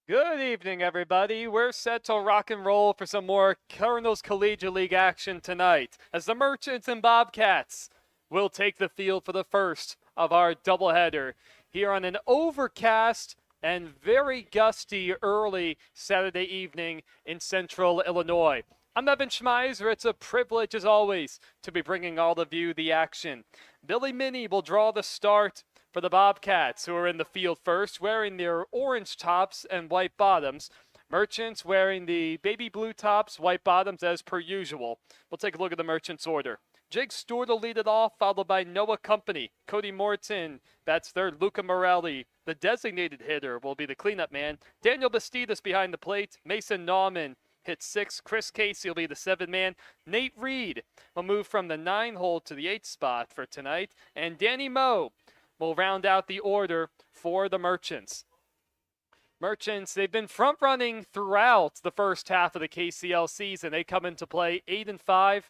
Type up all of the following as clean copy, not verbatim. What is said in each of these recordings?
Good evening, everybody. We're set to rock and roll for some more Cardinals Collegiate League action tonight as the Merchants and Bobcats will take the field for the first of our doubleheader here on an overcast and very gusty early Saturday evening in central Illinois. I'm Evan Schmeiser. It's a privilege, as always, to be bringing all of you the action. Billy Minnie will draw the start for the Bobcats, who are in the field first, wearing their orange tops and white bottoms. Merchants wearing the baby blue tops, white bottoms as per usual. We'll take a look at the Merchants order. Jake Stewart will lead it off, followed by Noah Company. Cody Morton bats third. Luca Morelli, the designated hitter, will be the cleanup man. Daniel Bastidas behind the plate. Mason Nauman hits six. Chris Casey will be the 7-man. Nate Reed will move from the 9 hole to the 8 spot for tonight. And Danny Moe will round out the order for the Merchants. Merchants, they've been front running throughout the first half of the KCL season. They come into play 8-5,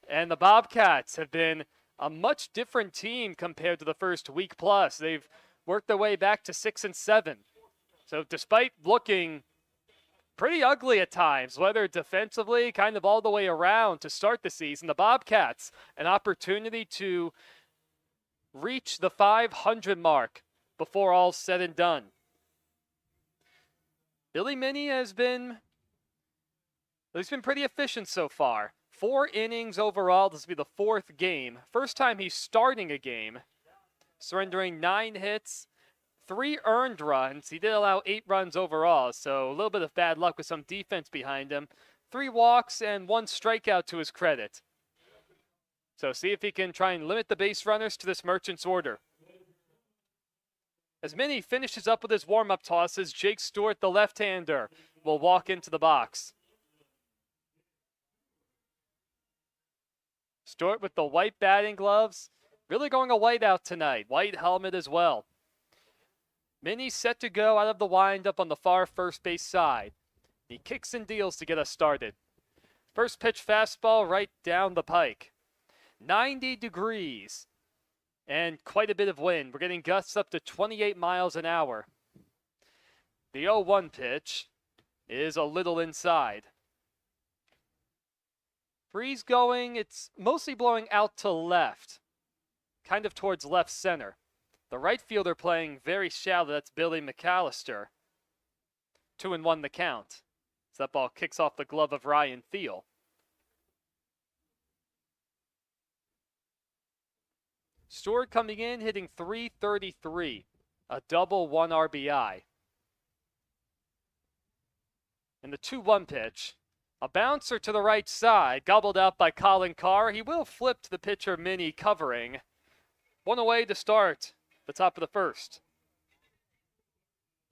and the Bobcats have been a much different team compared to the first week plus. They've worked their way back to 6-7. So despite looking pretty ugly at times, whether defensively, kind of all the way around to start the season, the Bobcats, an opportunity to reach the 500 mark before all's said and done. Billy Minnie has been pretty efficient so far. 4 innings overall. This will be the 4th game. First time he's starting a game. Surrendering 9 hits, 3 earned runs. He did allow 8 runs overall, so a little bit of bad luck with some defense behind him. 3 walks and 1 strikeout to his credit. So see if he can try and limit the base runners to this Merchants order. As Minnie finishes up with his warm-up tosses, Jake Stewart, the left-hander, will walk into the box. Stewart with the white batting gloves, really going a white out tonight. White helmet as well. Minnie set to go out of the windup on the far first base side. He kicks and deals to get us started. First pitch fastball right down the pike. 90 degrees and quite a bit of wind. We're getting gusts up to 28 miles an hour. The 0-1 pitch is a little inside. Breeze going, it's mostly blowing out to left, kind of towards left center. The right fielder playing very shallow, that's Billy McAllister. 2-1 the count. So that ball kicks off the glove of Ryan Thiel. Stewart coming in, hitting .333, a double, 1 RBI. And the 2-1 pitch, a bouncer to the right side, gobbled out by Colin Carr. He will flip to the pitcher, Minnie, covering. 1 away to start the top of the first.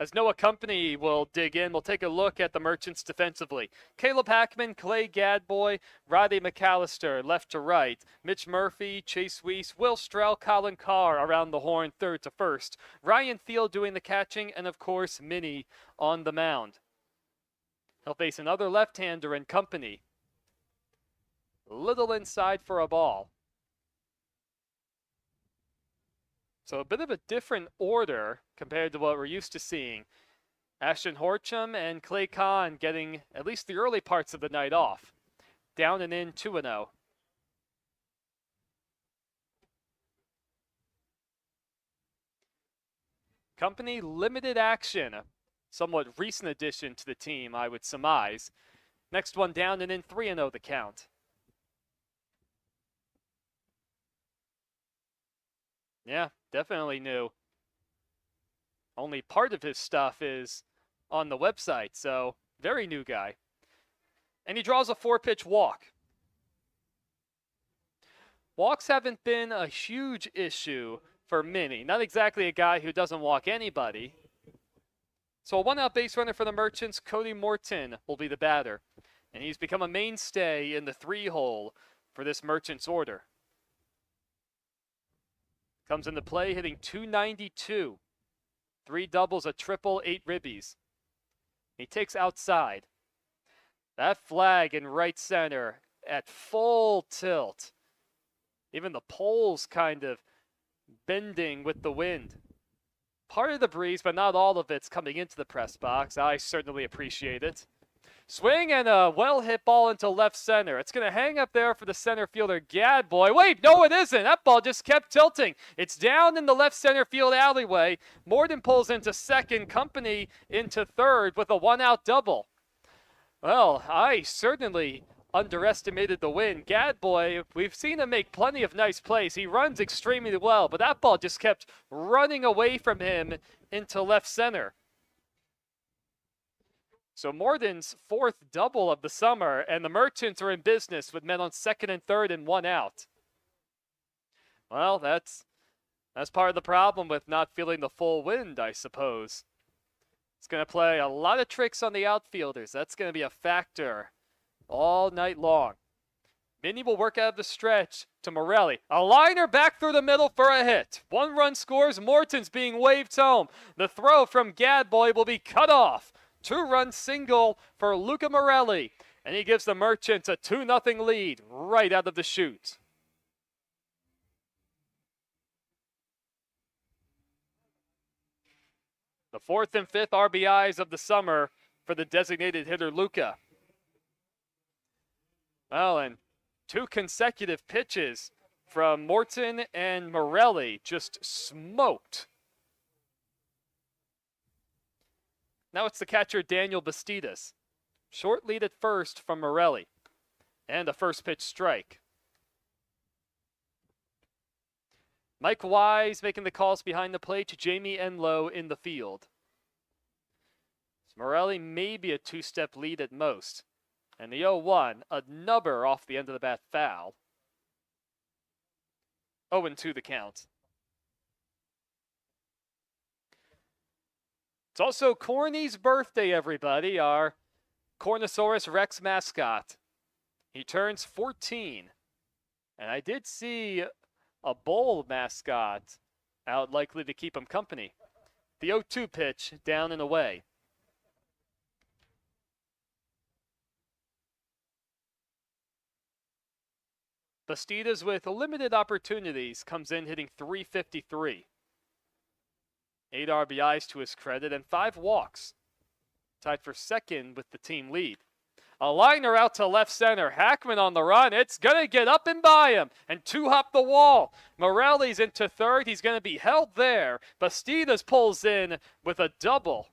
As Noah Company will dig in, we'll take a look at the Merchants defensively. Caleb Hackman, Clay Gadboy, Roddy McAllister, left to right. Mitch Murphy, Chase Weiss, Will Strell, Colin Carr around the horn, third to first. Ryan Thiel doing the catching, and of course, Minnie on the mound. He'll face another left-hander in Company. A little inside for a ball. So a bit of a different order compared to what we're used to seeing. Ashton Horcham and Clay Kahn getting at least the early parts of the night off. Down and in, 2-0. Company limited action. A somewhat recent addition to the team, I would surmise. Next one down and in, 3-0 the count. Yeah, definitely new. Only part of his stuff is on the website, so very new guy. And he draws a 4-pitch walk. Walks haven't been a huge issue for Minnie. Not exactly a guy who doesn't walk anybody. So a 1-out base runner for the Merchants, Cody Morton, will be the batter. And he's become a mainstay in the 3-hole for this Merchants order. Comes into play hitting .292. 3 doubles, a triple, 8 ribbies. He takes outside. That flag in right center at full tilt. Even the poles kind of bending with the wind. Part of the breeze, but not all of it's coming into the press box. I certainly appreciate it. Swing and a well-hit ball into left center. It's going to hang up there for the center fielder, Gadboy. Wait, no it isn't. That ball just kept tilting. It's down in the left center field alleyway. Morden pulls into second, Company into third with a one-out double. Well, I certainly underestimated the win. Gadboy, we've seen him make plenty of nice plays. He runs extremely well, but that ball just kept running away from him into left center. So Morden's fourth double of the summer, and the Merchants are in business with men on second and third and one out. Well, that's part of the problem with not feeling the full wind, I suppose. It's going to play a lot of tricks on the outfielders. That's going to be a factor all night long. Minnie will work out of the stretch to Morelli. A liner back through the middle for a hit. One run scores. Morton's being waved home. The throw from Gadboy will be cut off. Two-run single for Luca Morelli, and he gives the Merchants a 2-0 lead right out of the chute. The fourth and fifth RBIs of the summer for the designated hitter Luca. Well, and two consecutive pitches from Morton and Morelli just smoked. Now it's the catcher, Daniel Bastidas. Short lead at first from Morelli. And a first pitch strike. Mike Wise making the calls behind the plate to Jamie Enlow in the field. So Morelli may be a two-step lead at most. And the 0-1, a nubber off the end of the bat foul. 0-2 the count. It's also Corny's birthday, everybody, our Cornosaurus Rex mascot. He turns 14. And I did see a Bowl mascot out likely to keep him company. The 0-2 pitch down and away. Bastidas with limited opportunities comes in hitting .353. 8 RBIs to his credit and 5 walks. Tied for second with the team lead. A liner out to left center. Hackman on the run. It's going to get up and by him and two-hop the wall. Morelli's into third. He's going to be held there. Bastidas pulls in with a double.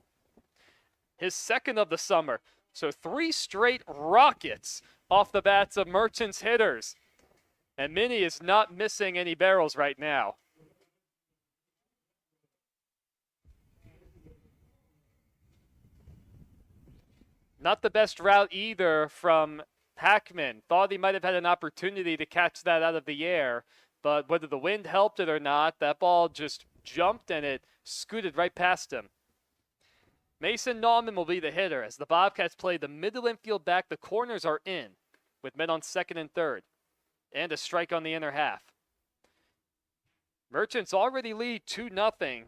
His second of the summer. So 3 straight rockets off the bats of Merchants hitters. And Minnie is not missing any barrels right now. Not the best route either from Hackman. Thought he might have had an opportunity to catch that out of the air, but whether the wind helped it or not, that ball just jumped and it scooted right past him. Mason Nauman will be the hitter as the Bobcats play the middle infield back. The corners are in with men on second and third and a strike on the inner half. Merchants already lead 2-0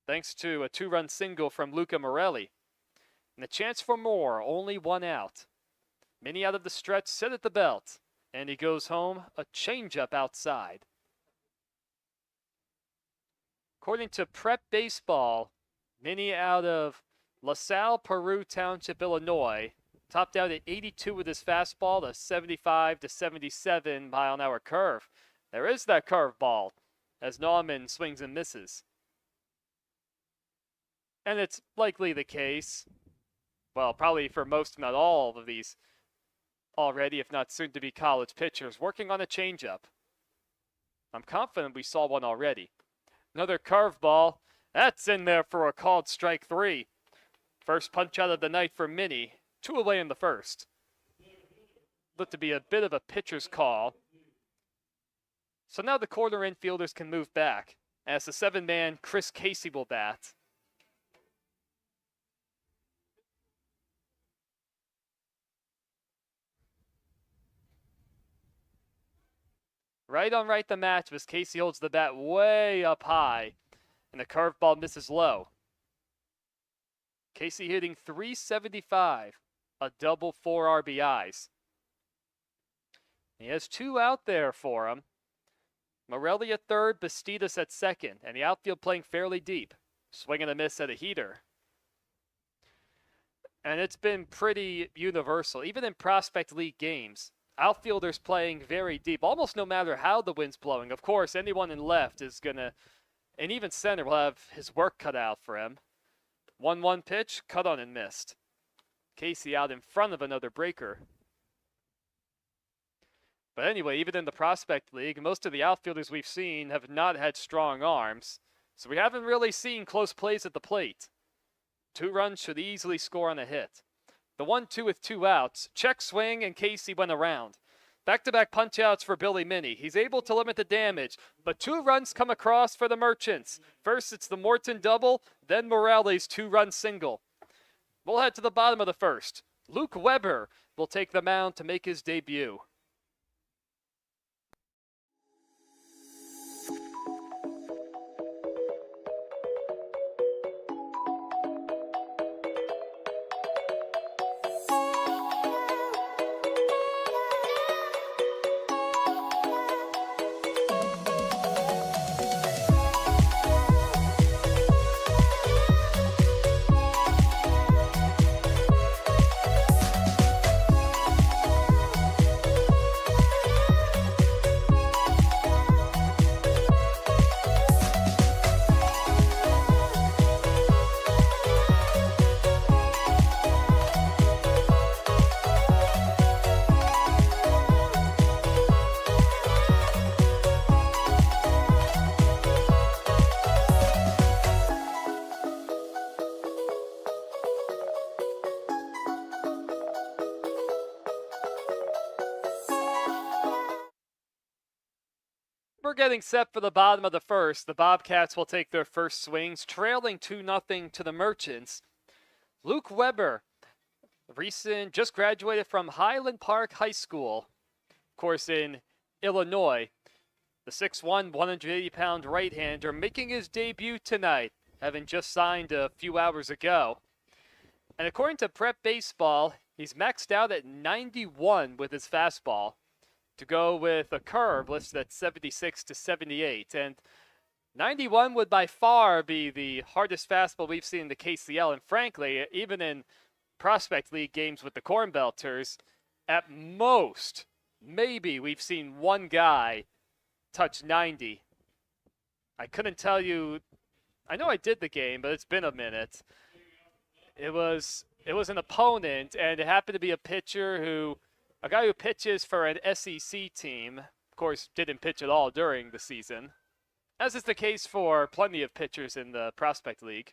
thanks to a 2-run single from Luca Morelli. And a chance for more, only one out. Minnie out of the stretch, set at the belt. And he goes home, a changeup outside. According to Prep Baseball, Minnie out of LaSalle, Peru Township, Illinois, topped out at 82 with his fastball, a 75 to 77 mile-an-hour curve. There is that curveball as Nauman swings and misses. And it's likely the case, well, probably for most, if not all, of these already, if not soon to be college pitchers, working on a changeup. I'm confident we saw one already. Another curveball. That's in there for a called strike 3. First punch out of the night for Minnie. 2 away in the first. Looked to be a bit of a pitcher's call. So now the corner infielders can move back as the 7-man Chris Casey will bat. Right on right the match as Casey holds the bat way up high and the curveball misses low. Casey hitting .375, a double 4 RBIs. He has 2 out there for him. Morelli at third, Bastidas at second, and the outfield playing fairly deep. Swing and a miss at a heater. And it's been pretty universal, even in Prospect League games. Outfielders playing very deep, almost no matter how the wind's blowing. Of course, anyone in left is going to, and even center will have his work cut out for him. 1-1 pitch, cut on and missed. Casey out in front of another breaker. But anyway, even in the Prospect League, most of the outfielders we've seen have not had strong arms. So we haven't really seen close plays at the plate. 2 runs should easily score on a hit. The 1-2 with 2 outs. Check swing, and Casey went around. Back-to-back punch-outs for Billy Minnie. He's able to limit the damage, but 2 runs come across for the Merchants. First, it's the Morton double, then Morales' 2-run single. We'll head to the bottom of the first. Luke Weber will take the mound to make his debut. We're getting set for the bottom of the first. The Bobcats will take their first swings, trailing 2-0 to the Merchants. Luke Weber, just graduated from Highland Park High School, of course in Illinois. The 6'1", 180-pound right-hander making his debut tonight, having just signed a few hours ago. And according to Prep Baseball, he's maxed out at 91 with his fastball, to go with a curve listed at 76 to 78. And 91 would by far be the hardest fastball we've seen in the KCL. And frankly, even in Prospect League games with the Corn Belters, at most, maybe we've seen one guy touch 90. I couldn't tell you. I know I did the game, but it's been a minute. It was an opponent, and it happened to be a guy who pitches for an SEC team. Of course, didn't pitch at all during the season, as is the case for plenty of pitchers in the Prospect League.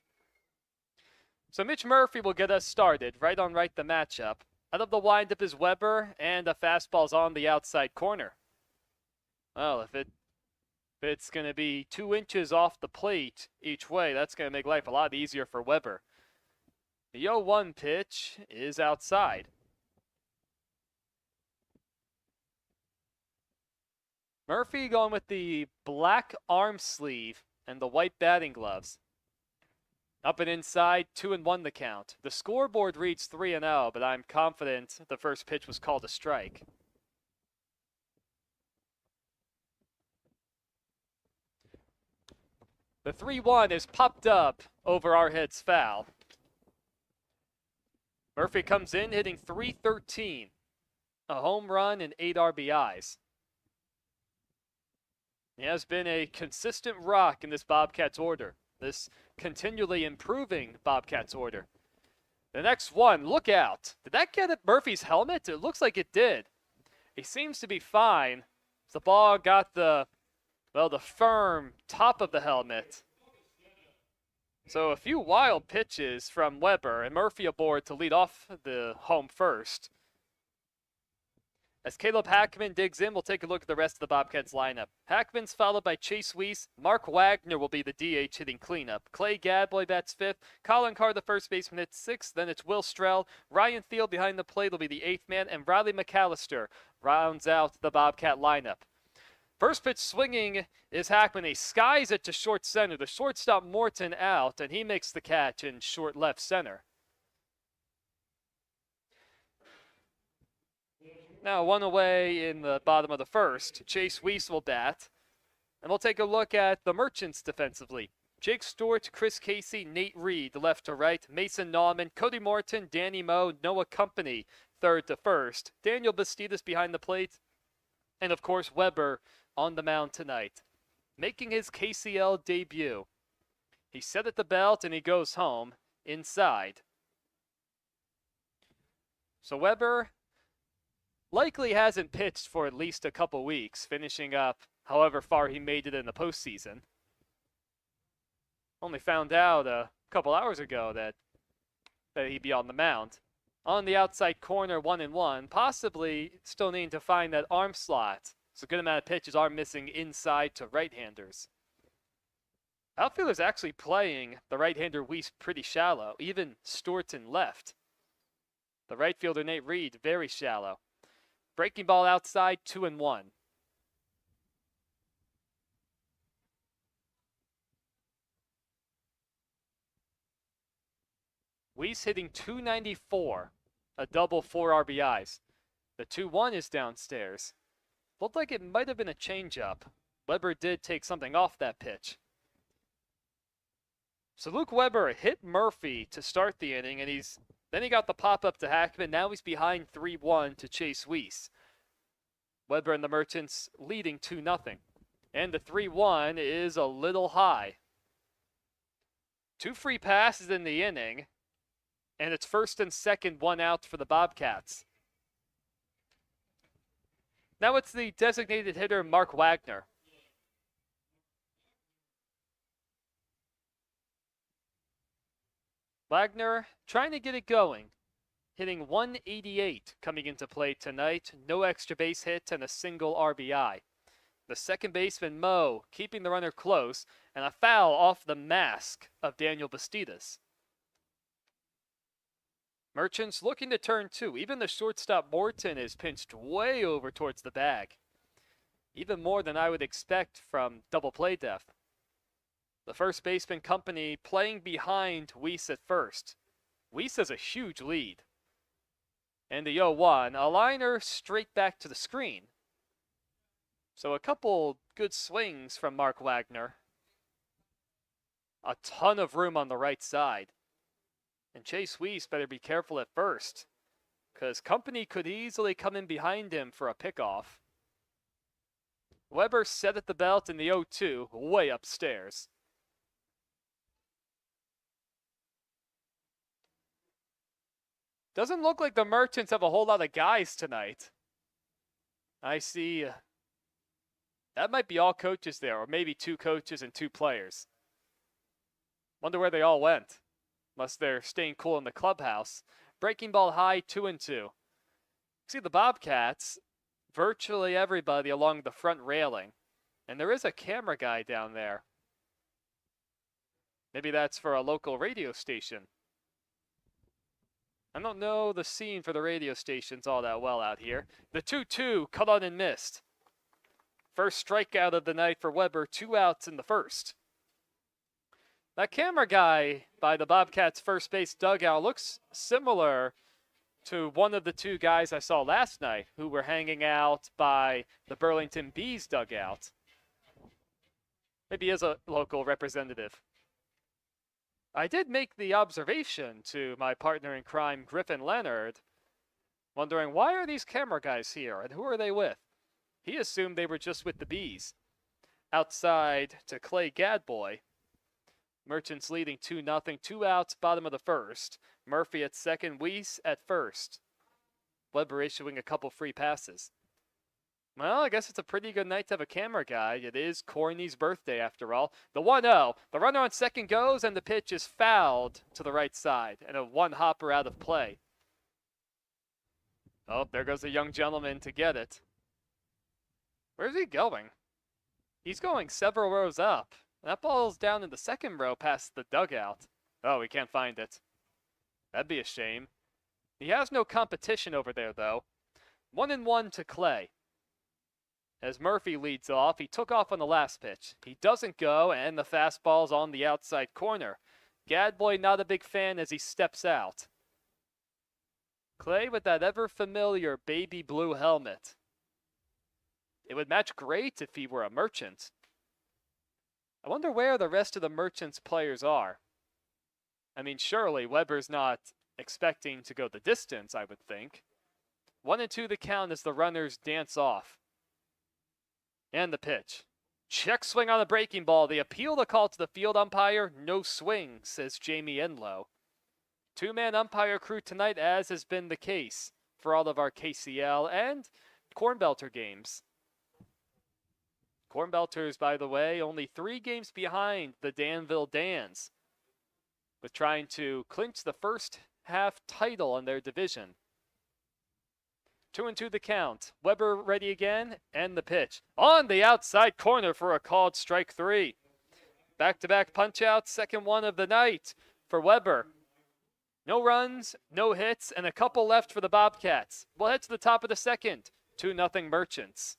So Mitch Murphy will get us started. Right on right, the matchup. Out of the windup is Weber, and a fastball's on the outside corner. Well, if it's going to be 2 inches off the plate each way, that's going to make life a lot easier for Weber. The 0-1 pitch is outside. Murphy going with the black arm sleeve and the white batting gloves. Up and inside, 2-1 the count. The scoreboard reads 3-0, but I'm confident the first pitch was called a strike. The 3-1 is popped up over our heads foul. Murphy comes in hitting .313, a home run and 8 RBIs. He has been a consistent rock in this Bobcats order, this continually improving Bobcats order. The next one, look out. Did that get at Murphy's helmet? It looks like it did. He seems to be fine. The ball got the firm top of the helmet. So a few wild pitches from Weber, and Murphy aboard to lead off the home first. As Caleb Hackman digs in, we'll take a look at the rest of the Bobcats lineup. Hackman's followed by Chase Weiss. Mark Wagner will be the DH hitting cleanup. Clay Gadboy bats 5th. Colin Carr, the first baseman, hits 6th. Then it's Will Strell. Ryan Field behind the plate will be the 8th man. And Riley McAllister rounds out the Bobcat lineup. First pitch swinging is Hackman. He skies it to short center. The shortstop Morton out, and he makes the catch in short left center. Now, one away in the bottom of the first. Chase Weiss will bat. And we'll take a look at the Merchants defensively. Jake Stewart, Chris Casey, Nate Reed, left to right. Mason Nauman, Cody Morton, Danny Moe, Noah Company, third to first. Daniel Bastidas behind the plate. And of course, Weber on the mound tonight, making his KCL debut. He set at the belt and he goes home inside. So Weber likely hasn't pitched for at least a couple weeks, finishing up however far he made it in the postseason. Only found out a couple hours ago that he'd be on the mound. On the outside corner, 1-1, possibly still needing to find that arm slot. So a good amount of pitches are missing inside to right-handers. Outfielders actually playing the right-hander Weiss pretty shallow, even Stourton left. The right fielder Nate Reed very shallow. Breaking ball outside, 2-1. Weiss hitting 294, a double, 4 RBIs. The 2-1 is downstairs. Looked like it might have been a changeup. Weber did take something off that pitch. So Luke Weber hit Murphy to start the inning, and then he got the pop-up to Hackman. Now he's behind 3-1 to Chase Weiss. Weber and the Merchants leading 2-0. And the 3-1 is a little high. 2 free passes in the inning, and it's first and second, 1 out for the Bobcats. Now it's the designated hitter, Mark Wagner. Wagner trying to get it going, hitting 188 coming into play tonight. No extra base hit and a single RBI. The second baseman, Moe, keeping the runner close, and a foul off the mask of Daniel Bastidas. Merchants looking to turn 2. Even the shortstop Morton is pinched way over towards the bag. Even more than I would expect from double play depth. The first baseman Company playing behind Weiss at first. Weiss has a huge lead. And the 0-1, a liner straight back to the screen. So a couple good swings from Mark Wagner. A ton of room on the right side. And Chase Weiss better be careful at first, because Company could easily come in behind him for a pickoff. Weber set at the belt in the 0-2, way upstairs. Doesn't look like the Merchants have a whole lot of guys tonight. I see. That might be all coaches there, or maybe 2 coaches and 2 players. Wonder where they all went. Unless they're staying cool in the clubhouse. Breaking ball high, 2-2. See the Bobcats, virtually everybody along the front railing. And there is a camera guy down there. Maybe that's for a local radio station. I don't know the scene for the radio stations all that well out here. The 2-2 cut on and missed. First strikeout of the night for Weber, 2 outs in the first. That camera guy by the Bobcats' first base dugout looks similar to one of the 2 guys I saw last night who were hanging out by the Burlington Bees dugout. Maybe he is a local representative. I did make the observation to my partner in crime, Griffin Leonard, wondering why are these camera guys here and who are they with? He assumed they were just with the Bees. Outside to Clay Gadboy. Merchants leading 2-0, 2 outs, bottom of the first. Murphy at second, Weiss at first. Weber issuing a couple free passes. Well, I guess it's a pretty good night to have a camera guy. It is Corny's birthday, after all. The 1-0. The runner on second goes, and the pitch is fouled to the right side, and a 1-hopper out of play. Oh, there goes the young gentleman to get it. Where's he going? He's going several rows up. That ball's down in the second row past the dugout. Oh, we can't find it. That'd be a shame. He has no competition over there, though. 1-1 to Clay. As Murphy leads off, he took off on the last pitch. He doesn't go, and the fastball's on the outside corner. Gadboy not a big fan as he steps out. Clay with that ever-familiar baby blue helmet. It would match great if he were a Merchant. I wonder where the rest of the Merchants players are. I mean, surely Weber's not expecting to go the distance, I would think. 1-2 the count as the runners dance off. And the pitch. Check swing on the breaking ball. They appeal the call to the field umpire. No swing, says Jamie Enlow. Two-man umpire crew tonight, as has been the case for all of our KCL and Cornbelter games. Cornbelters, by the way, only 3 games behind the Danville Dans, with trying to clinch the first half title in their division. 2-2 the count. Weber ready again, and the pitch. On the outside corner for a called strike 3. Back-to-back punch-outs, second one of the night for Weber. No runs, no hits, and a couple left for the Bobcats. We'll head to the top of the second. 2-0 Merchants.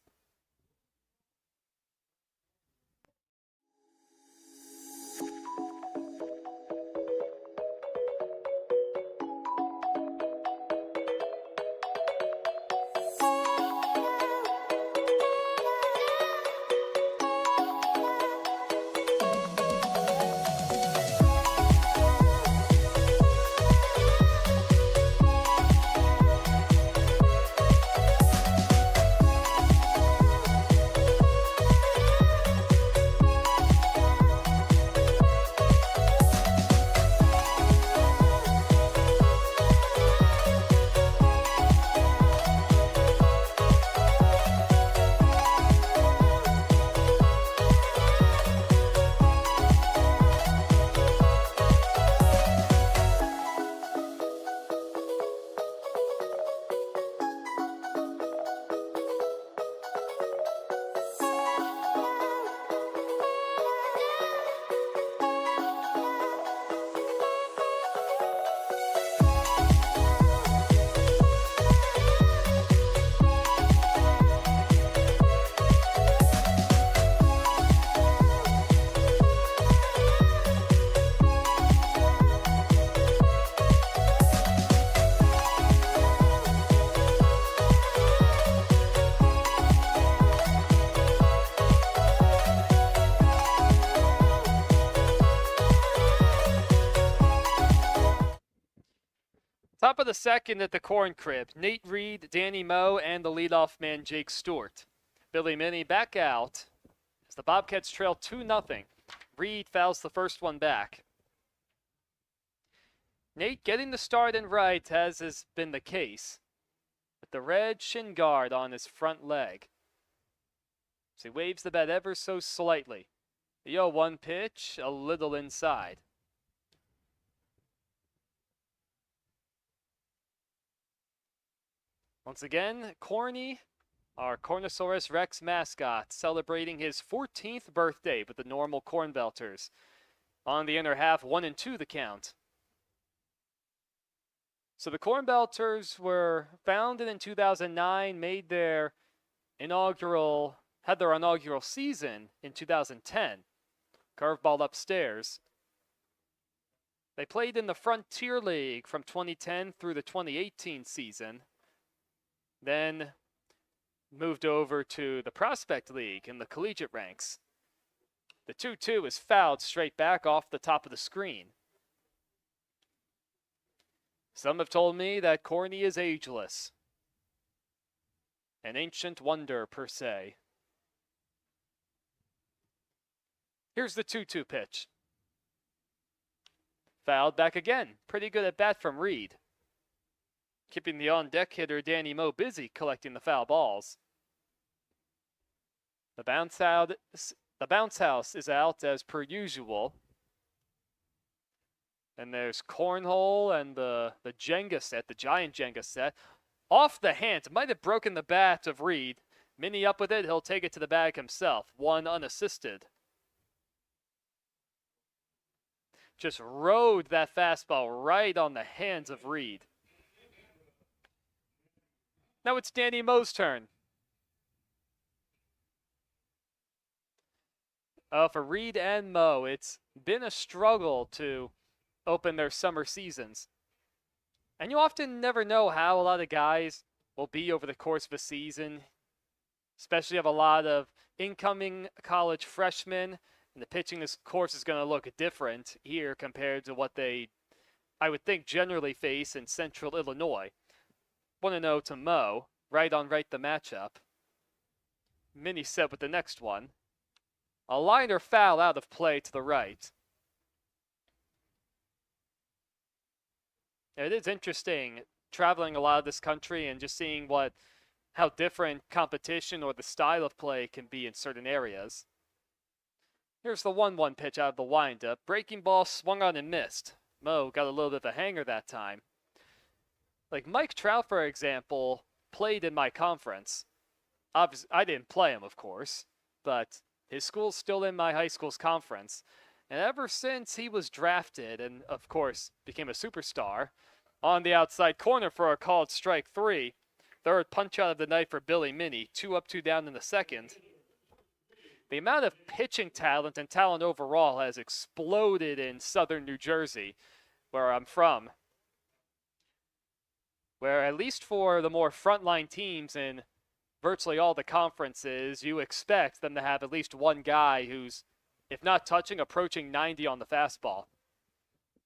Top of the second at the Corn Crib. Nate Reed, Danny Moe, and the leadoff man Jake Stewart. Billy Minnie back out as the Bobcats trail 2-0. Reed fouls the first one back. Nate getting the start in right, as has been the case, with the red shin guard on his front leg. So he waves the bat ever so slightly. The 0-1 pitch, a little inside. Once again, Corny, our Cornosaurus Rex mascot, celebrating his 14th birthday with the normal Cornbelters. On the inner half, 1-2 the count. So the Cornbelters were founded in 2009, had their inaugural season in 2010. Curveball upstairs. They played in the Frontier League from 2010 through the 2018 season. Then moved over to the Prospect League in the collegiate ranks. The 2-2 is fouled straight back off the top of the screen. Some have told me that Corny is ageless. An ancient wonder, per se. Here's the 2-2 pitch. Fouled back again. Pretty good at bat from Reed. Keeping the on-deck hitter Danny Moe busy collecting the foul balls. The bounce house is out as per usual. And there's Cornhole and the Jenga set, the giant Jenga set. Off the hand, might have broken the bat of Reed. Minnie up with it, he'll take it to the bag himself. One unassisted. Just rode that fastball right on the hands of Reed. Now it's Danny Moe's turn. For Reed and Moe, it's been a struggle to open their summer seasons. And you often never know how a lot of guys will be over the course of a season. Especially have a lot of incoming college freshmen And the pitching, of course, is going to look different here compared to what they, I would think, generally face in Central Illinois. 1-0 to Mo. Right on right the matchup. Mini set with the next one. A liner foul out of play to the right. It is interesting traveling a lot of this country and just seeing how different competition or the style of play can be in certain areas. Here's the 1-1 pitch out of the windup. Breaking ball swung on and missed. Mo got a little bit of a hanger that time. Like Mike Trout, for example, played in my conference. Obviously, I didn't play him, of course, but his school's still in my high school's conference. And ever since he was drafted and, of course, became a superstar, on the outside corner for a called strike 3. Third punch out of the night for Billy Minnie. 2 up, 2 down in the second. The amount of pitching talent and talent overall has exploded in southern New Jersey, where I'm from. Where at least for the more frontline teams in virtually all the conferences, you expect them to have at least one guy who's, if not touching, approaching 90 on the fastball.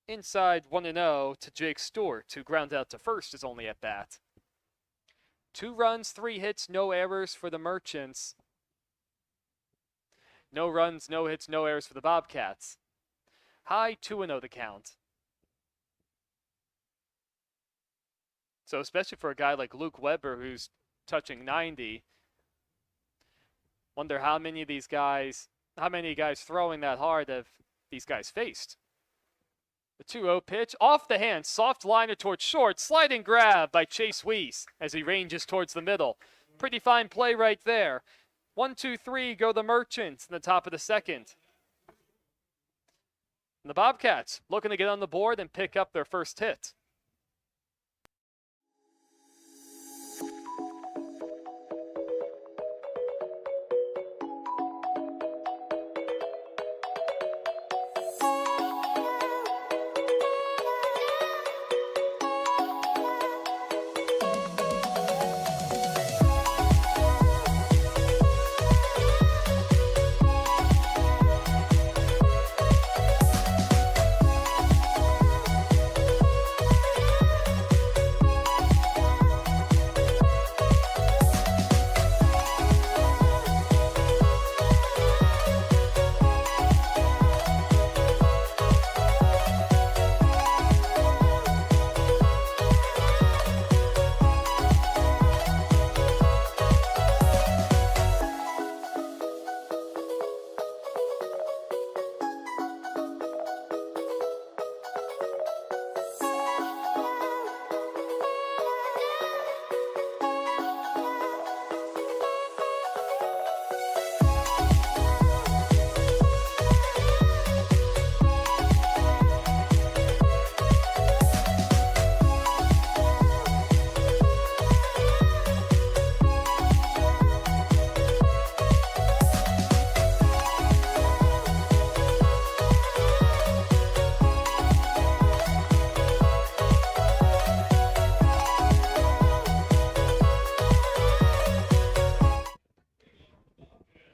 Inside 1-0 to Jake Stewart, who ground out to first his only at bat. 2 runs, 3 hits, no errors for the Merchants. No runs, no hits, no errors for the Bobcats. High 2-0 the count. So especially for a guy like Luke Weber, who's touching 90, wonder how many guys throwing that hard have these guys faced. The 2-0 pitch, off the hand, soft liner towards short, sliding grab by Chase Weiss as he ranges towards the middle. Pretty fine play right there. 1-2-3 go the Merchants in the top of the second. And the Bobcats looking to get on the board and pick up their first hit.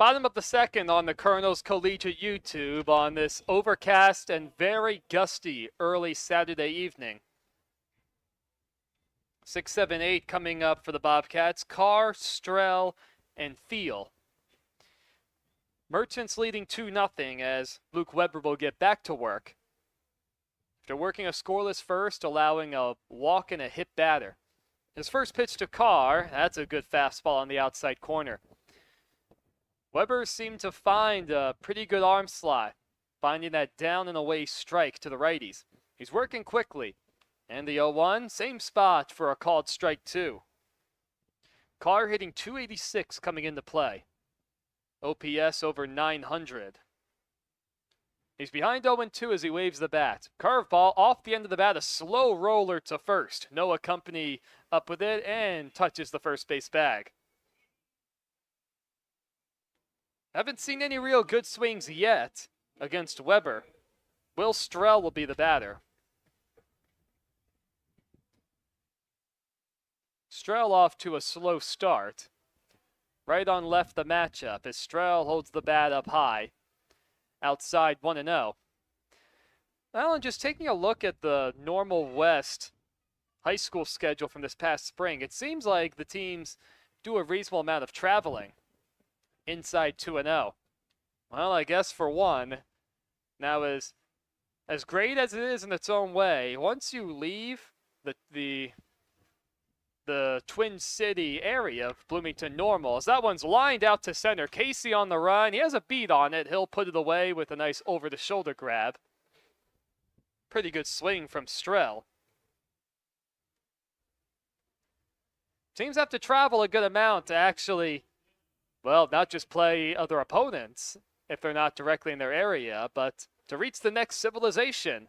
Bottom of the second on the Colonel's Collegiate YouTube on this overcast and very gusty early Saturday evening. 6, 7, 8 coming up for the Bobcats. Carr, Strell, and Thiel. Merchants leading 2-0 as Luke Weber will get back to work. After working a scoreless first, allowing a walk and a hit batter. His first pitch to Carr, that's a good fastball on the outside corner. Weber seemed to find a pretty good arm slot, finding that down and away strike to the righties. He's working quickly. And the 0-1, same spot for a called strike 2. Carr hitting .286 coming into play. OPS over 900. He's behind 0-2 as he waves the bat. Curveball off the end of the bat, a slow roller to first. Noah Company up with it and touches the first base bag. Haven't seen any real good swings yet against Weber. Will Strell will be the batter. Strell off to a slow start. Right on left the matchup as Strell holds the bat up high. outside 1-0. Well, and just taking a look at the Normal West high school schedule from this past spring, it seems like the teams do a reasonable amount of traveling inside 2-0. Well, I guess for one, now as great as it is in its own way, once you leave the Twin City area of Bloomington Normal, as that one's lined out to center. Casey on the run. He has a beat on it. He'll put it away with a nice over-the-shoulder grab. Pretty good swing from Strell. Teams have to travel a good amount to actually, well, not just play other opponents if they're not directly in their area, but to reach the next civilization.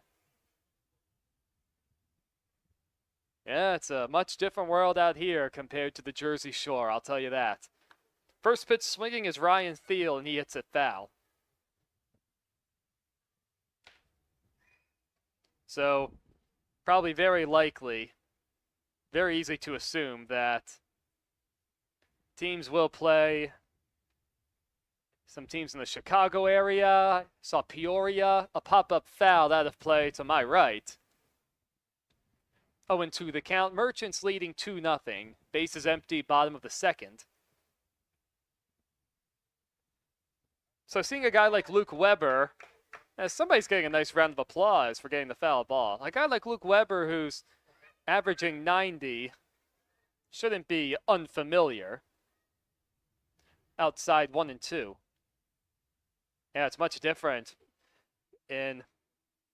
Yeah, it's a much different world out here compared to the Jersey Shore, I'll tell you that. First pitch swinging is Ryan Thiel, and he hits it foul. So, probably very likely, very easy to assume that teams will play some teams in the Chicago area. Saw Peoria, a pop-up foul out of play to my right. 0-2 the count. Merchants leading 2-0. Bases empty, bottom of the second. So seeing a guy like Luke Weber, as somebody's getting a nice round of applause for getting the foul ball. A guy like Luke Weber, who's averaging 90, shouldn't be unfamiliar. Outside 1-2. Yeah, it's much different in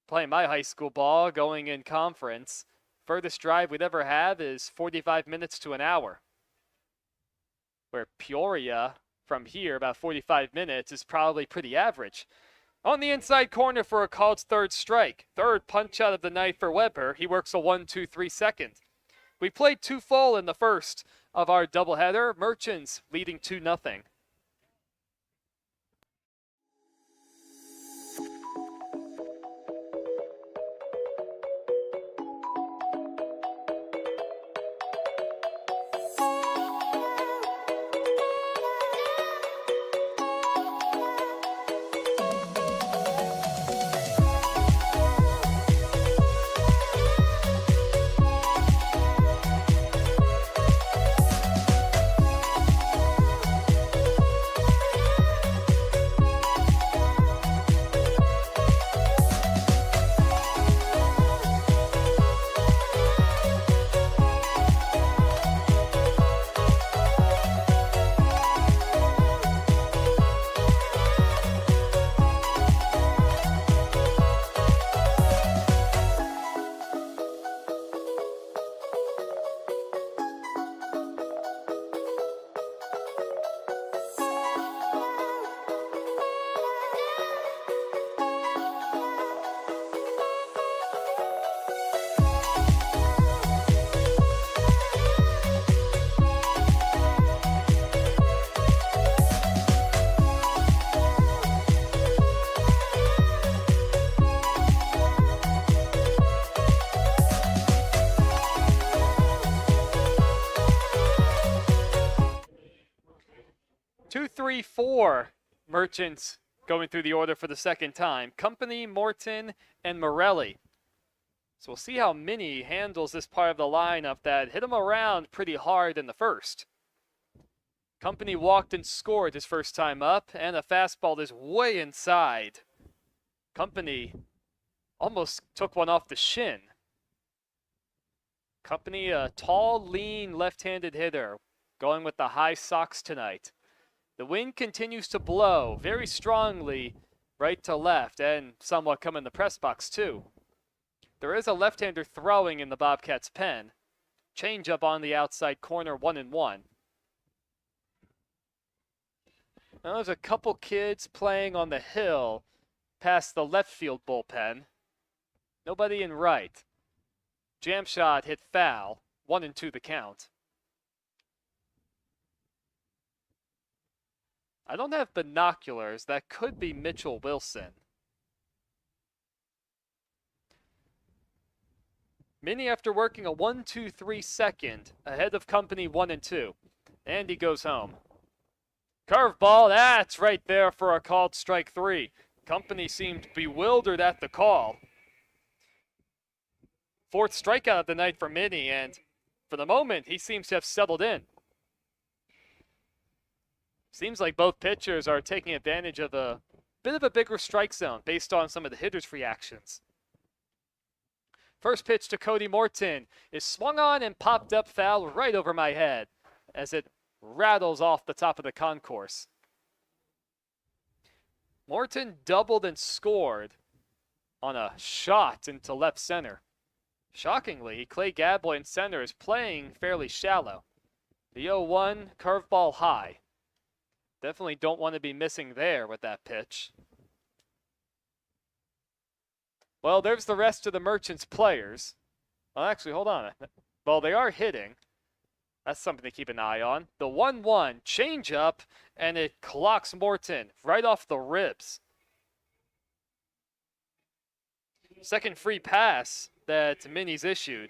playing my high school ball, going in conference. Furthest drive we'd ever have is 45 minutes to an hour. Where Peoria, from here, about 45 minutes, is probably pretty average. On the inside corner for a called third strike. Third punch out of the night for Weber. He works a 1-2-3 second. We played 2 full in the first of our doubleheader. Merchants leading 2-0. Two, three, four. Merchants going through the order for the second time. Company, Morton, and Morelli. So we'll see how Minnie handles this part of the lineup that hit him around pretty hard in the first. Company walked and scored his first time up, and a fastball is way inside. Company almost took one off the shin. Company, a tall, lean, left-handed hitter, going with the high socks tonight. The wind continues to blow very strongly right to left and somewhat come in the press box too. There is a left-hander throwing in the Bobcats' pen. Change-up on the outside corner, 1-1. Now there's a couple kids playing on the hill past the left field bullpen. Nobody in right. Jam shot hit foul, 1-2 the count. I don't have binoculars. That could be Mitchell Wilson. Minnie, after working a 1-2-3 second, ahead of Company 1-2. And he goes home. Curveball, that's right there for a called strike 3. Company seemed bewildered at the call. Fourth strikeout of the night for Minnie, and for the moment, he seems to have settled in. Seems like both pitchers are taking advantage of a bit of a bigger strike zone based on some of the hitters' reactions. First pitch to Cody Morton is swung on and popped up foul right over my head as it rattles off the top of the concourse. Morton doubled and scored on a shot into left center. Shockingly, Clay Gadboy in center is playing fairly shallow. The 0-1 curveball high. Definitely don't want to be missing there with that pitch. Well, there's the rest of the Merchants players. Well, actually, hold on. Well, they are hitting. That's something to keep an eye on. The 1-1 changeup, and it clocks Morton right off the ribs. Second free pass that Minnie's issued.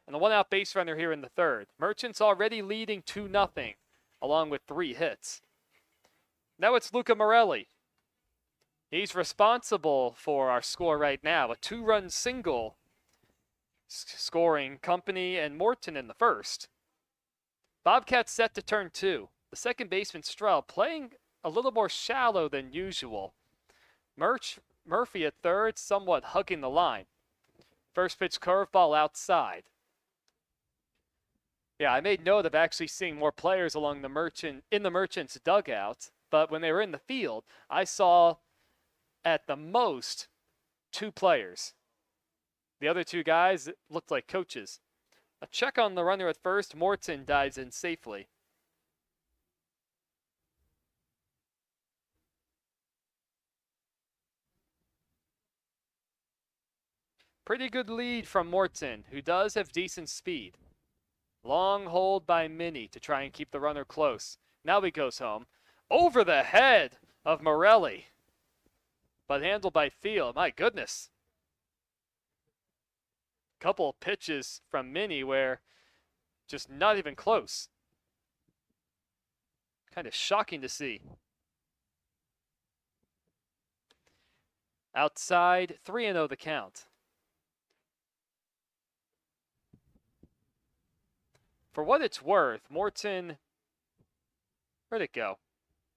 And the one-out base runner here in the third. Merchants already leading 2-0, along with 3 hits. Now it's Luca Morelli. He's responsible for our score right now. A 2-run single scoring Company and Morton in the first. Bobcats set to turn 2. The second baseman Strell playing a little more shallow than usual. Murphy at third, somewhat hugging the line. First pitch curveball outside. Yeah, I made note of actually seeing more players along the Merchants dugout, but when they were in the field, I saw at the most 2 players. The other 2 guys looked like coaches. A check on the runner at first. Morton dives in safely. Pretty good lead from Morton, who does have decent speed. Long hold by Minnie to try and keep the runner close. Now he goes home. Over the head of Morelli. But handled by Field. My goodness. Couple of pitches from Minnie where just not even close. Kind of shocking to see. Outside, 3-0 the count. For what it's worth, Morton, where'd it go?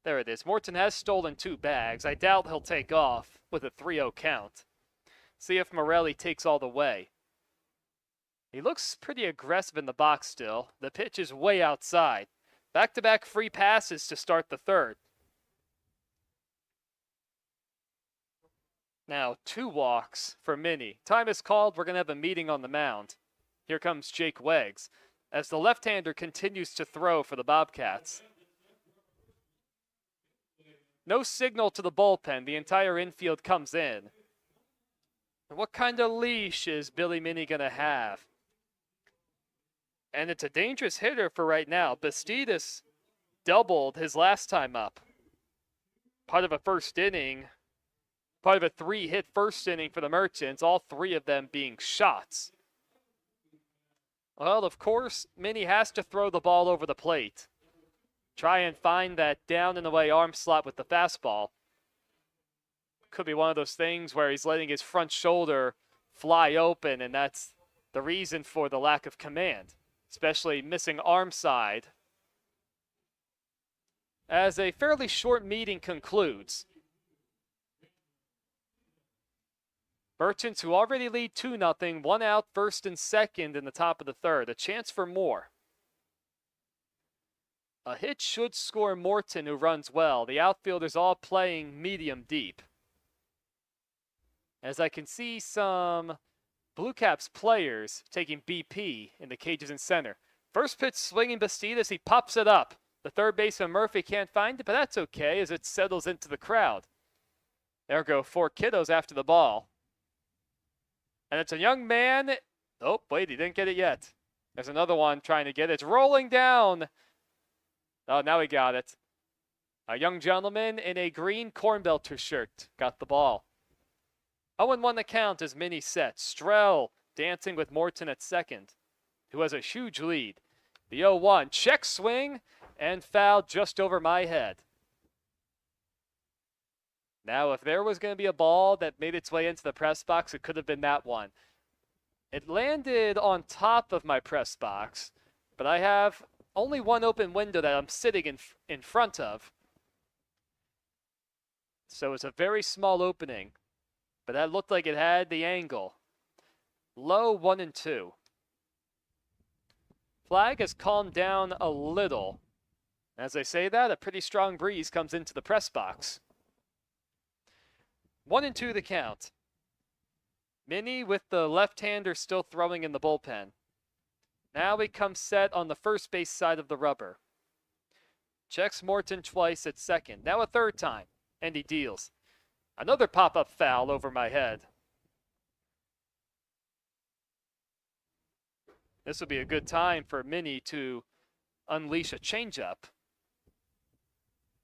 There it is. Morton has stolen 2 bags. I doubt he'll take off with a 3-0 count. See if Morelli takes all the way. He looks pretty aggressive in the box still. The pitch is way outside. Back-to-back free passes to start the third. Now 2 walks for Minnie. Time is called. We're going to have a meeting on the mound. Here comes Jake Weggs as the left-hander continues to throw for the Bobcats. No signal to the bullpen. The entire infield comes in. What kind of leash is Billy Minnie going to have? And it's a dangerous hitter for right now. Bastidas doubled his last time up. Part of a first inning. Part of a 3-hit first inning for the Merchants. All 3 of them being shots. Well, of course, Minnie has to throw the ball over the plate. Try and find that down and away arm slot with the fastball. Could be one of those things where he's letting his front shoulder fly open, and that's the reason for the lack of command, especially missing arm side. As a fairly short meeting concludes, Merchants, who already lead 2-0, 1 out, first and second in the top of the third. A chance for more. A hit should score Morton, who runs well. The outfielders all playing medium deep. As I can see some Bluecaps players taking BP in the cages in center. First pitch swinging Bastidas, he pops it up. The third baseman Murphy can't find it, but that's okay as it settles into the crowd. There go 4 kiddos after the ball. And it's a young man. Oh, wait, he didn't get it yet. There's another one trying to get it. It's rolling down. Oh, now he got it. A young gentleman in a green Corn Belter shirt got the ball. 0-1 the count as Minnie sets. Strell dancing with Morton at second, who has a huge lead. The 0-1, check swing, and foul just over my head. Now, if there was going to be a ball that made its way into the press box, it could have been that one. It landed on top of my press box, but I have only one open window that I'm sitting in front of. So it's a very small opening, but that looked like it had the angle. Low 1-2. Flag has calmed down a little. As I say that, a pretty strong breeze comes into the press box. 1-2 the count. Minnie with the left-hander still throwing in the bullpen. Now he comes set on the first base side of the rubber. Checks Morton twice at second. Now a third time, and he deals. Another pop-up foul over my head. This would be a good time for Minnie to unleash a changeup.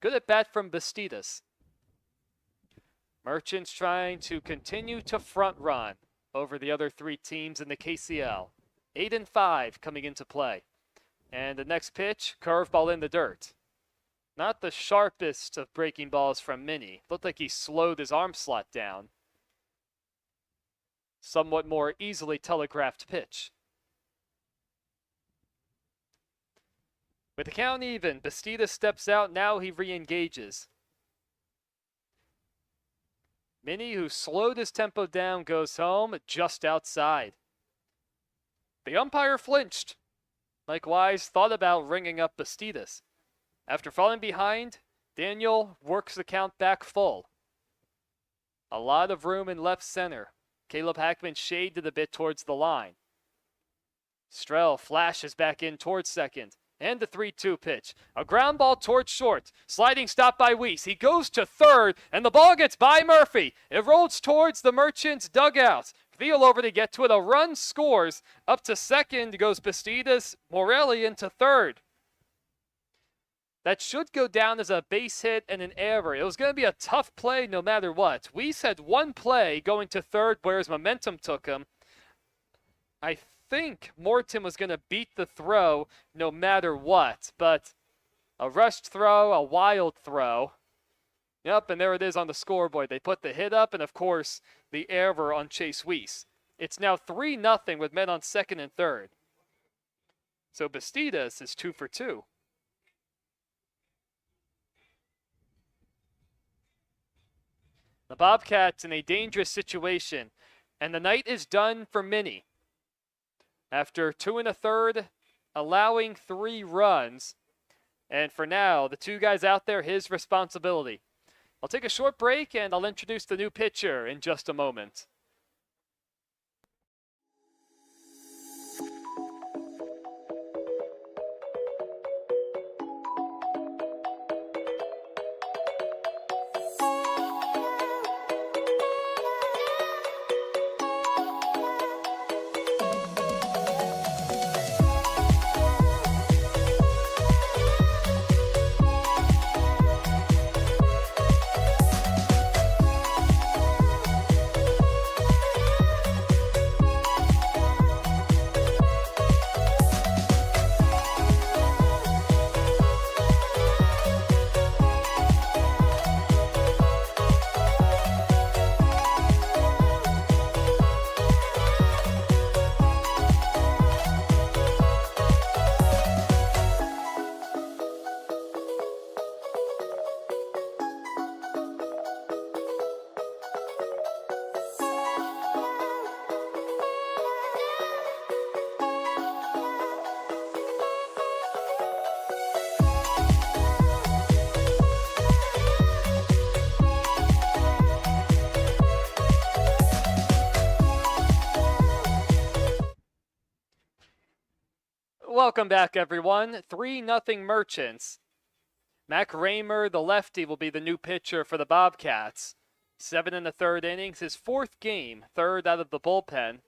Good at bat from Bastidas. Merchants trying to continue to front run over the other three teams in the KCL. 8-5 coming into play. And the next pitch, curveball in the dirt. Not the sharpest of breaking balls from Minnie. Looked like he slowed his arm slot down. Somewhat more easily telegraphed pitch. With the count even, Bastidas steps out. Now he re-engages. Minnie, who slowed his tempo down, goes home just outside. The umpire flinched. Likewise, thought about ringing up Bastidas. After falling behind, Daniel works the count back full. A lot of room in left center. Caleb Hackman shaded a bit towards the line. Strell flashes back in towards second. And the 3-2 pitch. A ground ball towards short. Sliding stop by Weiss. He goes to third, and the ball gets by Murphy. It rolls towards the Merchants' dugout. Thiel over to get to it. A run scores. Up to second goes Bastidas. Morelli into third. That should go down as a base hit and an error. It was going to be a tough play no matter what. Weiss had one play going to third, whereas momentum took him. I think Morton was going to beat the throw no matter what, but a rushed throw, a wild throw. Yep, and there it is on the scoreboard. They put the hit up and, of course, the error on Chase Weiss. It's now 3-0 with men on second and third. So Bastidas is 2 for 2. The Bobcats in a dangerous situation, and the night is done for Minnie. After 2 1/3, allowing 3 runs. And for now, the two guys out there, his responsibility. I'll take a short break and I'll introduce the new pitcher in just a moment. Welcome back, everyone. 3-0 Merchants. Mac Raymer, the lefty, will be the new pitcher for the Bobcats. 7 1/3 innings, his 4th game, 3rd out of the bullpen.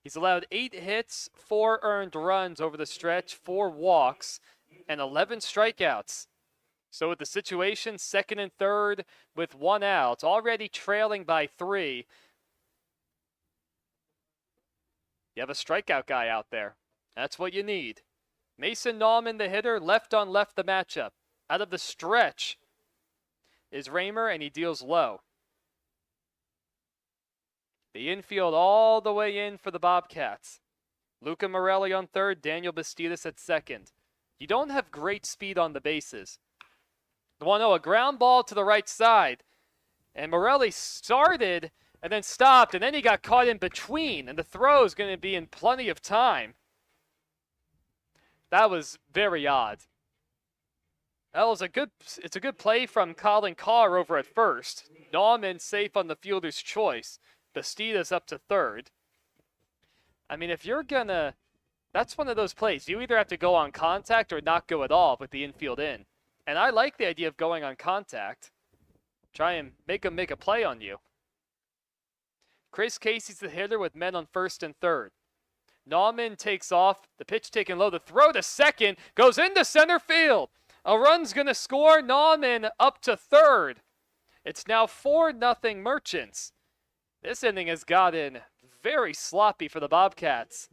He's allowed 8 hits, 4 earned runs over the stretch, 4 walks, and 11 strikeouts. So with the situation, 2nd and 3rd with 1 out, already trailing by 3. You have a strikeout guy out there. That's what you need. Mason Nauman, the hitter, left on left the matchup. Out of the stretch, is Raymer, and he deals low. The infield all the way in for the Bobcats. Luca Morelli on third, Daniel Bastidas at second. You don't have great speed on the bases. A ground ball to the right side. And Morelli started and then stopped, and then he got caught in between, and the throw is going to be in plenty of time. That was very odd. It's a good play from Colin Carr over at first. Nauman safe on the fielder's choice. Bastidas up to third. I mean, if you're gonna, that's one of those plays. You either have to go on contact or not go at all with the infield in. And I like the idea of going on contact. Try and make him make a play on you. Chris Casey's the hitter with men on first and third. Nauman takes off. The pitch taken low. The throw to second goes into center field. A run's going to score. Nauman up to third. It's now 4-0 Merchants. This inning has gotten very sloppy for the Bobcats.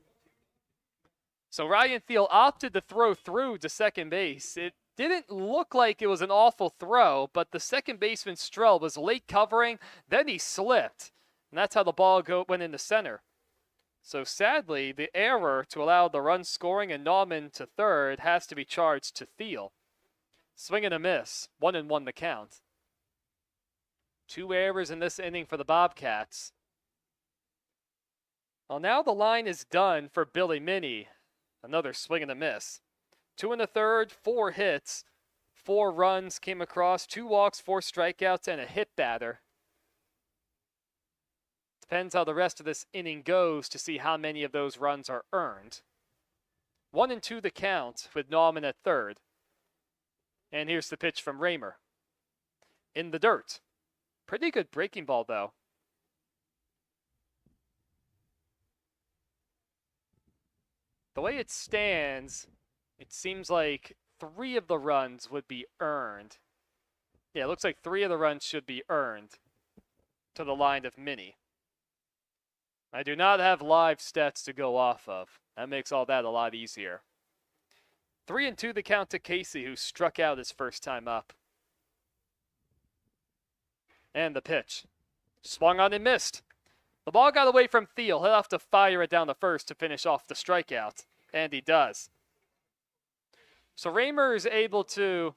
So Ryan Thiel opted to throw through to second base. It didn't look like it was an awful throw, but the second baseman Strell was late covering, then he slipped. And that's how the ball went into center. So sadly, the error to allow the run scoring and Nauman to third has to be charged to Thiel. Swing and a miss, 1-1 the count. 2 errors in this inning for the Bobcats. Well, now the line is done for Billy Minnie. Another swing and a miss. 2 1/3, 4 hits, 4 runs came across, 2 walks, 4 strikeouts, and a hit batter. Depends how the rest of this inning goes to see how many of those runs are earned. 1-2 the count with Nauman at third. And here's the pitch from Raymer. In the dirt. Pretty good breaking ball, though. The way it stands, it seems like 3 of the runs would be earned. Yeah, it looks like 3 of the runs should be earned to the line of Minnie. I do not have live stats to go off of. That makes all that a lot easier. 3-2 the count to Casey, who struck out his first time up. And the pitch. Swung on and missed. The ball got away from Thiel. He'll have to fire it down the first to finish off the strikeout. And he does. So Raymer is able to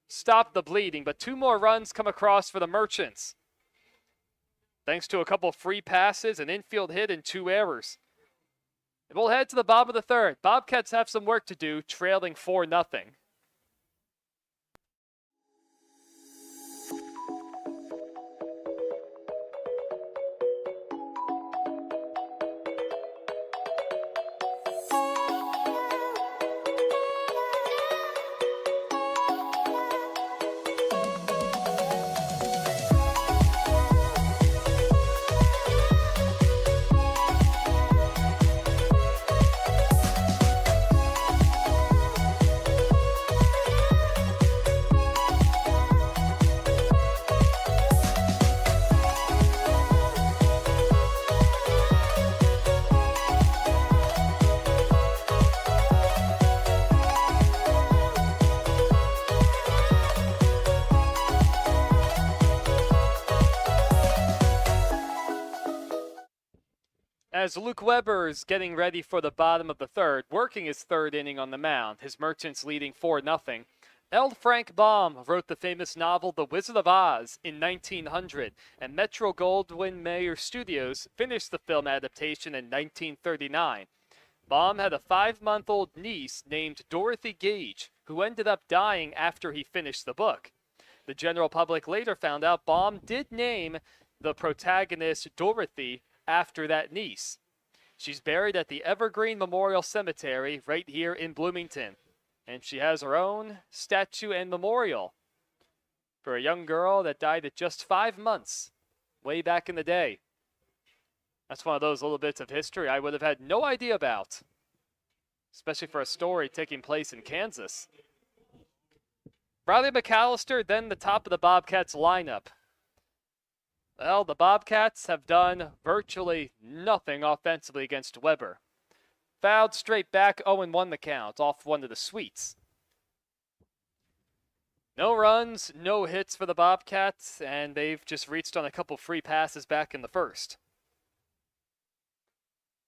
stop the bleeding, but 2 more runs come across for the Merchants. Thanks to a couple free passes, an infield hit, and 2 errors. We'll head to the bottom of the third. Bobcats have some work to do, trailing 4-0. As Luke Weber is getting ready for the bottom of the third, working his third inning on the mound, his Merchants leading 4-0. L. Frank Baum wrote the famous novel The Wizard of Oz in 1900, and Metro-Goldwyn-Mayer Studios finished the film adaptation in 1939. Baum had a 5-month-old niece named Dorothy Gage, who ended up dying after he finished the book. The general public later found out Baum did name the protagonist Dorothy after that niece. She's buried at the Evergreen Memorial Cemetery right here in Bloomington. And she has her own statue and memorial for a young girl that died at just 5 months, way back in the day. That's one of those little bits of history I would have had no idea about, especially for a story taking place in Kansas. Riley McAllister, then the top of the Bobcats lineup. Well, the Bobcats have done virtually nothing offensively against Weber. Fouled straight back, 0-1 the count, off one of the sweets. No runs, no hits for the Bobcats, and they've just reached on a couple free passes back in the first.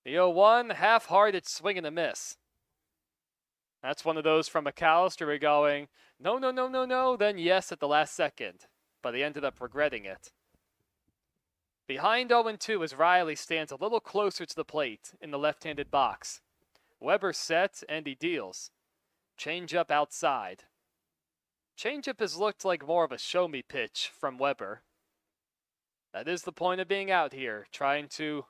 The 0-1, half-hearted swing and a miss. That's one of those from McAllister. We're going, no, no, no, no, no, then yes at the last second. But he ended up regretting it. Behind 0-2 as Riley stands a little closer to the plate in the left-handed box. Weber sets and he deals. Changeup outside. Changeup has looked like more of a show-me pitch from Weber. That is the point of being out here, trying to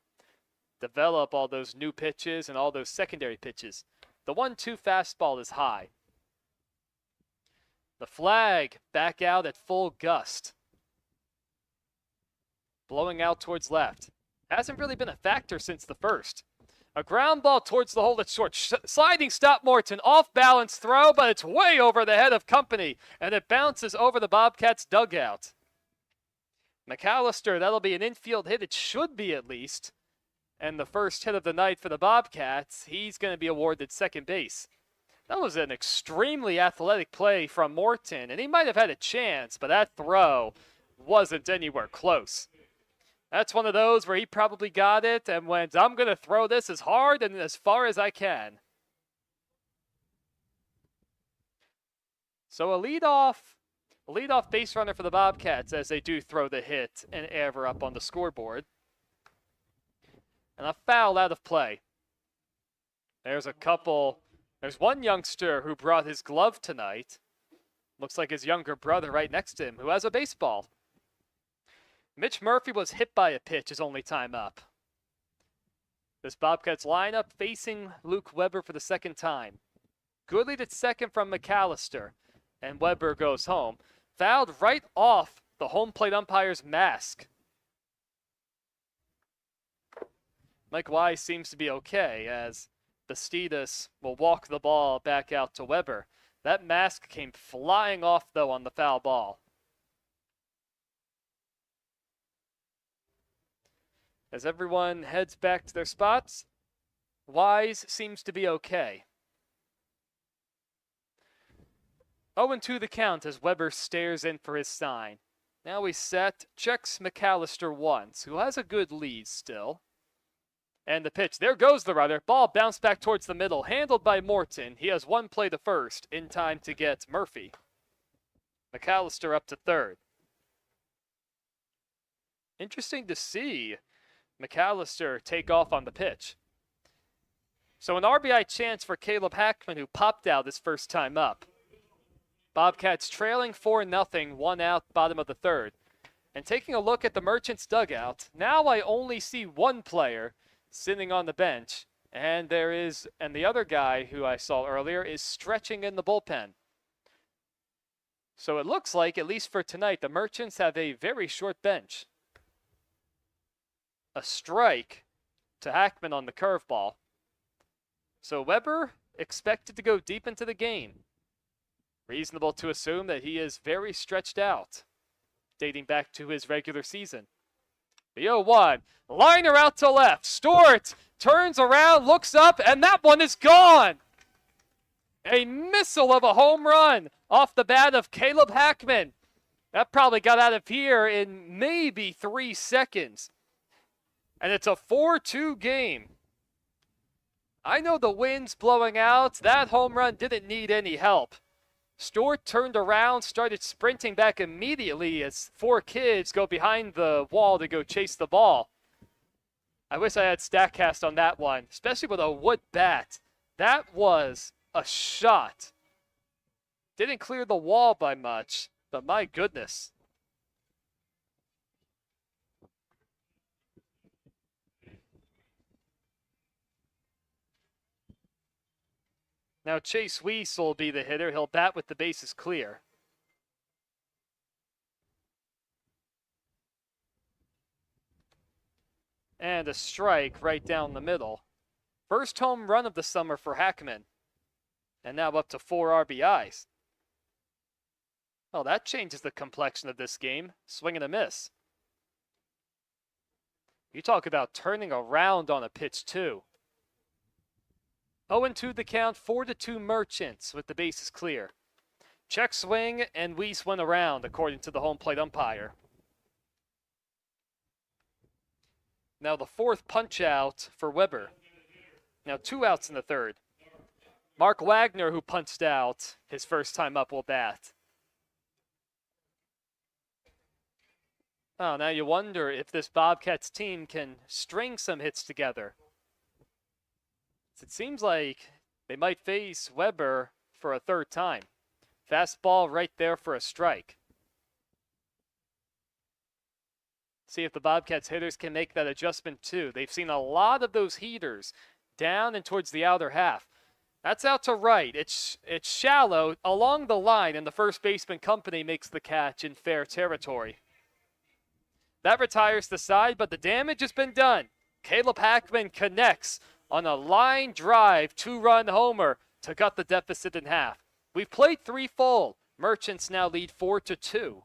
develop all those new pitches and all those secondary pitches. The 1-2 fastball is high. The flag back out at full gust. Blowing out towards left. Hasn't really been a factor since the first. A ground ball towards the hole at short. Sliding stop Morton. Off balance throw, but it's way over the head of Company. And it bounces over the Bobcats dugout. McAllister, that'll be an infield hit. It should be at least. And the first hit of the night for the Bobcats, he's going to be awarded second base. That was an extremely athletic play from Morton. And he might have had a chance, but that throw wasn't anywhere close. That's one of those where he probably got it and went, I'm going to throw this as hard and as far as I can. So a leadoff base runner for the Bobcats as they do throw the hit and ever up on the scoreboard. And a foul out of play. There's one youngster who brought his glove tonight. Looks like his younger brother right next to him who has a baseball. Mitch Murphy was hit by a pitch his only time up. This Bobcats lineup facing Luke Weber for the second time. Good lead at second from McAllister, and Weber goes home. Fouled right off the home plate umpire's mask. Mike Wise seems to be okay as Bastidas will walk the ball back out to Weber. That mask came flying off, though, on the foul ball. As everyone heads back to their spots, Wise seems to be okay. 0-2 the count as Weber stares in for his sign. Now he's set, checks McAllister once, who has a good lead still. And the pitch, there goes the runner. Ball bounced back towards the middle, handled by Morton. He has one play to first, in time to get Murphy. McAllister up to third. Interesting to see McAllister take off on the pitch. So an RBI chance for Caleb Hackman, who popped out his first time up. Bobcats trailing 4-0, 1 out, bottom of the third. And taking a look at the Merchants dugout, now I only see one player sitting on the bench, and the other guy who I saw earlier is stretching in the bullpen. So it looks like, at least for tonight, the Merchants have a very short bench. A strike to Hackman on the curveball. So Weber expected to go deep into the game. Reasonable to assume that he is very stretched out, dating back to his regular season. The 0-1, liner out to left. Stewart turns around, looks up, and that one is gone. A missile of a home run off the bat of Caleb Hackman. That probably got out of here in maybe 3 seconds. And it's a 4-2 game. I know the wind's blowing out. That home run didn't need any help. Stewart turned around, started sprinting back immediately as 4 kids go behind the wall to go chase the ball. I wish I had StatCast on that one, especially with a wood bat. That was a shot. Didn't clear the wall by much, but my goodness. Now Chase Weiss will be the hitter. He'll bat with the bases clear. And a strike right down the middle. First home run of the summer for Hackman. And now up to 4 RBIs. Well, that changes the complexion of this game. Swing and a miss. You talk about turning around on a pitch, too. 0-2 the count, 4-2 Merchants with the bases clear. Check swing, and Weiss went around, according to the home plate umpire. Now the fourth punch out for Weber. Now 2 outs in the third. Mark Wagner, who punched out his first time up, will bat. Oh, now you wonder if this Bobcats team can string some hits together. It seems like they might face Weber for a third time. Fastball right there for a strike. See if the Bobcats hitters can make that adjustment too. They've seen a lot of those heaters down and towards the outer half. That's out to right. It's shallow along the line, and the first baseman company makes the catch in fair territory. That retires the side, but the damage has been done. Caleb Hackman connects on a line drive 2-run homer to cut the deficit in half. We've played 3 full. Merchants now lead 4-2.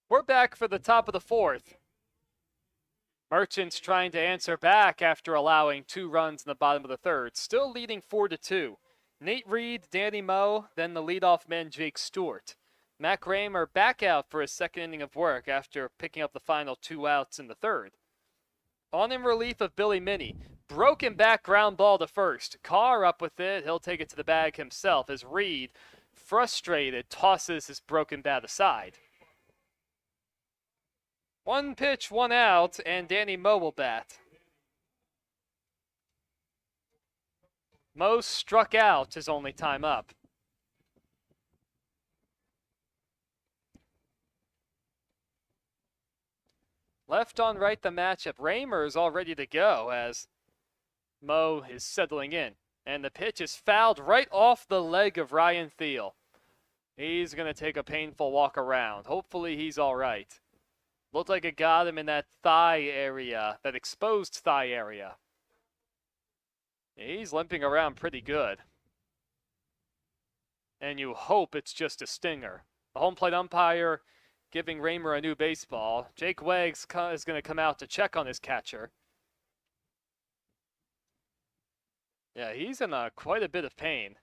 We're back for the top of the fourth. Merchants trying to answer back after allowing 2 runs in the bottom of the third. Still leading 4-2. Nate Reed, Danny Moe, then the leadoff man Jake Stewart. Mac Raymer back out for his second inning of work after picking up the final 2 outs in the third. On in relief of Billy Minnie. Broken back ground ball to first. Carr up with it. He'll take it to the bag himself as Reed, frustrated, tosses his broken bat aside. 1 pitch, 1 out, and Danny Moe will bat. Moe struck out his only time up. Left on right the matchup. Raymer is all ready to go as Moe is settling in. And the pitch is fouled right off the leg of Ryan Thiel. He's going to take a painful walk around. Hopefully he's all right. Looked like it got him in that thigh area, that exposed thigh area. He's limping around pretty good. And you hope it's just a stinger. The home plate umpire giving Raymer a new baseball. Jake Weggs is going to come out to check on his catcher. Yeah, he's in quite a bit of pain.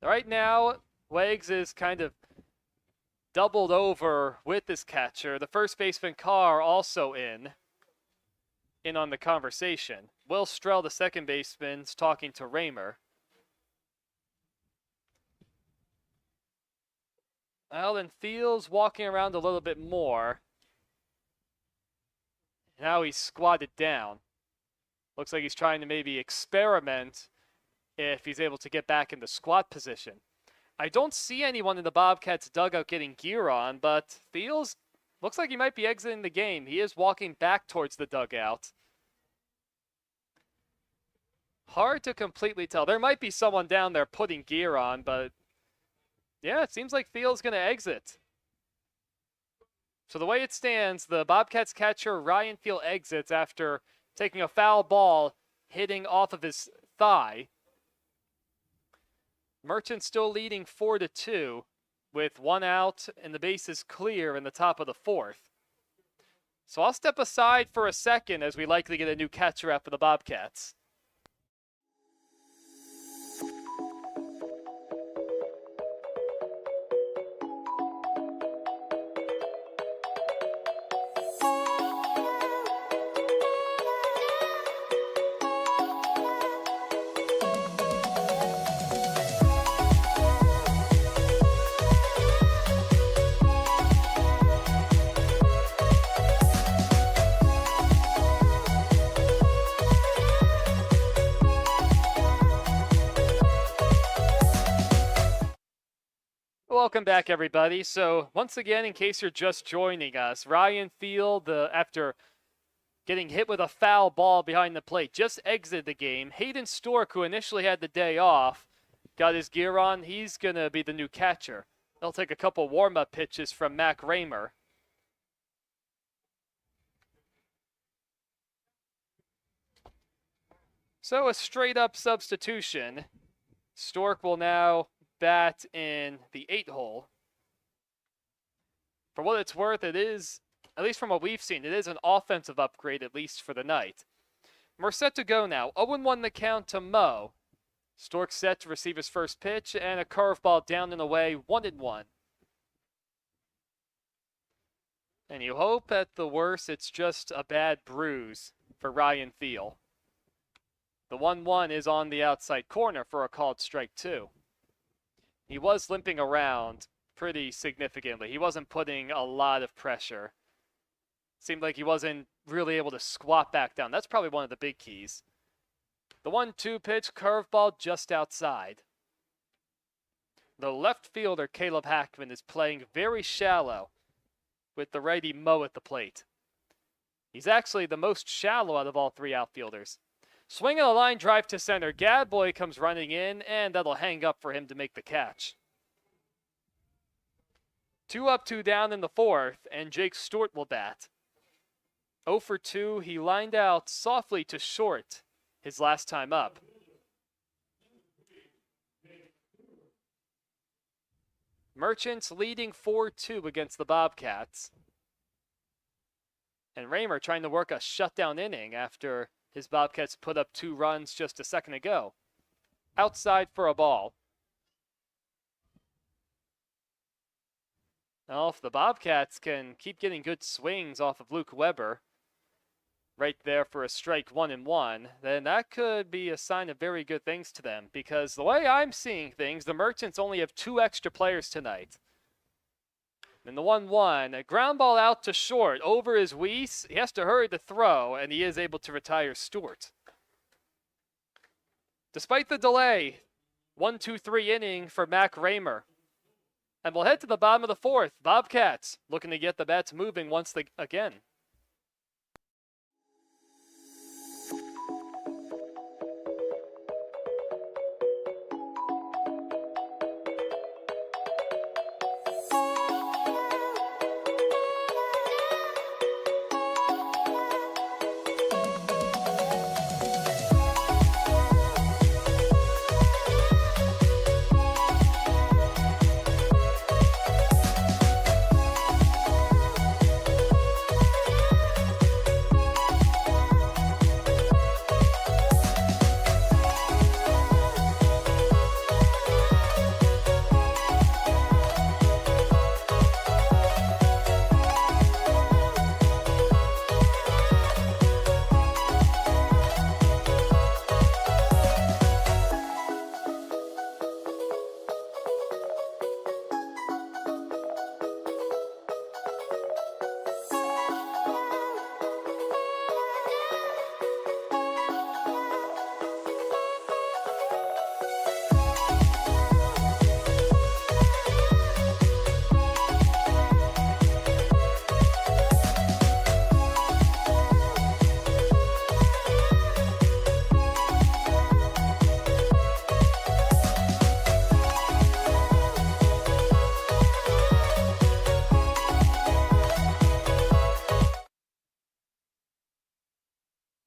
Right now, Weggs is kind of doubled over with this catcher. The first baseman Carr also in on the conversation. Will Strell, the second baseman's talking to Raymer. Well, then Thiel's walking around a little bit more. Now he's squatted down. Looks like he's trying to maybe experiment if he's able to get back into squat position. I don't see anyone in the Bobcats dugout getting gear on, but Thiel's looks like he might be exiting the game. He is walking back towards the dugout. Hard to completely tell. There might be someone down there putting gear on, but yeah, it seems like Thiel's going to exit. So the way it stands, the Bobcats catcher Ryan Thiel exits after taking a foul ball hitting off of his thigh. Merchant still leading 4-2 with 1 out and the bases clear in the top of the fourth. So I'll step aside for a second as we likely get a new catcher out for the Bobcats. Welcome back, everybody. So once again, in case you're just joining us, Ryan Field, after getting hit with a foul ball behind the plate, just exited the game. Hayden Stork, who initially had the day off, got his gear on. He's going to be the new catcher. They'll take a couple warm-up pitches from Mac Raymer. So a straight-up substitution. Stork will now bat in the 8 hole. For what it's worth, it is, at least from what we've seen, it is an offensive upgrade, at least for the night. We're set to go now. 0-1 the count to Mo. Stork set to receive his first pitch, and a curveball down and away, 1-1. And you hope at the worst it's just a bad bruise for Ryan Thiel. The 1-1 is on the outside corner for a called strike 2. He was limping around pretty significantly. He wasn't putting a lot of pressure. Seemed like he wasn't really able to squat back down. That's probably one of the big keys. The 1-2 pitch, curveball just outside. The left fielder, Caleb Hackman, is playing very shallow with the righty Mo at the plate. He's actually the most shallow out of all 3 outfielders. Swing on a line drive to center. Gadboy comes running in, and that'll hang up for him to make the catch. 2 up, 2 down in the 4th, and Jake Stewart will bat. 0 for 2, he lined out softly to short his last time up. Merchants leading 4-2 against the Bobcats. And Raymer trying to work a shutdown inning after his Bobcats put up 2 runs just a second ago. Outside for a ball. Now, if the Bobcats can keep getting good swings off of Luke Weber, right there for a strike 1-1, then that could be a sign of very good things to them. Because the way I'm seeing things, the Merchants only have 2 extra players tonight. And the 1-1, a ground ball out to short. Over is Weiss. He has to hurry to throw, and he is able to retire Stewart. Despite the delay, 1-2-3 inning for Mac Raymer. And we'll head to the bottom of the 4th. Bobcats looking to get the bats moving once again.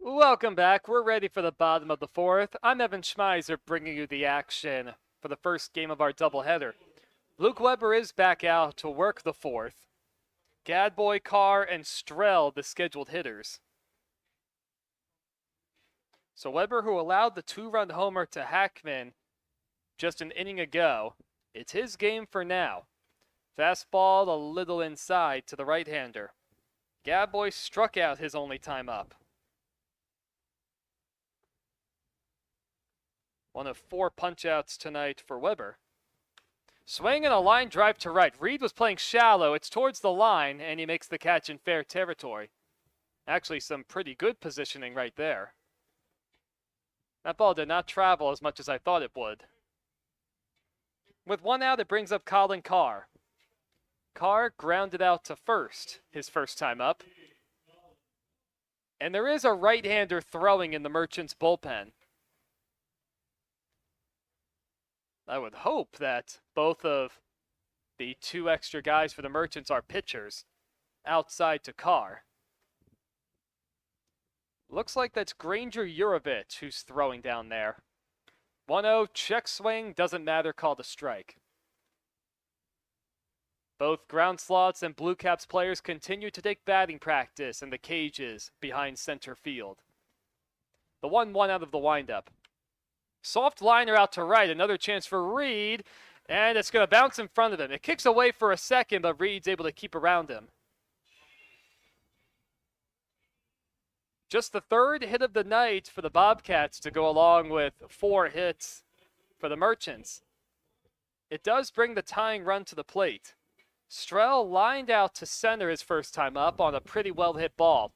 Welcome back. We're ready for the bottom of the 4th. I'm Evan Schmeiser bringing you the action for the first game of our doubleheader. Luke Weber is back out to work the 4th. Gadboy, Carr, and Strell, the scheduled hitters. So Weber, who allowed the 2-run homer to Hackman just an inning ago, it's his game for now. Fastball a little inside to the right-hander. Gadboy struck out his only time up. One of 4 punch-outs tonight for Weber. Swing and a line drive to right. Reed was playing shallow. It's towards the line, and he makes the catch in fair territory. Actually, some pretty good positioning right there. That ball did not travel as much as I thought it would. With 1 out, it brings up Colin Carr. Carr grounded out to first, his first time up. And there is a right-hander throwing in the Merchants bullpen. I would hope that both of the 2 extra guys for the Merchants are pitchers outside to Carr. Looks like that's Granger Urovich who's throwing down there. 1-0, check swing, doesn't matter, called a strike. Both Ground Sloths and Bluecaps players continue to take batting practice in the cages behind center field. The 1-1 out of the windup. Soft liner out to right, another chance for Reed, and it's going to bounce in front of him. It kicks away for a second, but Reed's able to keep around him. Just the 3rd hit of the night for the Bobcats to go along with 4 hits for the Merchants. It does bring the tying run to the plate. Strell lined out to center his first time up on a pretty well-hit ball.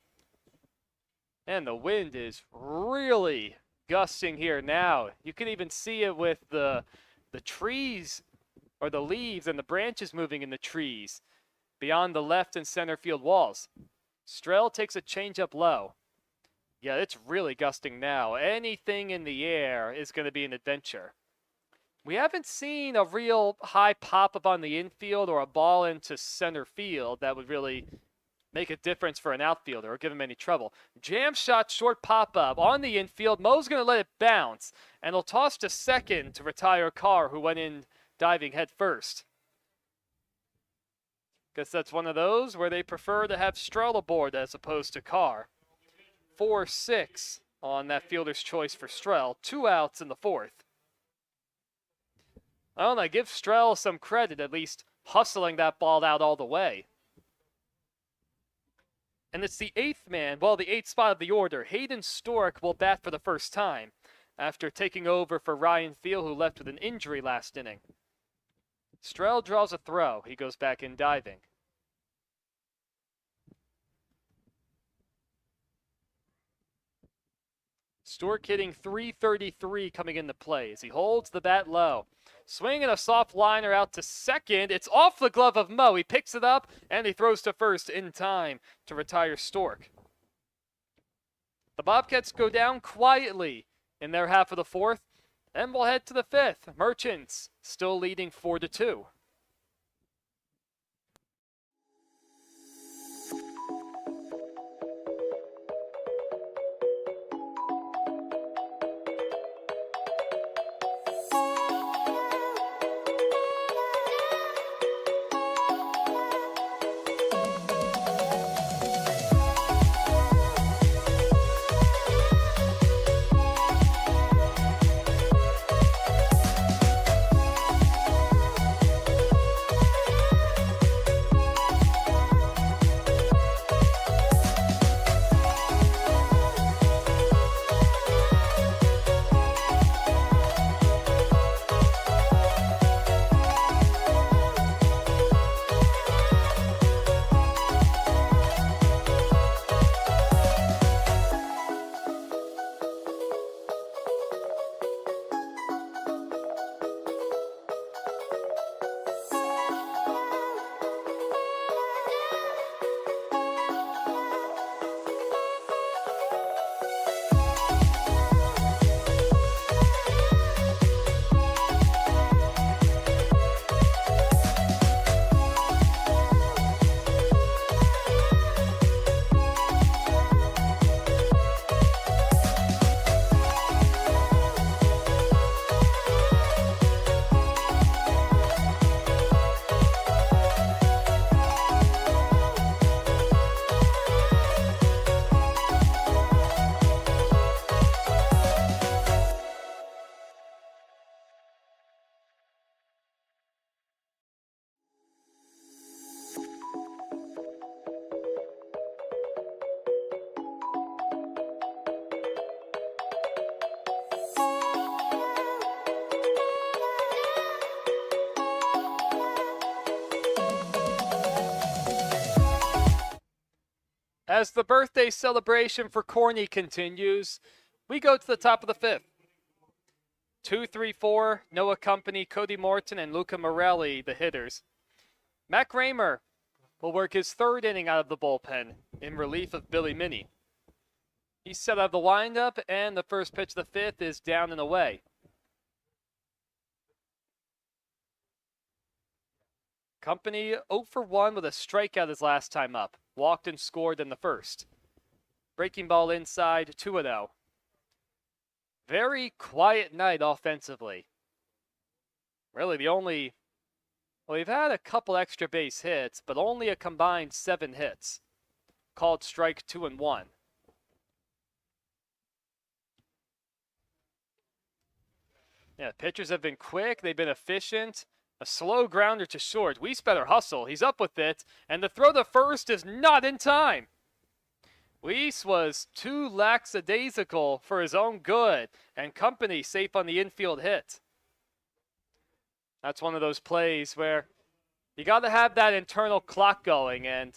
And the wind is really gusting here now. You can even see it with the trees, or the leaves and the branches moving in the trees beyond the left and center field walls. Strell takes a changeup low. Yeah, it's really gusting now. Anything in the air is going to be an adventure. We haven't seen a real high pop up on the infield or a ball into center field that would really make a difference for an outfielder or give him any trouble. Jam shot, short pop up on the infield. Mo's going to let it bounce, and he'll toss to second to retire Carr, who went in diving head first. Guess that's one of those where they prefer to have Strell aboard as opposed to Carr. 4-6 on that fielder's choice for Strell. 2 outs in the 4th. I give Strell some credit, at least hustling that ball out all the way. And it's the 8th man, well, the 8th spot of the order. Hayden Stork will bat for the first time after taking over for Ryan Field, who left with an injury last inning. Strell draws a throw. He goes back in diving. Stork hitting .333 coming into play as he holds the bat low. Swinging a soft liner out to second. It's off the glove of Mo. He picks it up and he throws to first in time to retire Stork. The Bobcats go down quietly in their half of the 4th, and we'll head to the 5th. Merchants still leading 4-2. As the birthday celebration for Corny continues, we go to the top of the fifth. 2, 3, 4, Noah Company, Cody Morton, and Luca Morelli, the hitters. Mac Raymer will work his third inning out of the bullpen in relief of Billy Minnie. He's set out of the windup, and the first pitch of the fifth is down and away. Company 0 for 1 with a strikeout his last time up. Walked and scored in the first. Breaking ball inside, 2-0. Very quiet night offensively. Really the only... Well, we've had a couple extra base hits, but only a combined 7 hits. Called strike 2 and 1. Yeah, pitchers have been quick. They've been efficient. A slow grounder to short. Weiss better hustle. He's up with it. And the throw to first is not in time. Weiss was too lackadaisical for his own good. And Company safe on the infield hit. That's one of those plays where you got to have that internal clock going. And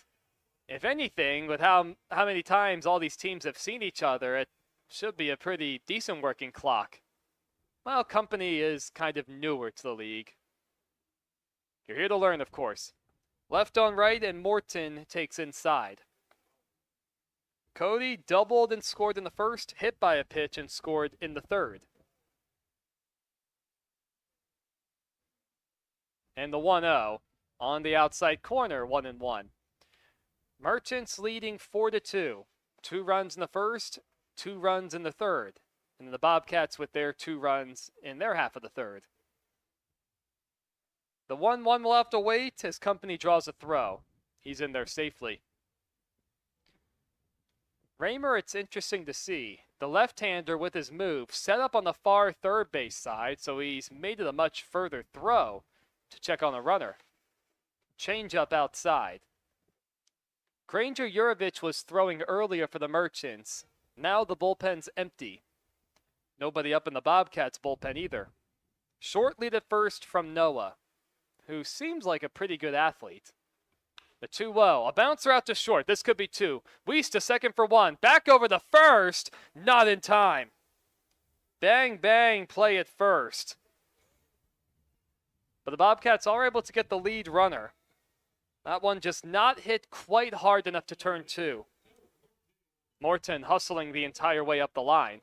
if anything, with how many times all these teams have seen each other, it should be a pretty decent working clock. Well, Company is kind of newer to the league. You're here to learn, of course. Left on right, and Morton takes inside. Cody doubled and scored in the first, hit by a pitch and scored in the third. And the 1-0 on the outside corner, 1-1. Merchants leading 4-2. 2 runs in the first, 2 runs in the third. And the Bobcats with their 2 runs in their half of the third. The 1-1 will have to wait as Company draws a throw. He's in there safely. Raymer, it's interesting to see. The left-hander with his move set up on the far third base side, so he's made it a much further throw to check on a runner. Change up outside. Granger Urovich was throwing earlier for the Merchants. Now the bullpen's empty. Nobody up in the Bobcats bullpen either. Short lead at first from Noah, who seems like a pretty good athlete. The 2-0, a bouncer out to short. This could be 2. Weiss to second for 1. Back over the first, not in time. Bang, bang, play at first. But the Bobcats are able to get the lead runner. That one just not hit quite hard enough to turn 2. Morton hustling the entire way up the line.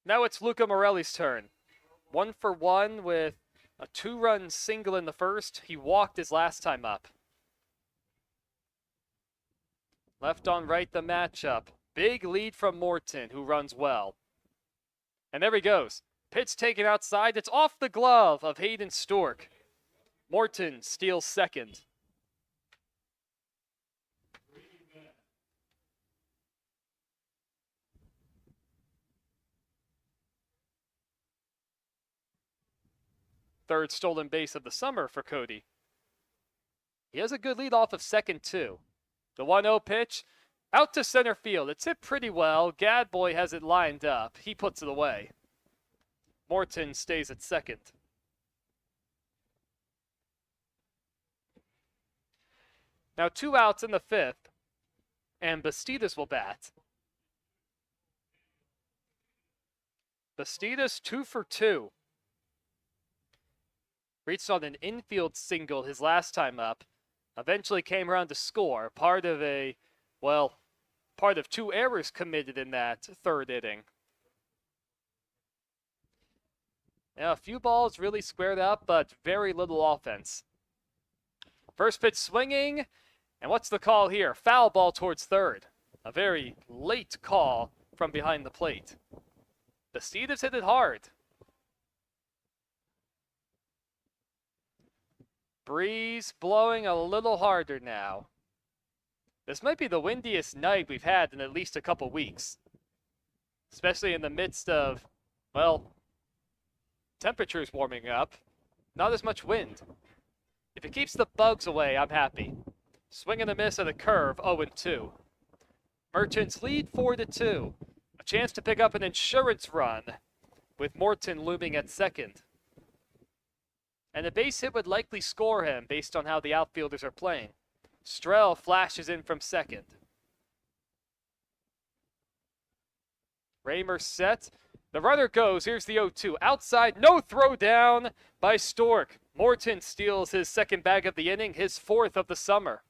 Now it's Luca Morelli's turn. 1 for 1 with a 2-run single in the first. He walked his last time up. Left on right the matchup. Big lead from Morton, who runs well. And there he goes. Pitch taken outside. It's off the glove of Hayden Stork. Morton steals second. Third stolen base of the summer for Cody. He has a good lead off of second, too. The 1-0 pitch out to center field. It's hit pretty well. Gadboy has it lined up. He puts it away. Morton stays at second. Now 2 outs in the fifth, and Bastidas will bat. Bastidas 2 for 2. Reached on an infield single his last time up. Eventually came around to score. Part of 2 errors committed in that third inning. Yeah, a few balls really squared up, but very little offense. First pitch swinging, and what's the call here? Foul ball towards third. A very late call from behind the plate. Bastidas hit it hard. Breeze blowing a little harder now. This might be the windiest night we've had in at least a couple weeks. Especially in the midst of, well, temperatures warming up. Not as much wind. If it keeps the bugs away, I'm happy. Swing and a miss at a curve, 0-2. Merchants lead 4-2. A chance to pick up an insurance run with Morton looming at second. And a base hit would likely score him based on how the outfielders are playing. Strel flashes in from second. Raymer set. The runner goes. Here's the 0-2. Outside, no throw down by Stork. Morton steals his second bag of the inning, his fourth of the summer.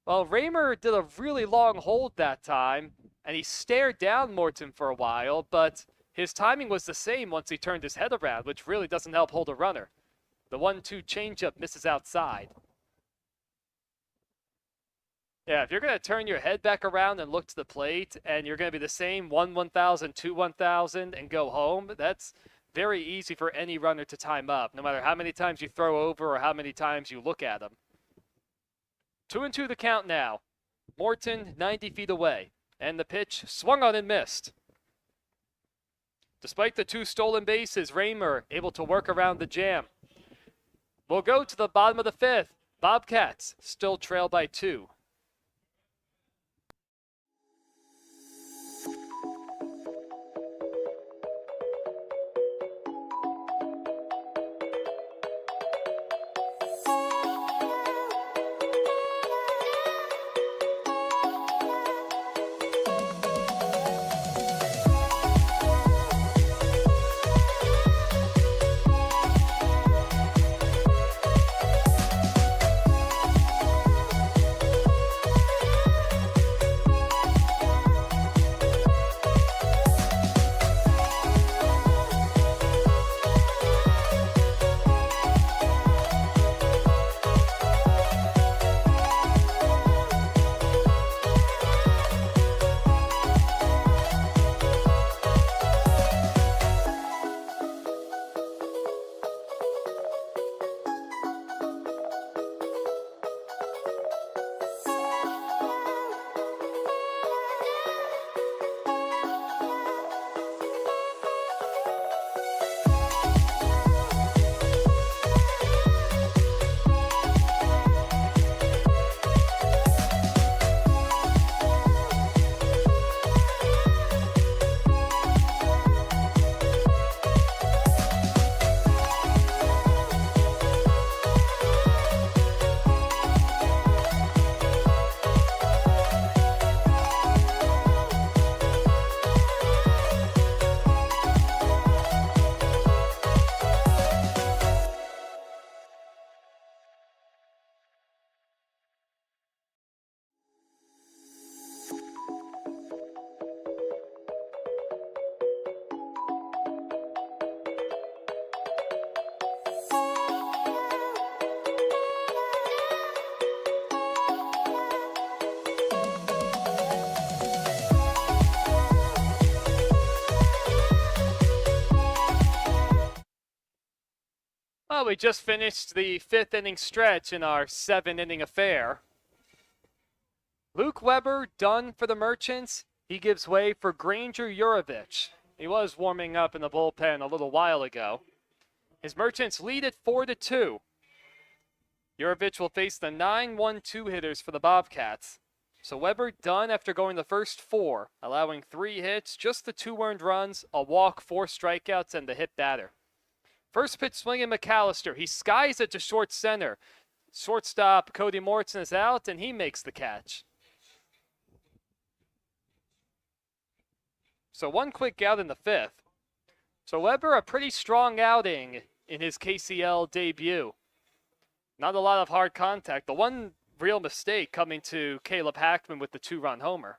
Well, Raymer did a really long hold that time, and he stared down Morton for a while, but his timing was the same once he turned his head around, which really doesn't help hold a runner. The 1-2 changeup misses outside. Yeah, if you're going to turn your head back around and look to the plate, and you're going to be the same 1-1000, 2-1000, and go home, that's very easy for any runner to time up, no matter how many times you throw over or how many times you look at him. 2-2 the count now. Morton 90 feet away, and the pitch swung on and missed. Despite the 2 stolen bases, Raymer able to work around the jam. We'll go to the bottom of the 5th. Bobcats still trail by 2. Well, we just finished the 5th inning stretch in our 7-inning affair. Luke Weber done for the Merchants. He gives way for Granger Jurovich. He was warming up in the bullpen a little while ago. His Merchants lead at 4-2. Jurovich will face the 9-1-2 hitters for the Bobcats. So Weber done after going the first 4, allowing 3 hits, just the 2 earned runs, a walk, 4 strikeouts, and the hit batter. First pitch swinging McAllister. He skies it to short center. Shortstop Cody Morton is out, and he makes the catch. So 1 quick out in the 5th. So Weber, a pretty strong outing in his KCL debut. Not a lot of hard contact. The one real mistake coming to Caleb Hackman with the 2-run homer.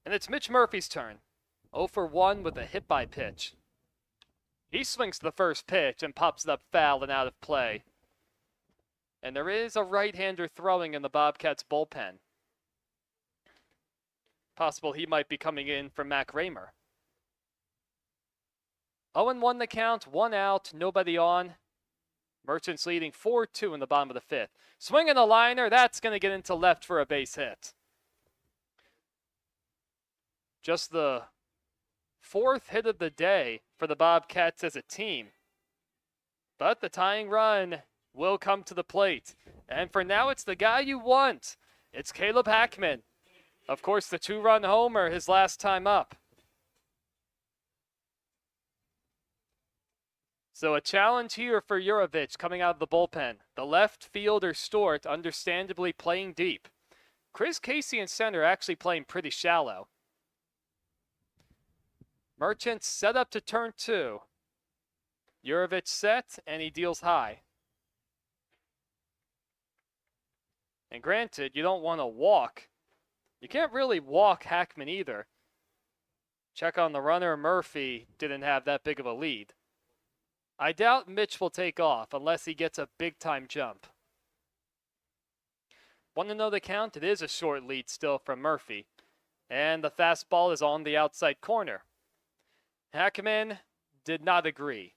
And it's Mitch Murphy's turn. 0 for 1 with a hit by pitch. He swings the first pitch and pops it up foul and out of play. And there is a right-hander throwing in the Bobcats bullpen. Possible he might be coming in for Mac Raymer. 0-1 the count, 1 out, nobody on. Merchants leading 4-2 in the bottom of the 5th. Swinging a liner, that's going to get into left for a base hit. Just the 4th hit of the day for the Bobcats as a team. But the tying run will come to the plate. And for now, it's the guy you want. It's Caleb Hackman. Of course, the 2-run homer his last time up. So a challenge here for Jurovic coming out of the bullpen. The left fielder Stewart understandably playing deep. Chris Casey and center actually playing pretty shallow. Merchant set up to turn 2. Jurovic set, and he deals high. And granted, you don't want to walk. You can't really walk Hackman either. Check on the runner. Murphy didn't have that big of a lead. I doubt Mitch will take off unless he gets a big-time jump. Want to know the count? It is a short lead still from Murphy. And the fastball is on the outside corner. Hackman did not agree.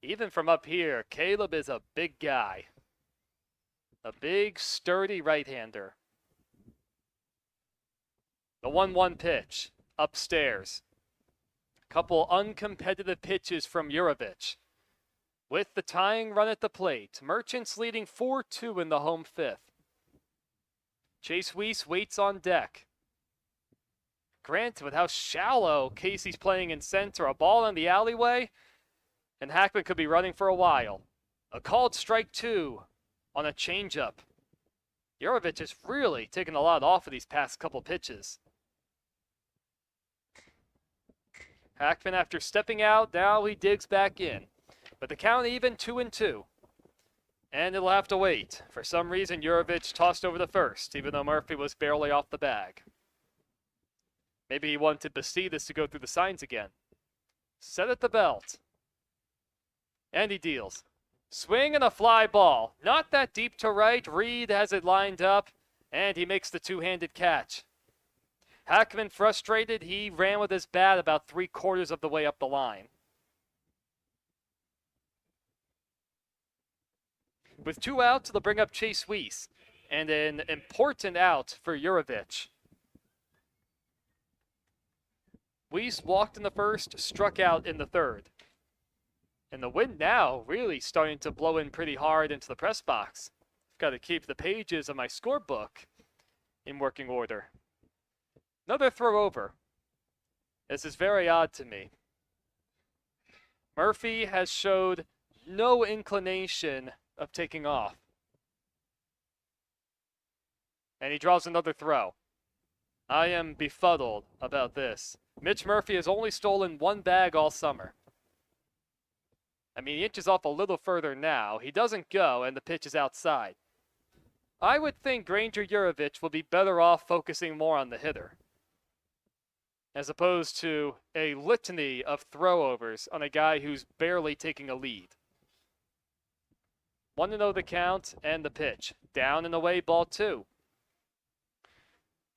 Even from up here, Caleb is a big guy. A big, sturdy right-hander. The 1-1 pitch, upstairs. Couple uncompetitive pitches from Jurovic. With the tying run at the plate, Merchants leading 4-2 in the home 5th. Chase Weiss waits on deck. Granted, with how shallow Casey's playing in center, a ball in the alleyway, and Hackman could be running for a while. A called strike 2 on a changeup. Jurovic has really taken a lot off of these past couple pitches. Hackman, after stepping out, now he digs back in. But the count even 2-2. And it'll have to wait. For some reason, Jurovic tossed over the first, even though Murphy was barely off the bag. Maybe he wanted Bastidas to go through the signs again. Set at the belt. And he deals. Swing and a fly ball. Not that deep to right. Reed has it lined up, and he makes the two-handed catch. Hackman frustrated. He ran with his bat about 3/4 of the way up the line. With 2 outs, they'll bring up Chase Weiss, and an important out for Jurovic. Weiss walked in the first, struck out in the third. And the wind now really starting to blow in pretty hard into the press box. I've got to keep the pages of my scorebook in working order. Another throw over. This is very odd to me. Murphy has showed no inclination of taking off. And he draws another throw. I am befuddled about this. Mitch Murphy has only stolen 1 bag all summer. I mean, he inches off a little further now. He doesn't go, and the pitch is outside. I would think Granger Jurovic will be better off focusing more on the hitter, as opposed to a litany of throwovers on a guy who's barely taking a lead. 1-0 the count and the pitch. Down and away, ball 2.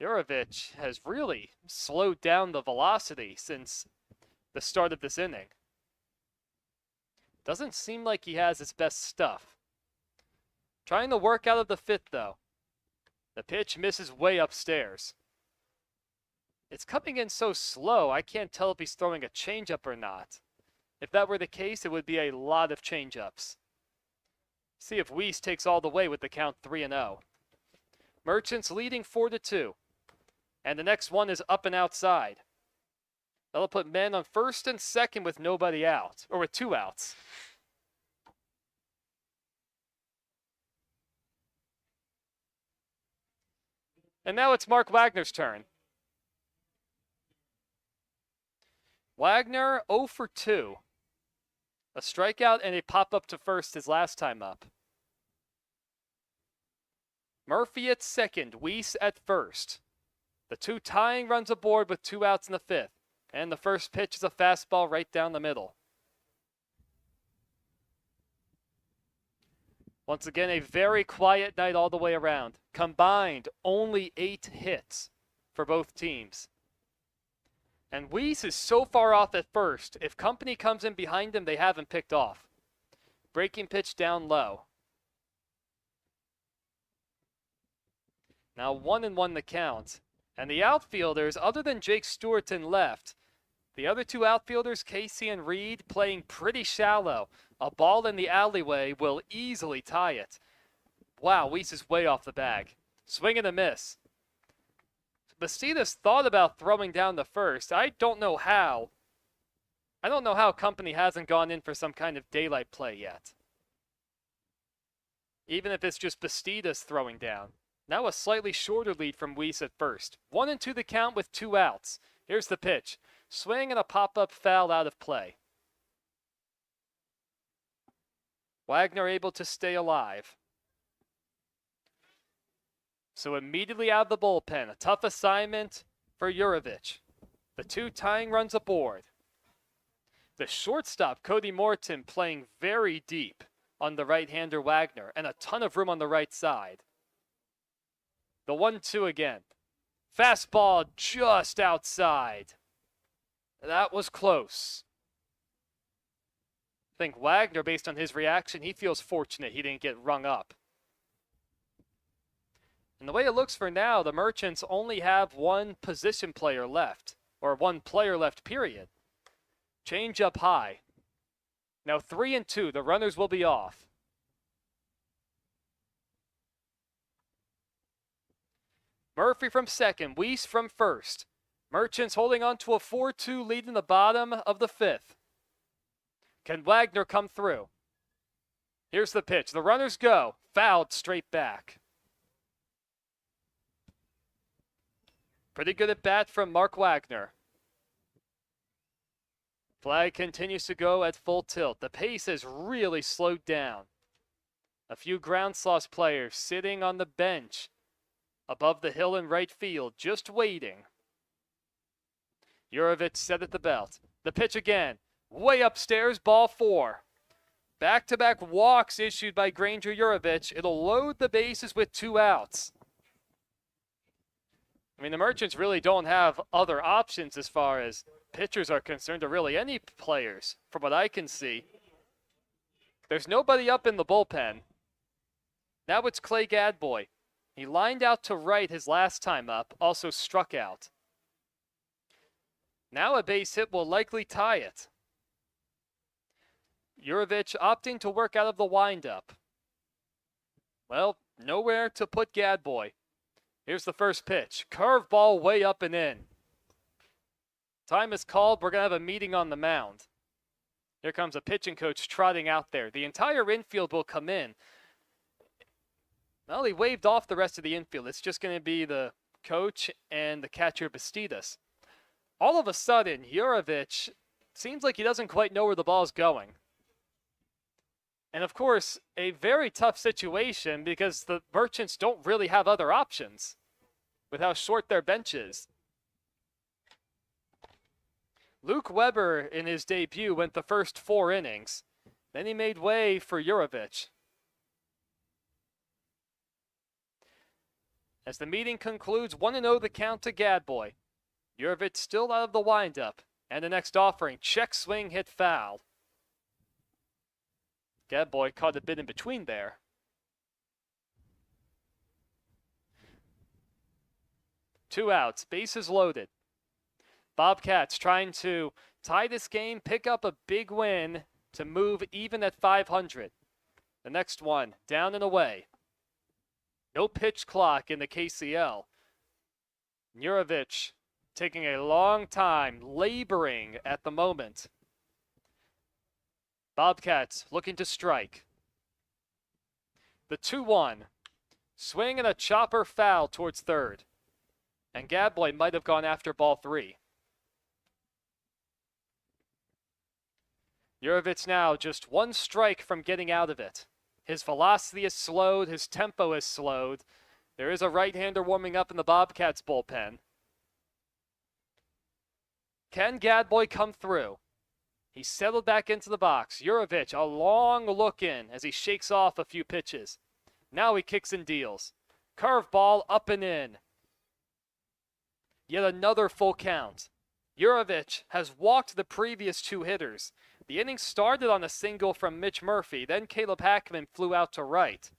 Jurovic has really slowed down the velocity since the start of this inning. Doesn't seem like he has his best stuff. Trying to work out of the 5th, though. The pitch misses way upstairs. It's coming in so slow, I can't tell if he's throwing a changeup or not. If that were the case, it would be a lot of changeups. See if Weiss takes all the way with the count 3-0. Merchants leading 4-2. And the next one is up and outside. That'll put men on first and second with nobody out, or with 2 outs. And now it's Mark Wagner's turn. Wagner 0 for 2. A strikeout and a pop-up to first his last time up. Murphy at second, Weiss at first. The 2 tying runs aboard with 2 outs in the 5th. And the first pitch is a fastball right down the middle. Once again, a very quiet night all the way around. Combined, only 8 hits for both teams. And Weiss is so far off at first, if company comes in behind him, they haven't picked off. Breaking pitch down low. Now 1-1 the count. And the outfielders, other than Jake Stewart in left, the other 2 outfielders, Casey and Reed, playing pretty shallow. A ball in the alleyway will easily tie it. Wow, Weiss is way off the bag. Swing and a miss. Bastidas thought about throwing down the first. I don't know how. I don't know how Company hasn't gone in for some kind of daylight play yet. Even if it's just Bastidas throwing down. Now a slightly shorter lead from Weiss at first. 1-2 the count with 2 outs. Here's the pitch. Swing and a pop-up foul out of play. Wagner able to stay alive. So immediately out of the bullpen, a tough assignment for Jurovich. The 2 tying runs aboard. The shortstop, Cody Morton, playing very deep on the right-hander Wagner, and a ton of room on the right side. The 1-2 again. Fastball just outside. That was close. I think Wagner, based on his reaction, he feels fortunate he didn't get rung up. And the way it looks for now, the Merchants only have 1 position player left, or 1 player left, period. Change up high. Now 3-2, the runners will be off. Murphy from second, Weiss from first. Merchants holding on to a 4-2 lead in the bottom of the 5th. Can Wagner come through? Here's the pitch. The runners go. Fouled straight back. Pretty good at bat from Mark Wagner. Flag continues to go at full tilt. The pace has really slowed down. A few ground Sloths players sitting on the bench above the hill in right field, just waiting. Jurovich set at the belt. The pitch again. Way upstairs, ball 4. Back-to-back walks issued by Granger Jurovich. It'll load the bases with 2 outs. I mean, the Merchants really don't have other options as far as pitchers are concerned, or really any players, from what I can see. There's nobody up in the bullpen. Now it's Clay Gadboy. He lined out to right his last time up, also struck out. Now a base hit will likely tie it. Jurovich opting to work out of the windup. Well, nowhere to put Gadboy. Here's the first pitch. Curveball way up and in. Time is called. We're going to have a meeting on the mound. Here comes a pitching coach trotting out there. The entire infield will come in. Well, he waved off the rest of the infield. It's just going to be the coach and the catcher Bastidas. All of a sudden, Jurovich seems like he doesn't quite know where the ball's going. And of course, a very tough situation because the Merchants don't really have other options with how short their bench is. Luke Weber in his debut went the first 4 innings. Then he made way for Jurovich. As the meeting concludes, 1-0 the count to Gadboy. Jurovich still out of the windup. And the next offering, check swing hit foul. Gadboy caught a bit in between there. Two outs, bases loaded. Bobcats trying to tie this game, pick up a big win to move even at 500. The next one, down and away. No pitch clock in the KCL. Jurovich taking a long time, laboring at the moment. Bobcats looking to strike. The 2-1. Swing and a chopper foul towards third. And Gadboy might have gone after ball 3. Jurovich now just 1 strike from getting out of it. His velocity is slowed. His tempo is slowed. There is a right-hander warming up in the Bobcats bullpen. Can Gadboy come through? He settled back into the box. Jurovich, a long look in as he shakes off a few pitches. Now he kicks and deals. Curveball up and in. Yet another full count. Jurovich has walked the previous 2 hitters. The inning started on a single from Mitch Murphy. Then Caleb Hackman flew out to right.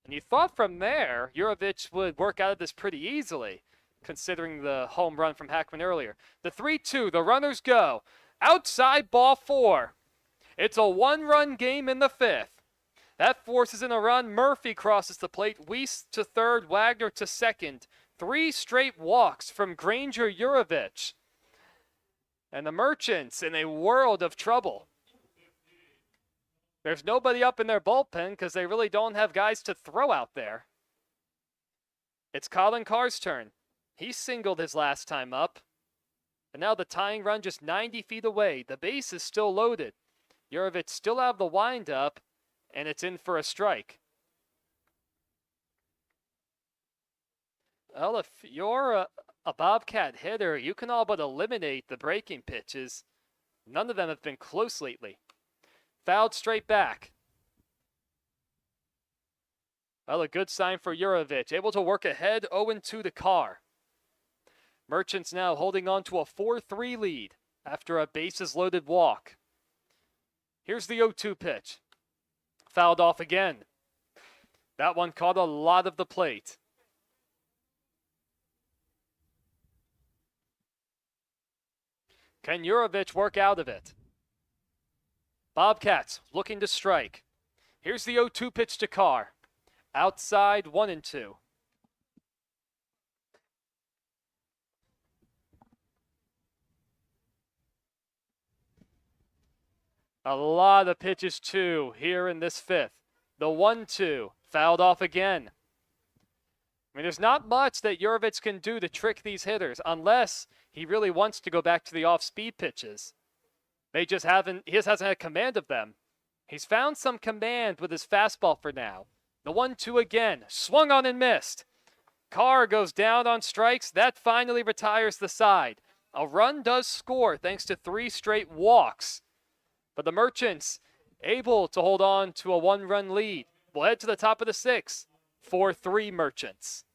And you thought from there, Jurovich would work out of this pretty easily, considering the home run from Hackman earlier. The 3-2, the runners go. Outside ball 4. It's a 1-run game in the 5th. That forces in a run. Murphy crosses the plate. Weiss to third, Wagner to second. 3 straight walks from Granger Jurovich. And the Merchants in a world of trouble. There's nobody up in their bullpen because they really don't have guys to throw out there. It's Colin Carr's turn. He singled his last time up. And now the tying run just 90 feet away. The base is still loaded. Jurovich still out of the windup, and it's in for a strike. Well, if you're a Bobcat hitter, you can all but eliminate the breaking pitches. None of them have been close lately. Fouled straight back. Well, a good sign for Jurovich. Able to work ahead 0-2 to Carr. Merchants now holding on to a 4-3 lead after a bases-loaded walk. Here's the 0-2 pitch. Fouled off again. That one caught a lot of the plate. Can Jurovich work out of it? Bobcats looking to strike. Here's the 0-2 pitch to Carr. Outside 1-2. A lot of pitches too here in this fifth. The 1-2 fouled off again. I mean, there's not much that Jurovich can do to trick these hitters unless he really wants to go back to the off-speed pitches. He just hasn't had command of them. He's found some command with his fastball for now. The 1-2 again, swung on and missed. Carr goes down on strikes. That finally retires the side. A run does score thanks to 3 straight walks. But the Merchants able to hold on to a 1-run lead. We'll head to the top of the 6th. 4-3 Merchants.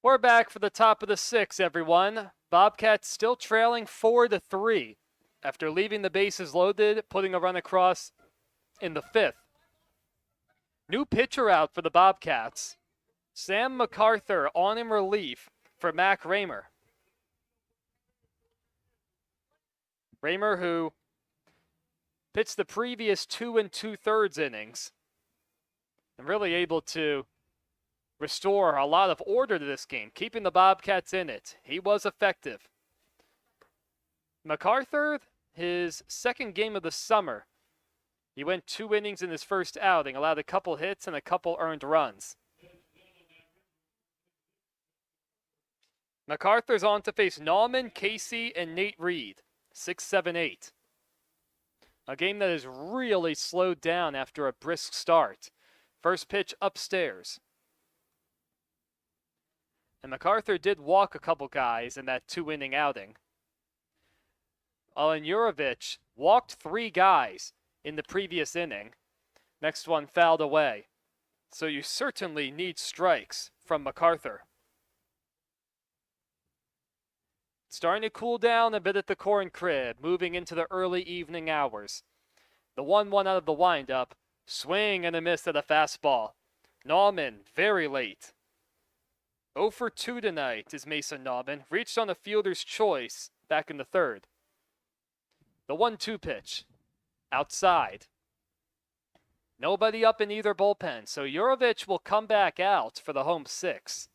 We're back for the top of the 6th, everyone. Bobcats still trailing 4-3 after leaving the bases loaded, putting a run across in the 5th. New pitcher out for the Bobcats. Sam MacArthur on in relief for Mac Raymer. Raymer, who pitched the previous 2 2/3 innings and really able to restore a lot of order to this game, keeping the Bobcats in it. He was effective. MacArthur, his second game of the summer, he went 2 innings in his first outing, allowed a couple hits and a couple earned runs. MacArthur's on to face Nauman, Casey, and Nate Reed, 6, 7, 8. A game that is really slowed down after a brisk start. First pitch upstairs. And MacArthur did walk a couple guys in that 2-inning outing. And Jurovich walked 3 guys in the previous inning. Next one fouled away. So you certainly need strikes from MacArthur. Starting to cool down a bit at the corn crib, moving into the early evening hours. The 1-1 out of the windup. Swing and a miss at a fastball. Nauman, very late. 0 for 2 tonight is Mason Nauman. Reached on a fielder's choice back in the third. The 1-2 pitch. Outside. Nobody up in either bullpen, so Jurovich will come back out for the home 6.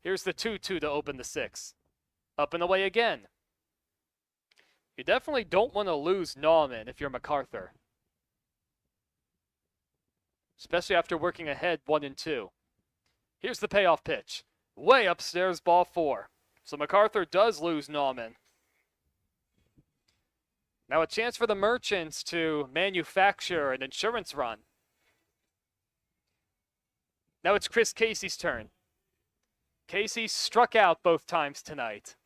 Here's the 2-2 to open the 6. Up and away again. You definitely don't want to lose Nauman if you're MacArthur, especially after working ahead 1-2. Here's the payoff pitch. Way upstairs, ball 4. So MacArthur does lose Nauman. Now a chance for the Merchants to manufacture an insurance run. Now it's Chris Casey's turn. Casey struck out both times tonight.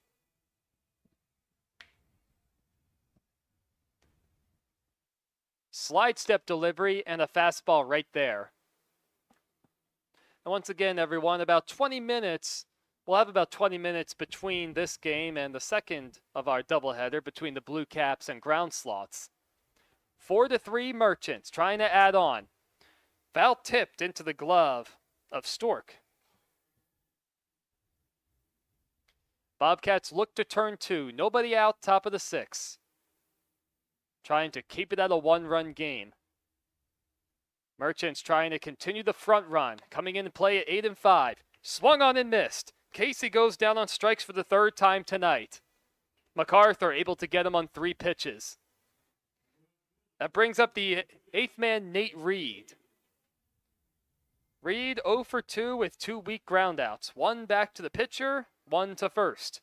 Slide step delivery and a fastball right there. And once again, everyone, about 20 minutes. We'll have about 20 minutes between this game and the second of our doubleheader between the Bluecaps and Ground Sloths. 4-3 Merchants trying to add on. Foul tipped into the glove of Stork. Bobcats look to turn 2. Nobody out, top of the 6. Trying to keep it at a 1-run game. Merchants trying to continue the front run. Coming in to play at 8-5. Swung on and missed. Casey goes down on strikes for the 3rd time tonight. MacArthur able to get him on 3 pitches. That brings up the 8th man, Nate Reed. Reed 0 for 2 with 2 weak groundouts. 1 back to the pitcher, 1 to first.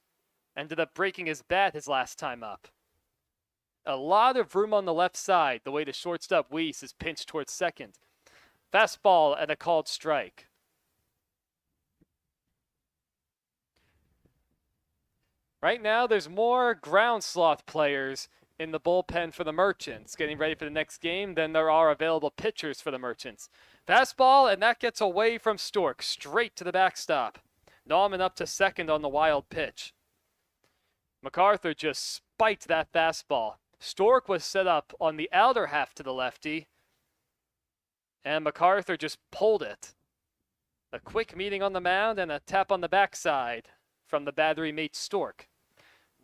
Ended up breaking his bat his last time up. A lot of room on the left side, the way the shortstop Weiss is pinched towards second. Fastball at a called strike. Right now, there's more ground sloth players in the bullpen for the Merchants getting ready for the next game than there are available pitchers for the Merchants. Fastball, and that gets away from Stork, straight to the backstop. Nauman up to second on the wild pitch. MacArthur just spiked that fastball. Stork was set up on the outer half to the lefty, and MacArthur just pulled it. A quick meeting on the mound and a tap on the backside from the battery mate Stork.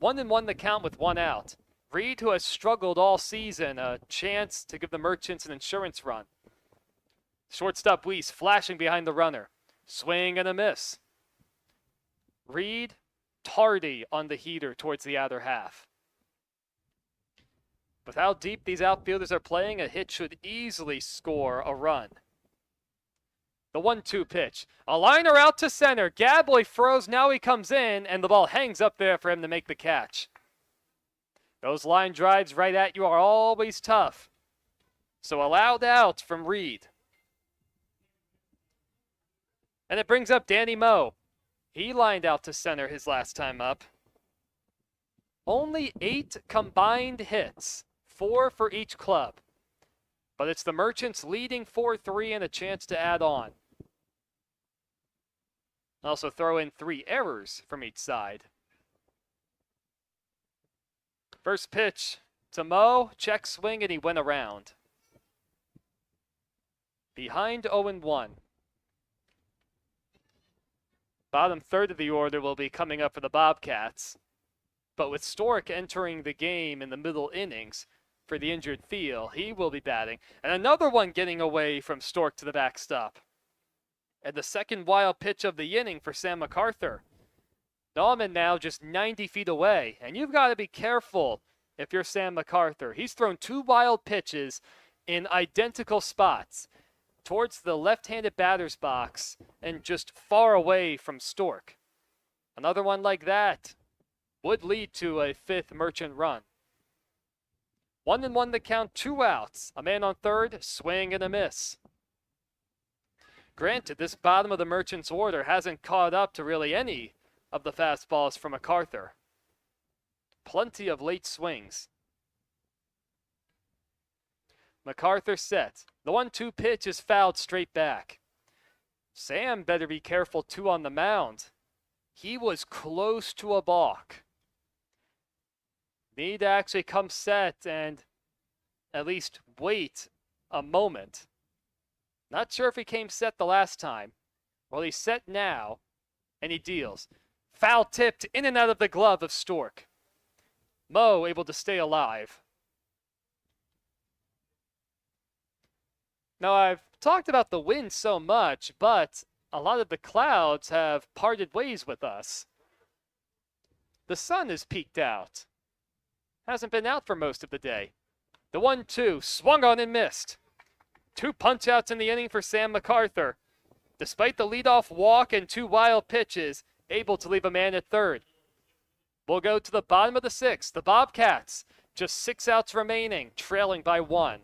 1-1 the count with 1 out. Reed, who has struggled all season, a chance to give the Merchants an insurance run. Shortstop Weiss flashing behind the runner. Swing and a miss. Reed tardy on the heater towards the outer half. With how deep these outfielders are playing, a hit should easily score a run. The 1-2 pitch. A liner out to center. Gabboy throws, now he comes in, and the ball hangs up there for him to make the catch. Those line drives right at you are always tough. So allowed out from Reed. And it brings up Danny Moe. He lined out to center his last time up. Only 8 combined hits, 4 for each club. But it's the Merchants leading 4-3 and a chance to add on. Also throw in 3 errors from each side. First pitch to Moe, check swing, and he went around. Behind 0-1. Bottom third of the order will be coming up for the Bobcats. But with Stork entering the game in the middle innings for the injured Thiel, he will be batting. And another one getting away from Stork to the backstop. And the second wild pitch of the inning for Sam MacArthur. Nauman now just 90 feet away. And you've got to be careful if you're Sam MacArthur. He's thrown 2 wild pitches in identical spots towards the left-handed batter's box and just far away from Stork. Another one like that would lead to a 5th Merchant run. 1-1 the count, 2 outs. A man on third, swing and a miss. Granted, this bottom of the Merchants order hasn't caught up to really any of the fastballs from MacArthur. Plenty of late swings. MacArthur set. The 1-2 pitch is fouled straight back. Sam better be careful too on the mound. He was close to a balk. Need to actually come set and at least wait a moment. Not sure if he came set the last time. Well, he's set now, and he deals. Foul tipped in and out of the glove of Stork. Mo able to stay alive. Now, I've talked about the wind so much, but a lot of the clouds have parted ways with us. The sun has peeked out. Hasn't been out for most of the day. The 1-2 swung on and missed. 2 punch-outs in the inning for Sam MacArthur. Despite the leadoff walk and 2 wild pitches, able to leave a man at third. We'll go to the bottom of the 6th. The Bobcats, just 6 outs remaining, trailing by 1.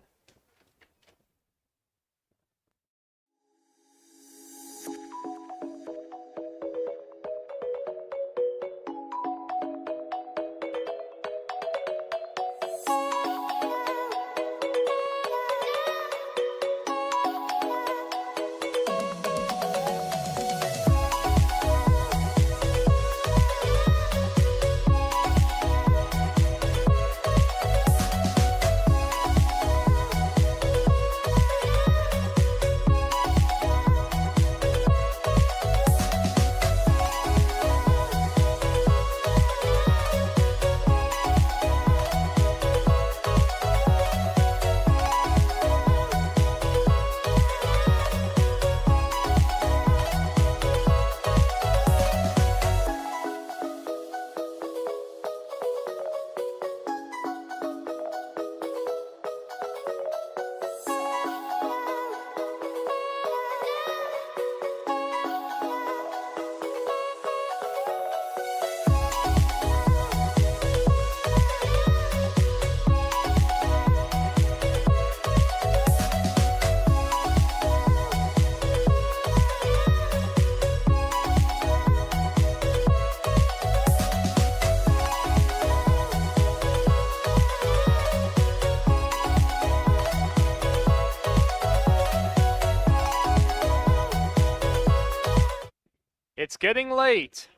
It's getting late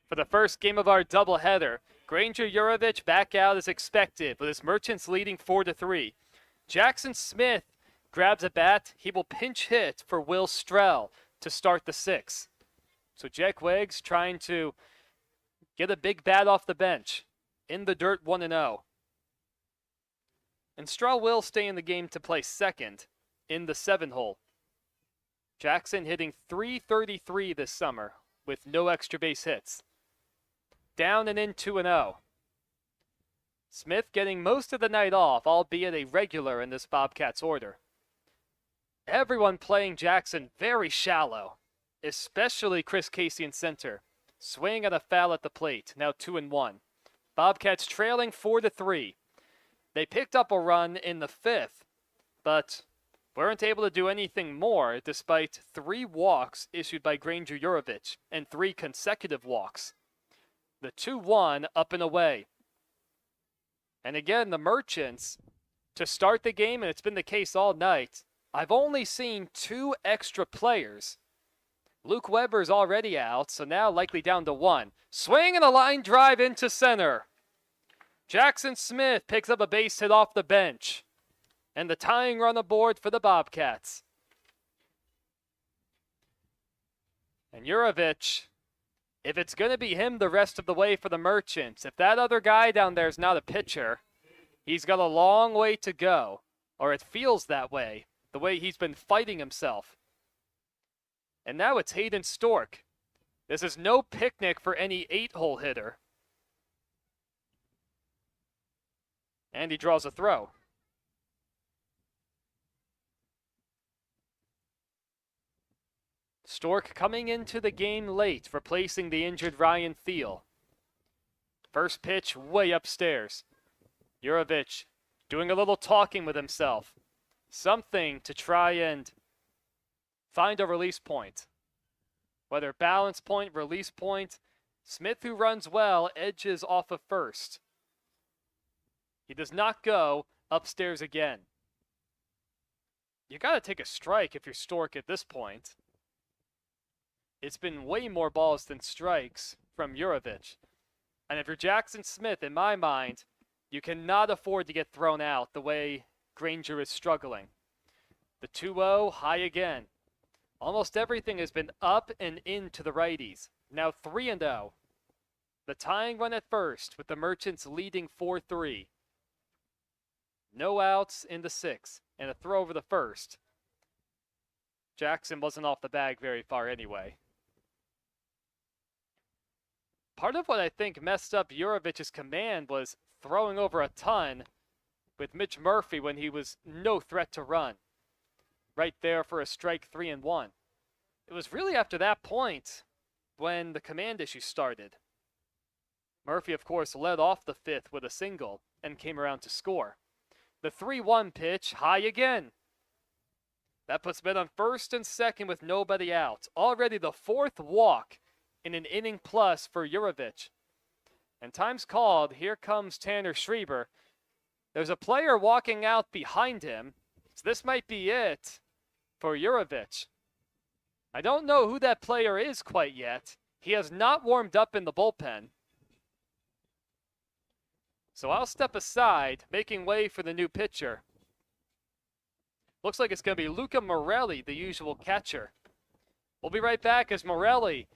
for the first game of our doubleheader. Granger Jurovich back out as expected, with his Merchants leading 4-3. Jackson Smith grabs a bat. He will pinch hit for Will Strell to start the 6th. So Jack Wiggs trying to get a big bat off the bench. In the dirt, 1-0. And Strell will stay in the game to play second in the 7-hole. Jackson hitting .333 this summer with no extra base hits. Down and in 2-0. Smith getting most of the night off, albeit a regular in this Bobcats order. Everyone playing Jackson very shallow, especially Chris Casey in center. Swing at a foul at the plate, now 2-1. Bobcats trailing 4-3. They picked up a run in the 5th, but weren't able to do anything more despite 3 walks issued by Granger Jurovich and 3 consecutive walks. The 2-1 up and away. And again, the Merchants, to start the game, and it's been the case all night, I've only seen 2 extra players. Luke Weber's already out, so now likely down to 1. Swing and a line drive into center. Jackson Smith picks up a base hit off the bench. And the tying run aboard for the Bobcats. And Jurovich, if it's going to be him the rest of the way for the Merchants, if that other guy down there is not a pitcher, he's got a long way to go. Or it feels that way, the way he's been fighting himself. And now it's Hayden Stork. This is no picnic for any 8-hole hitter. And he draws a throw. Stork coming into the game late, replacing the injured Ryan Thiel. First pitch way upstairs. Jurovich doing a little talking with himself. Something to try and find a release point. Whether balance point, release point. Smith, who runs well, edges off of first. He does not go upstairs again. You got to take a strike if you're Stork at this point. It's been way more balls than strikes from Jurovich. And if you're Jackson Smith, in my mind, you cannot afford to get thrown out the way Granger is struggling. The 2-0, high again. Almost everything has been up and into the righties. Now 3-0. The tying run at first, with the Merchants leading 4-3. No outs in the 6th, and a throw over the first. Jackson wasn't off the bag very far anyway. Part of what I think messed up Jurovich's command was throwing over a ton with Mitch Murphy when he was no threat to run. Right there for a strike 3-1. It was really after that point when the command issue started. Murphy, of course, led off the 5th with a single and came around to score. The 3-1 pitch, high again. That puts men on first and second with nobody out. Already the 4th walk in an inning plus for Jurovich. And time's called. Here comes Tanner Schreiber. There's a player walking out behind him. So this might be it for Jurovich. I don't know who that player is quite yet. He has not warmed up in the bullpen. So I'll step aside, making way for the new pitcher. Looks like it's going to be Luca Morelli, the usual catcher. We'll be right back as Morelli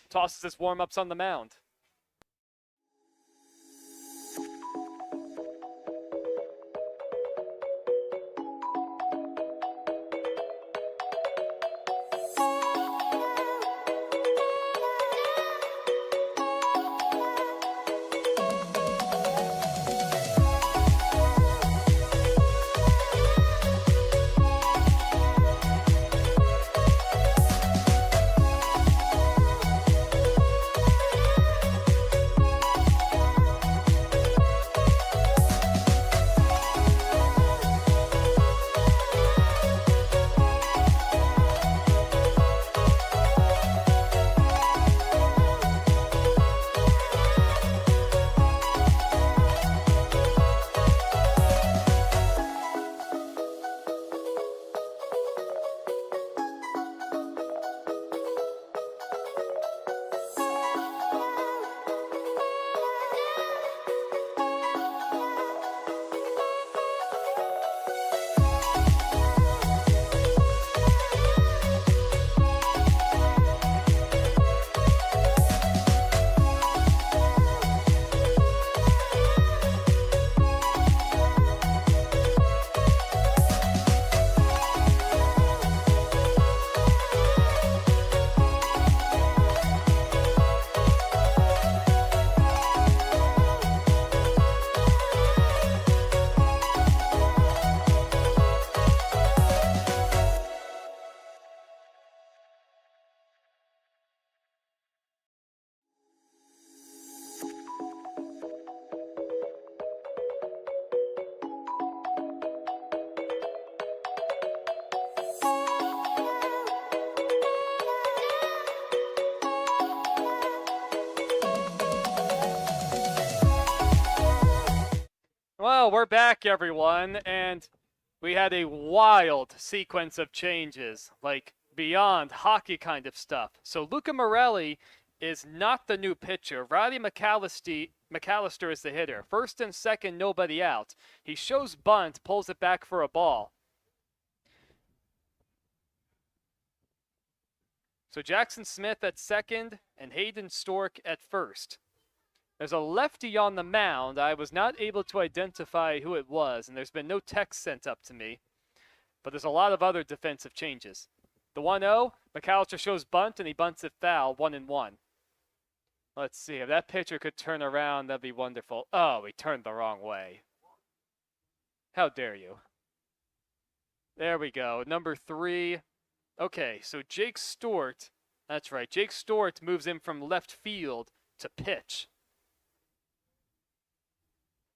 tosses his warm-ups on the mound. Well, we're back, everyone, and we had a wild sequence of changes, like beyond hockey kind of stuff. So Luca Morelli is not the new pitcher. Riley McAllister is the hitter. First and second, nobody out. He shows bunt, pulls it back for a ball. So Jackson Smith at second and Hayden Stork at first. There's a lefty on the mound. I was not able to identify who it was, and there's been no text sent up to me. But there's a lot of other defensive changes. The 1-0, McAllister shows bunt, and he bunts it foul, 1-1. Let's see, if that pitcher could turn around, that'd be wonderful. Oh, he turned the wrong way. How dare you. There we go, number 3. Okay, so Jake Stewart, that's right, Jake Stewart moves in from left field to pitch.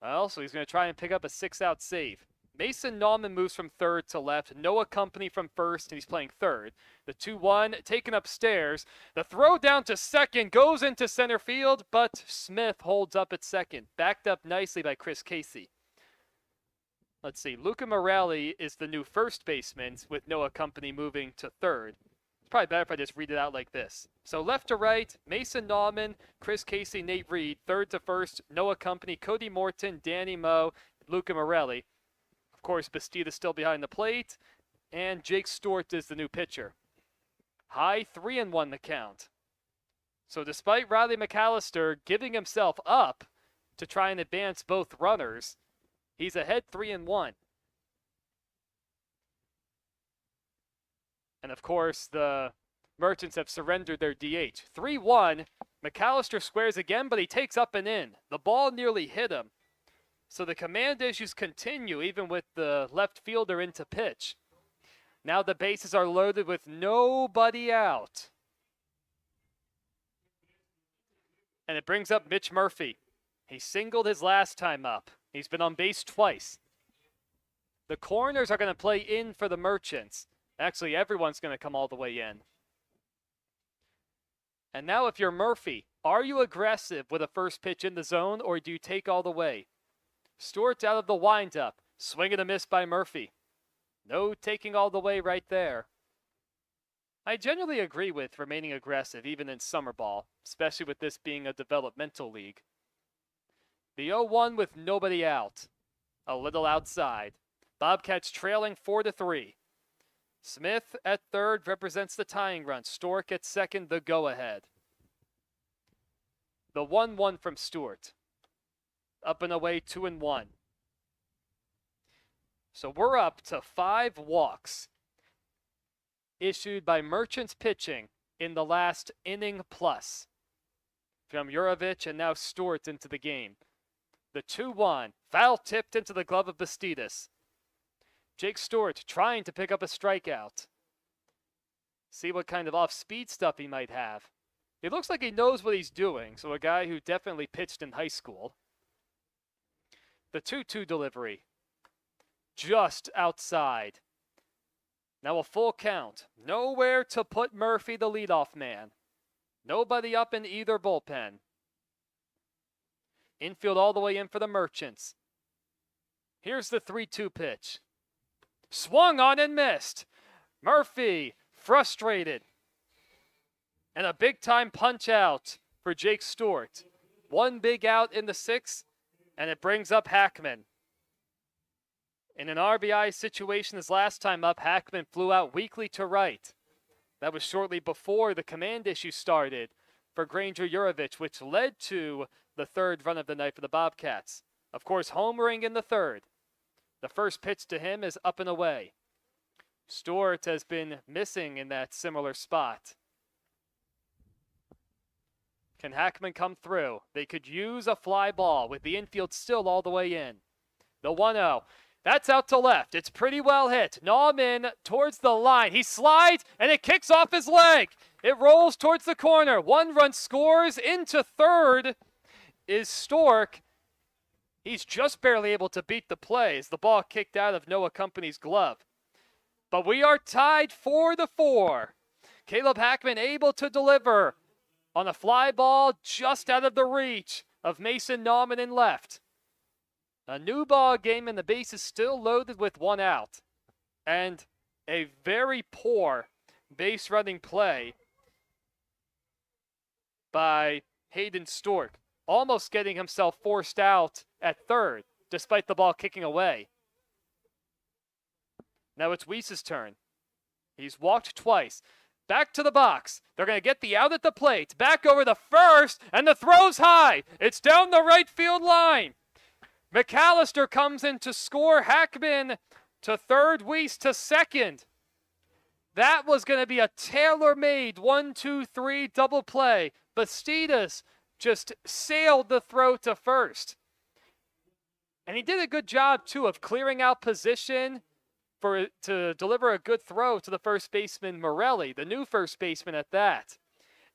Well, so he's going to try and pick up a 6-out save. Mason Nauman moves from third to left. Noah Company from first, and he's playing third. The 2-1 taken upstairs. The throw down to second goes into center field, but Smith holds up at second. Backed up nicely by Chris Casey. Let's see. Luca Morelli is the new first baseman, with Noah Company moving to third. Probably better if I just read it out like this. So left to right, Mason Nauman, Chris Casey, Nate Reed. Third to first, Noah Company, Cody Morton, Danny Moe, Luca Morelli. Of course, Bastida still behind the plate. And Jake Stewart is the new pitcher. High 3-1 the count. So despite Riley McAllister giving himself up to try and advance both runners, he's ahead 3-1. And of course, the Merchants have surrendered their DH. 3-1, McAllister squares again, but he takes up and in. The ball nearly hit him. So the command issues continue even with the left fielder into pitch. Now the bases are loaded with nobody out. And it brings up Mitch Murphy. He singled his last time up. He's been on base twice. The corners are going to play in for the Merchants. Actually, everyone's going to come all the way in. And now if you're Murphy, are you aggressive with a first pitch in the zone, or do you take all the way? Stewart out of the windup. Swing and a miss by Murphy. No taking all the way right there. I generally agree with remaining aggressive even in summer ball, especially with this being a developmental league. The 0-1 with nobody out. A little outside. Bobcats trailing 4-3. Smith at third represents the tying run. Stork at second, the go-ahead. The 1-1 from Stewart. Up and away, 2-1. So we're up to 5 walks issued by Merchants pitching in the last inning plus. From Jurovich and now Stewart into the game. The 2-1, foul tipped into the glove of Bastidas. Jake Stewart trying to pick up a strikeout. See what kind of off-speed stuff he might have. He looks like he knows what he's doing, so a guy who definitely pitched in high school. The 2-2 delivery. Just outside. Now a full count. Nowhere to put Murphy, the leadoff man. Nobody up in either bullpen. Infield all the way in for the Merchants. Here's the 3-2 pitch. Swung on and missed. Murphy frustrated. And a big-time punch-out for Jake Stewart. One big out in the 6th, and it brings up Hackman. In an RBI situation his last time up, Hackman flew out weakly to right. That was shortly before the command issue started for Granger Jurovich, which led to the 3rd run of the night for the Bobcats. Of course, homering in the 3rd. The first pitch to him is up and away. Stewart has been missing in that similar spot. Can Hackman come through? They could use a fly ball with the infield still all the way in. The 1-0. That's out to left. It's pretty well hit. Nauman towards the line. He slides, and it kicks off his leg. It rolls towards the corner. 1 run scores. Into 3rd is Stork. He's just barely able to beat the play as the ball kicked out of Noah Company's glove. But we are tied 4-4. Caleb Hackman able to deliver on a fly ball just out of the reach of Mason Nauman in left. A new ball game, and the base is still loaded with 1 out. And a very poor base running play by Hayden Stork, almost getting himself forced out at 3rd, despite the ball kicking away. Now it's Weiss's turn. He's walked twice. Back to the box. They're going to get the out at the plate. Back over the first, and the throw's high. It's down the right field line. McAllister comes in to score. Hackman to 3rd, Weiss to 2nd. That was going to be a tailor-made 1-2-3 double play. Bastidas just sailed the throw to 1st. And he did a good job, too, of clearing out position to deliver a good throw to the first baseman, Morelli, the new first baseman at that.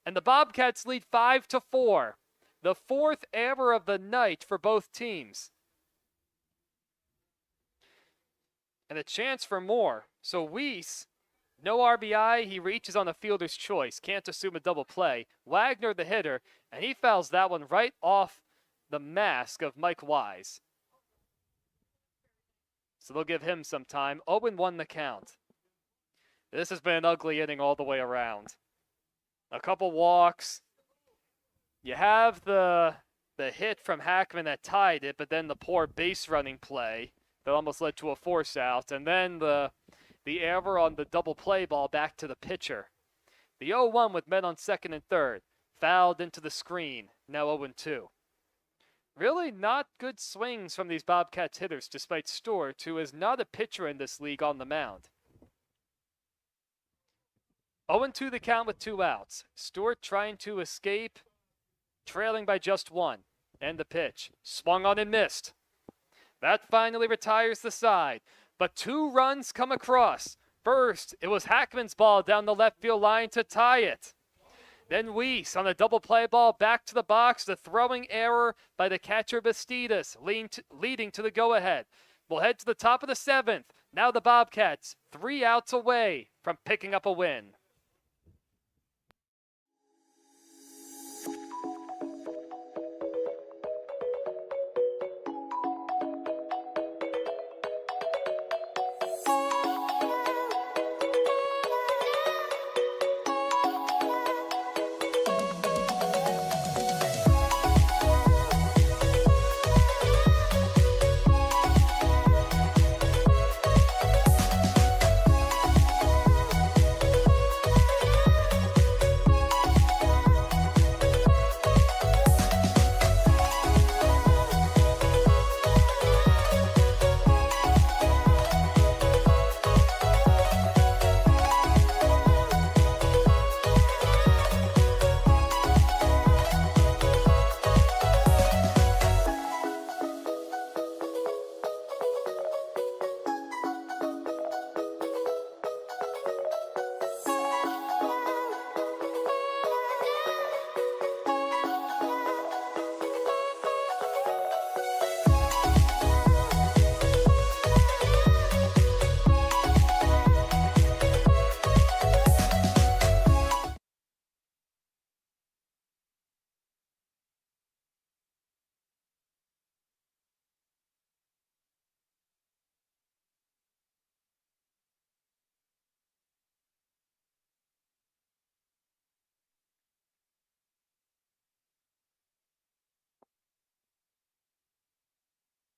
And the Bobcats lead 5-4. The 4th error of the night for both teams. And a chance for more. So Weiss, no RBI, he reaches on a fielder's choice. Can't assume a double play. Wagner, the hitter, and he fouls that one right off the mask of Mike Wise. So they'll give him some time. 0-1 the count. This has been an ugly inning all the way around. A couple walks. You have the hit from Hackman that tied it, but then the poor base running play that almost led to a force out, and then the error on the double play ball back to the pitcher. The 0-1 with men on second and third. Fouled into the screen, now 0-2. Really not good swings from these Bobcats hitters, despite Stewart, who is not a pitcher in this league on the mound. 0-2 the count with 2 outs. Stewart trying to escape, trailing by just 1. And the pitch. Swung on and missed. That finally retires the side. But 2 runs come across. First, it was Hackman's ball down the left field line to tie it. Then Weiss on a double play ball back to the box. The throwing error by the catcher Bastidas, leading to the go-ahead. We'll head to the top of the 7th. Now the Bobcats 3 outs away from picking up a win.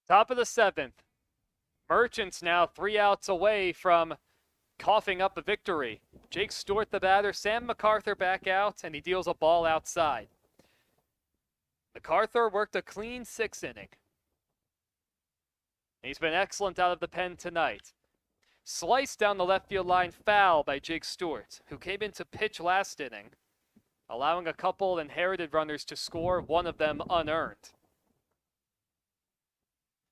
Top of the 7th. Merchants now 3 outs away from coughing up a victory. Jake Stewart the batter, Sam MacArthur back out, and he deals a ball outside. MacArthur worked a clean 6th inning. He's been excellent out of the pen tonight. Sliced down the left field line, foul by Jake Stewart, who came in to pitch last inning, allowing a couple inherited runners to score, one of them unearned.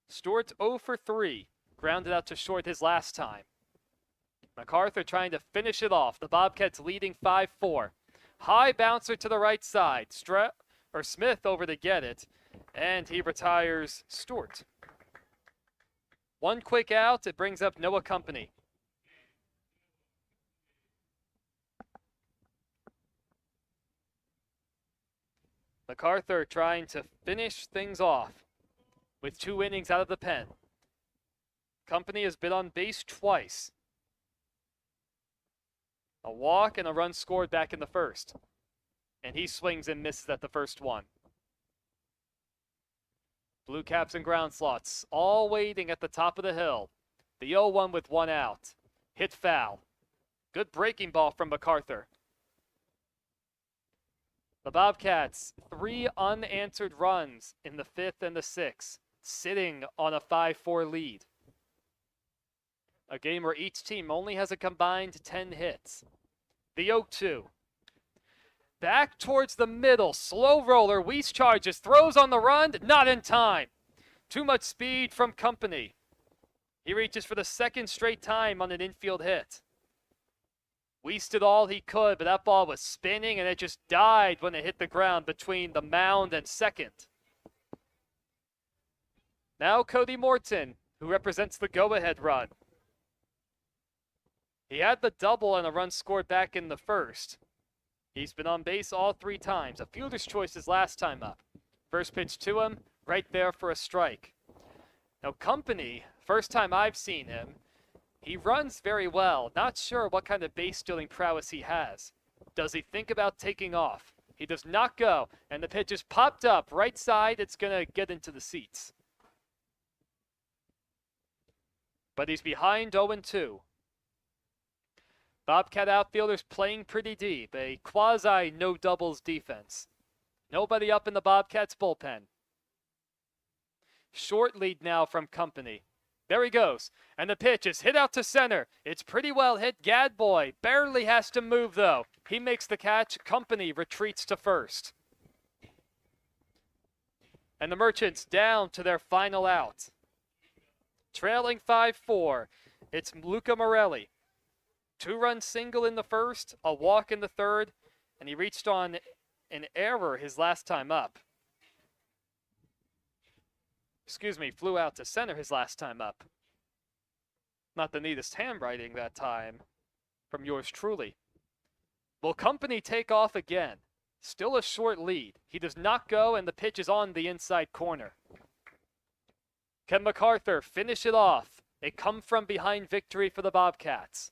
Stewart's 0 for 3, grounded out to short his last time. MacArthur trying to finish it off. The Bobcats leading 5-4. High bouncer to the right side. Smith over to get it, and he retires Stewart. 1 quick out. It brings up Noah Company. MacArthur trying to finish things off with 2 innings out of the pen. Company has been on base twice. A walk and a run scored back in the first. And he swings and misses at the first one. Bluecaps and ground slots all waiting at the top of the hill. The 0-1 with 1 out. Hit foul. Good breaking ball from MacArthur. The Bobcats, 3 unanswered runs in the 5th and the 6th, sitting on a 5-4 lead. A game where each team only has a combined 10 hits. The 0-2. Back towards the middle, slow roller, Weiss charges, throws on the run, not in time. Too much speed from Company. He reaches for the 2nd straight time on an infield hit. Weiss did all he could, but that ball was spinning and it just died when it hit the ground between the mound and second. Now Cody Morton, who represents the go-ahead run. He had the double and a run scored back in the first. He's been on base all 3 times. A fielder's choice his last time up. First pitch to him, right there for a strike. Now Company, first time I've seen him, He runs very well. Not sure what kind of base stealing prowess he has. Does he think about taking off? He does not go, and the pitch is popped up right side. It's going to get into the seats. But he's behind 0-2. Bobcat outfielders playing pretty deep, a quasi no doubles defense. Nobody up in the Bobcats bullpen. Short lead now from Company. There he goes, and the pitch is hit out to center. It's pretty well hit. Gadboy barely has to move though. He makes the catch. Company retreats to first. And the Merchants down to their final out. Trailing 5-4, it's Luca Morelli. 2-run single in the first, a walk in the third, and he reached on an error his last time up. Flew out to center his last time up. Not the neatest handwriting that time from yours truly. Will Company take off again? Still a short lead. He does not go, and the pitch is on the inside corner. Can MacArthur finish it off? A come-from-behind victory for the Bobcats.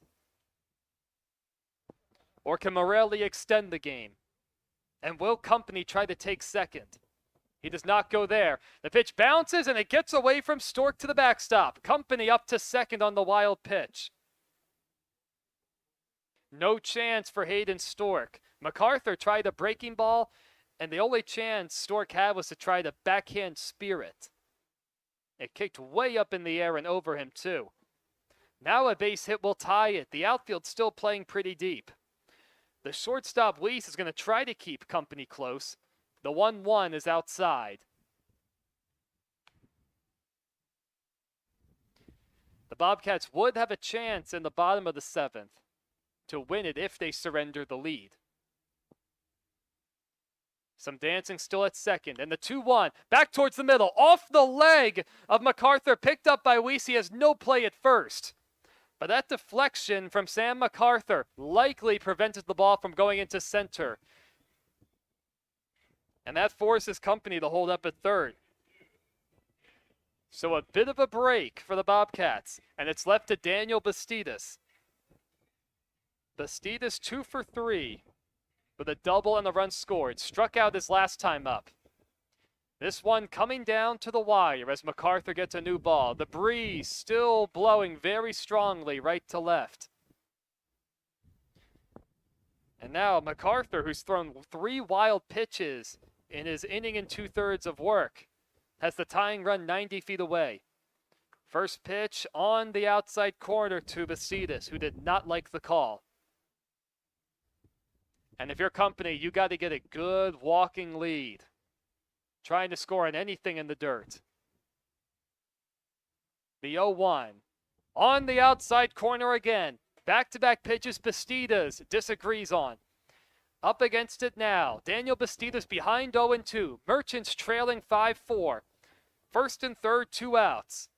Or can Morelli extend the game? And will Company try to take second? He does not go there. The pitch bounces and it gets away from Stork to the backstop. Company up to second on the wild pitch. No chance for Hayden Stork. MacArthur tried a breaking ball, and the only chance Stork had was to try to backhand spear it. It kicked way up in the air and over him too. Now a base hit will tie it. The outfield's still playing pretty deep. The shortstop Weiss is going to try to keep Company close. The 1-1 is outside. The Bobcats would have a chance in the bottom of the 7th to win it if they surrender the lead. Some dancing still at second, and the 2-1 back towards the middle, off the leg of MacArthur, picked up by Weiss. He has no play at first. But that deflection from Sam MacArthur likely prevented the ball from going into center. And that forces Company to hold up at third. So a bit of a break for the Bobcats, and it's left to Daniel Bastidas. Bastidas 2 for 3 with a double and a run scored. Struck out his last time up. This one coming down to the wire as MacArthur gets a new ball. The breeze still blowing very strongly right to left. And now MacArthur, who's thrown 3 wild pitches in his inning and 2/3 of work, has the tying run 90 feet away. First pitch on the outside corner to Bastidas, who did not like the call. And if you're Company, you got to get a good walking lead. Trying to score on anything in the dirt. The 0-1. On the outside corner again. Back-to-back pitches Bastidas disagrees on. Up against it now. Daniel Bastidas behind 0-2. Merchants trailing 5-4. First and third, 2 outs.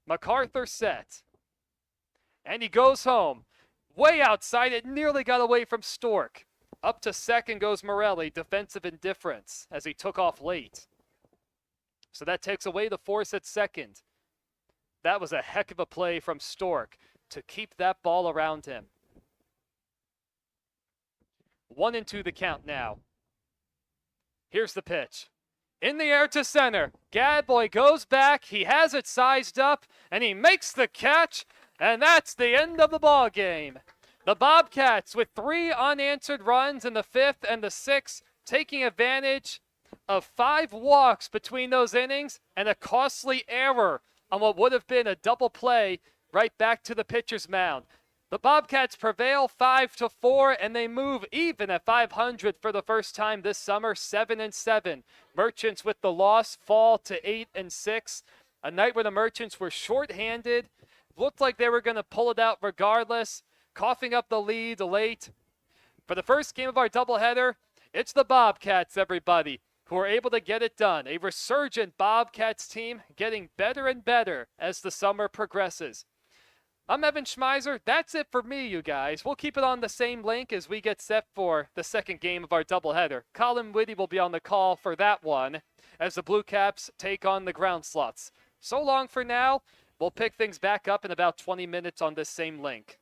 MacArthur set. And he goes home. Way outside, it nearly got away from Stork. Up to second goes Morelli, defensive indifference, as he took off late. So that takes away the force at second. That was a heck of a play from Stork to keep that ball around him. 1-2 the count now. Here's the pitch. In the air to center. Gadboy goes back. He has it sized up, and he makes the catch, and that's the end of the ball game. The Bobcats, with 3 unanswered runs in the 5th and the 6th, taking advantage of 5 walks between those innings and a costly error on what would have been a double play right back to the pitcher's mound. The Bobcats prevail 5-4, and they move even at 500 for the first time this summer, 7-7. Merchants with the loss fall to 8-6. A night where the Merchants were shorthanded, looked like they were going to pull it out regardless. Coughing up the lead late. For the first game of our doubleheader, it's the Bobcats, everybody, who are able to get it done. A resurgent Bobcats team getting better and better as the summer progresses. I'm Evan Schmeiser. That's it for me, you guys. We'll keep it on the same link as we get set for the second game of our doubleheader. Colin Whitty will be on the call for that one as the Bluecaps take on the Ground Sloths. So long for now. We'll pick things back up in about 20 minutes on this same link.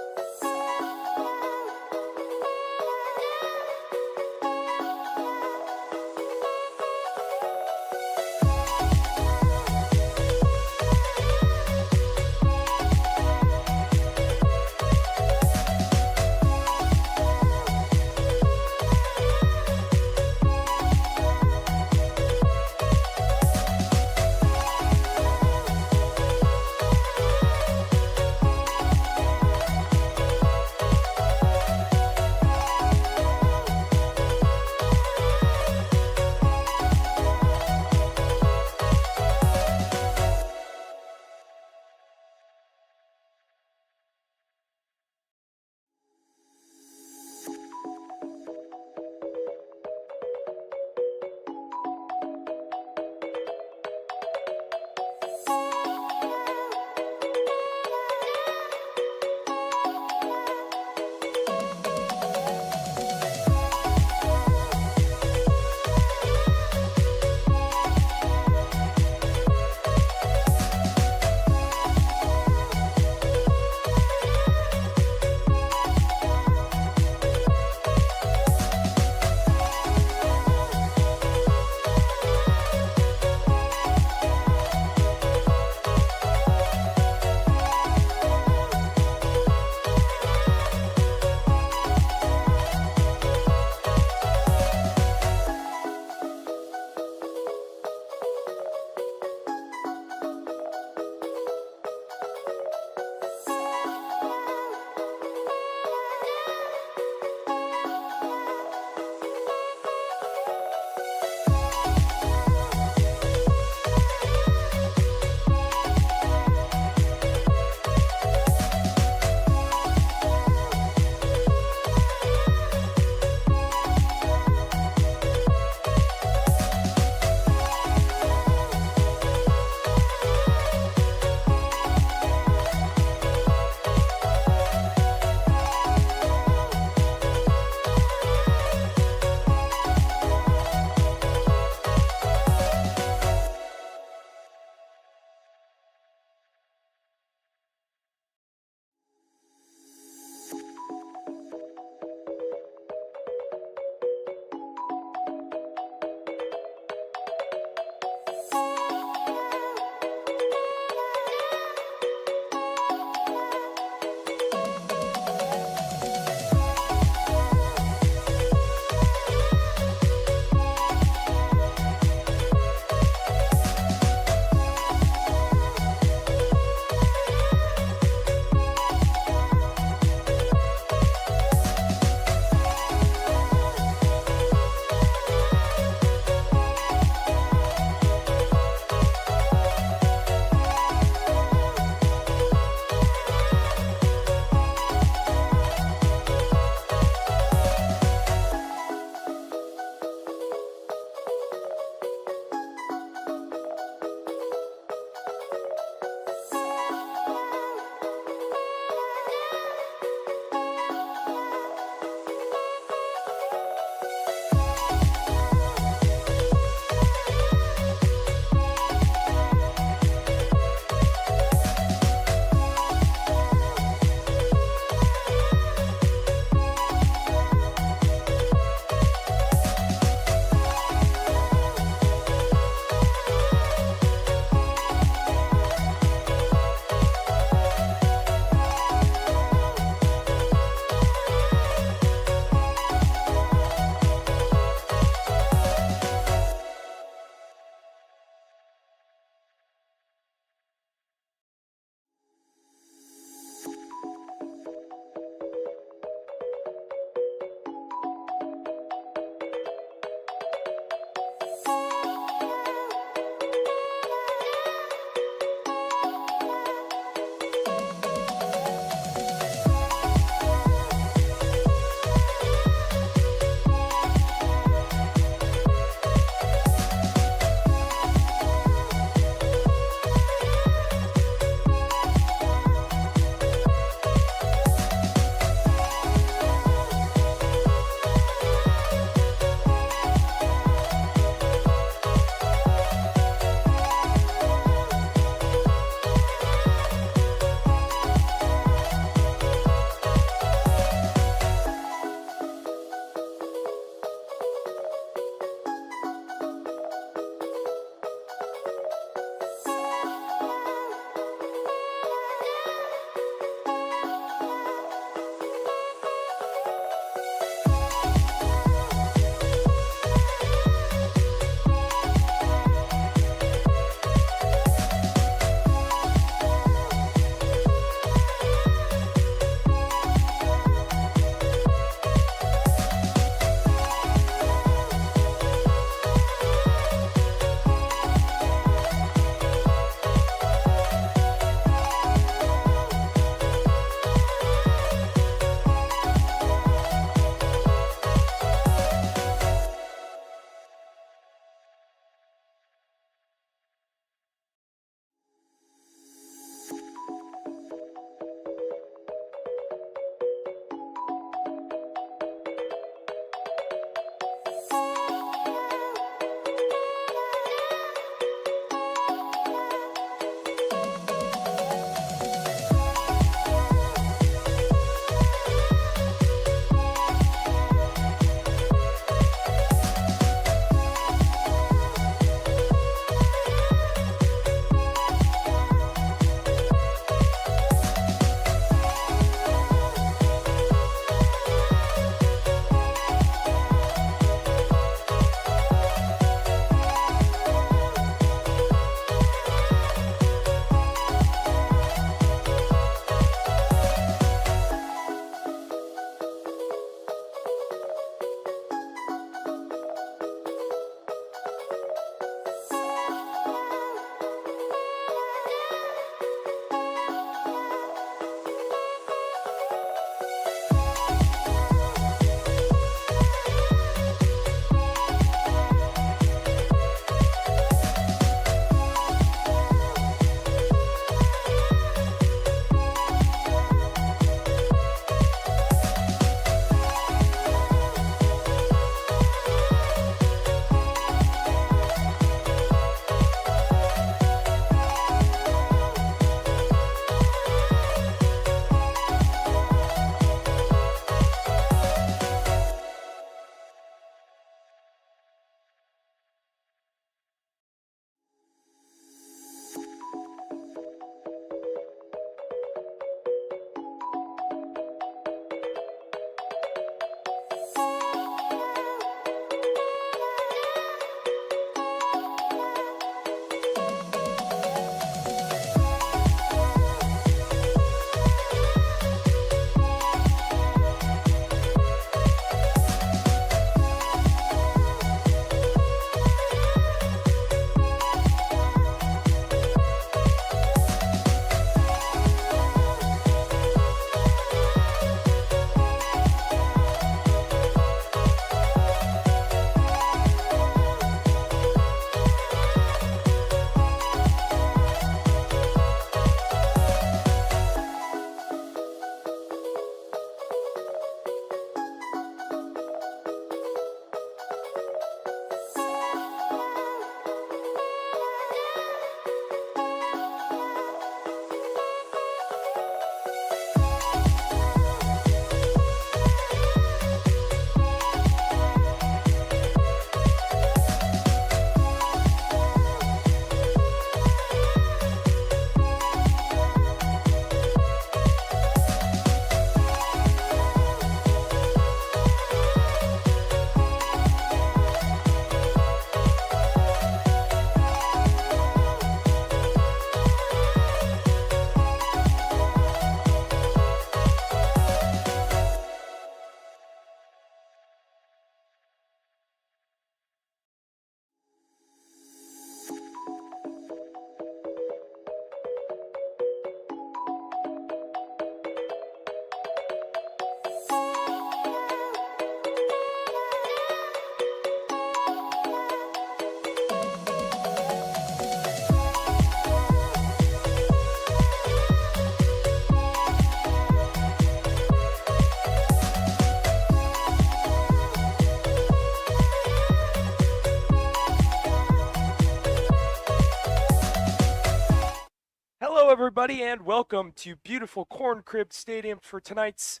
everybody, and welcome to beautiful Corn Crib Stadium for tonight's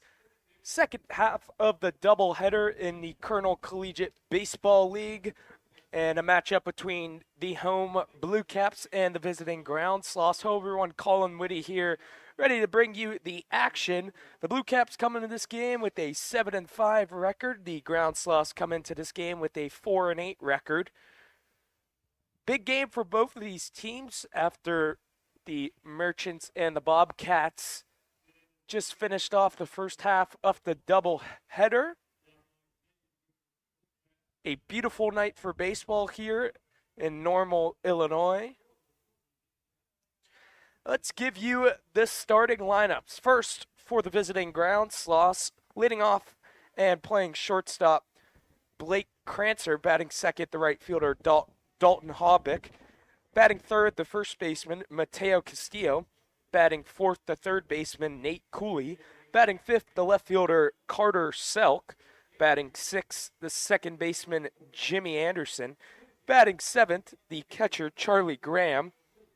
second half of the doubleheader in the Colonel Collegiate Baseball League, and a matchup between the home Bluecaps and the visiting ground Sloths. Hello everyone, Colin Whitty here, ready to bring you the action. The Bluecaps come into this game with a 7-5 record. The ground Sloths come into this game with a 4-8 record. Big game for both of these teams after the Merchants and the Bobcats just finished off the first half of the doubleheader. A beautiful night for baseball here in Normal, Illinois. Let's give you the starting lineups. First, for the visiting ground, Sloths leading off and playing shortstop, Blake Crancer, batting second, the right fielder, Dalton Hobbick. Batting third, the first baseman, Mateo Castillo. Batting fourth, the third baseman, Nate Cooley. Batting fifth, the left fielder, Carter Selk. Batting sixth, the second baseman, Jimmy Anderson. Batting seventh, the catcher, Charlie Graham.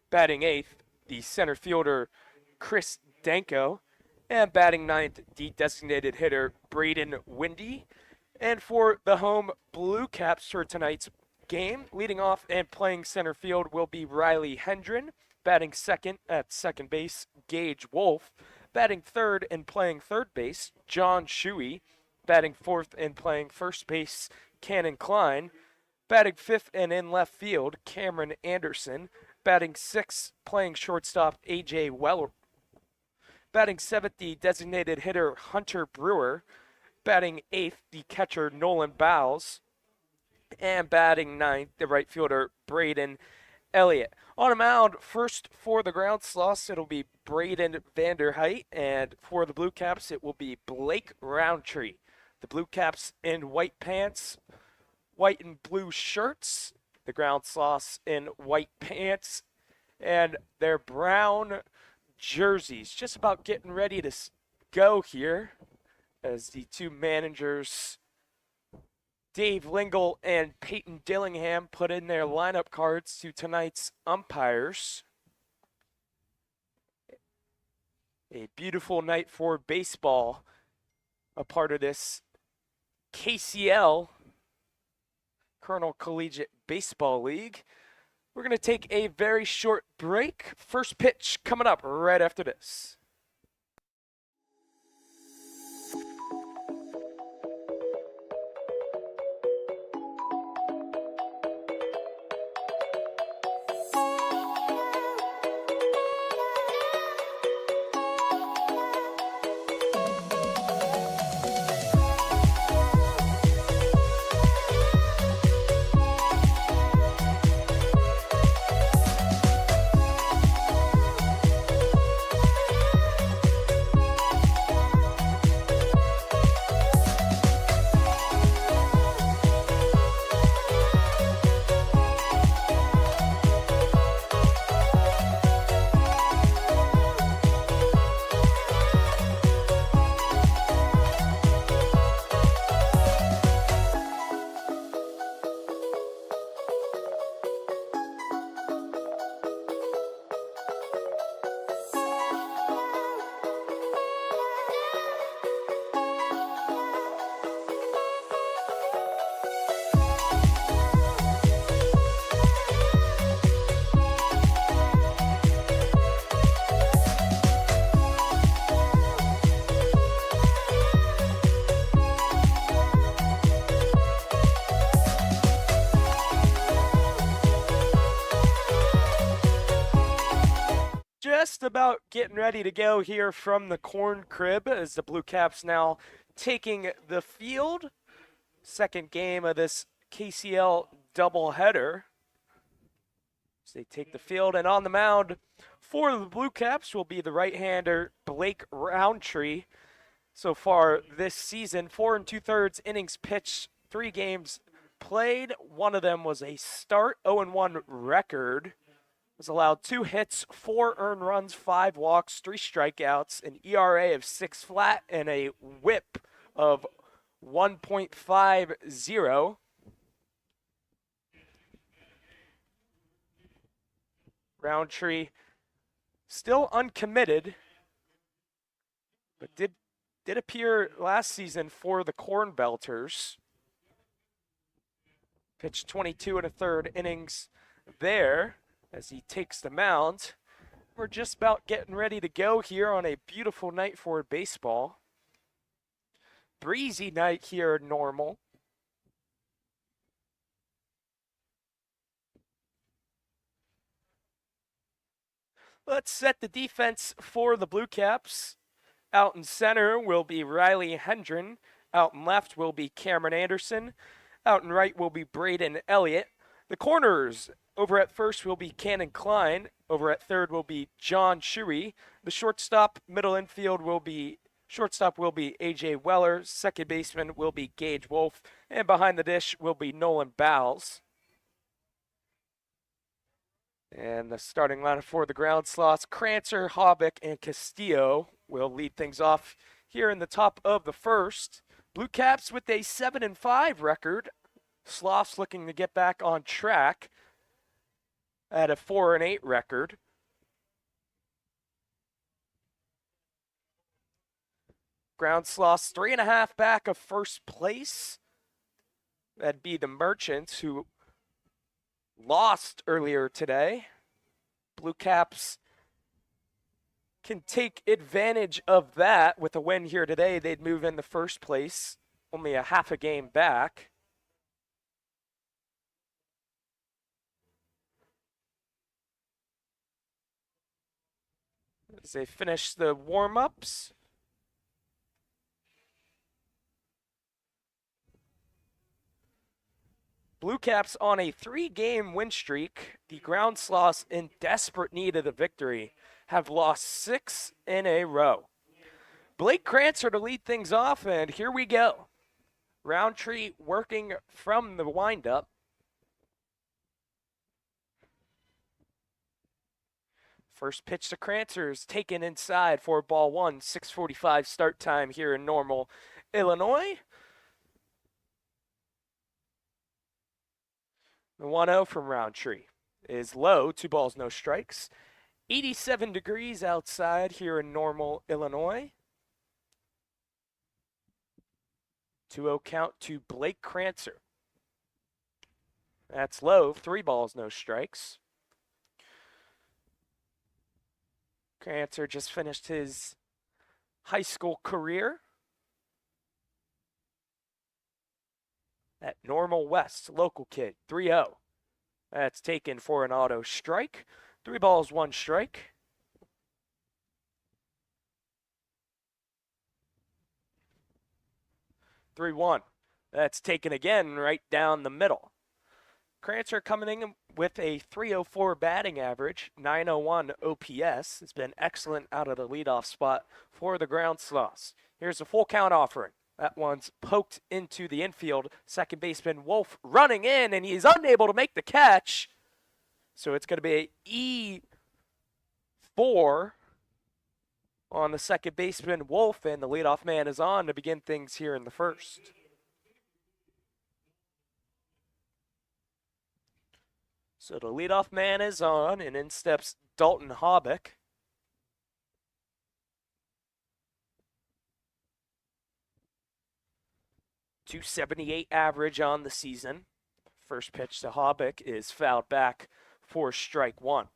Batting eighth, the center fielder, Chris Danko. And batting ninth, the designated hitter, Braden Windy. And for the home Bluecaps for tonight's game, leading off and playing center field will be Riley Hendren. Batting second at second base, Gage Wolf. Batting third and playing third base, John Shuey. Batting fourth and playing first base, Cannon Klein. Batting fifth and in left field, Cameron Anderson. Batting sixth, playing shortstop, A.J. Weller. Batting seventh, the designated hitter, Hunter Brewer. Batting eighth, the catcher, Nolan Bowles. And batting ninth, the right fielder, Braden Elliott. On a mound, first for the ground Sloths, it'll be Braden Vanderheit, and for the Bluecaps, it will be Blake Roundtree. The Bluecaps in white pants, white and blue shirts. The ground Sloths in white pants and their brown jerseys. Just about getting ready to go here as the two managers, Dave Lingle and Peyton Dillingham, put in their lineup cards to tonight's umpires. A beautiful night for baseball, a part of this KCL, Colonel Collegiate Baseball League. We're going to take a very short break. First pitch coming up right after this. Just about getting ready to go here from the Corn Crib as the Bluecaps now taking the field. Second game of this KCL doubleheader. So they take the field, and on the mound for the Bluecaps will be the right-hander Blake Roundtree. So far this season, 4 2/3 innings pitched, 3 games played. One of them was a start, 0-1 record. Was allowed 2 hits, 4 earned runs, 5 walks, 3 strikeouts, an ERA of 6 flat, and a WHIP of 1.50. Roundtree Still uncommitted, but did appear last season for the Corn Belters. Pitched 22 and a third innings there as he takes the mound. We're just about getting ready to go here on a beautiful night for baseball. Breezy night here at Normal. Let's set the defense for the Bluecaps. Out in center will be Riley Hendren. Out in left will be Cameron Anderson. Out in right will be Braden Elliott. The corners over at first will be Cannon Klein. Over at third will be John Shuey. The shortstop will be A.J. Weller. Second baseman will be Gage Wolf. And behind the dish will be Nolan Bowles. And the starting lineup for the ground sloths, Crancer, Hobbick, and Castillo will lead things off here in the top of the first. Bluecaps with a 7-5 record. Sloths looking to get back on track at a 4-8 record. Ground Sloths 3.5 back of first place. That'd be the Merchants, who lost earlier today. Bluecaps can take advantage of that. With a win here today, they'd move in the first place, only a half a game back. As they finish the warm-ups. Bluecaps on a 3-game win streak. The Ground Sloths, in desperate need of the victory, have lost 6 in a row. Blake Crancer to lead things off, and here we go. Roundtree working from the windup. First pitch to Crancer is taken inside for ball one. 6:45 start time here in Normal, Illinois. The 1-0 from Roundtree is low, 2 balls, no strikes. 87 degrees outside here in Normal, Illinois. 2-0 count to Blake Crancer. That's low, 3 balls, no strikes. Crancer just finished his high school career at Normal West, local kid, 3-0. That's taken for an auto strike. 3 balls, 1 strike. (3-1). That's taken again right down the middle. Crancer coming in with a .304 batting average, .901 OPS. It's been excellent out of the leadoff spot for the Ground Sloths. Here's a full count offering. That one's poked into the infield. Second baseman Wolf running in, and he's unable to make the catch. So it's going to be a E4 on the second baseman Wolf, and the leadoff man is on to begin things here in the first. So the leadoff man is on, and in steps Dalton Hobbick. .278 average on the season. First pitch to Hobbick is fouled back for strike 1.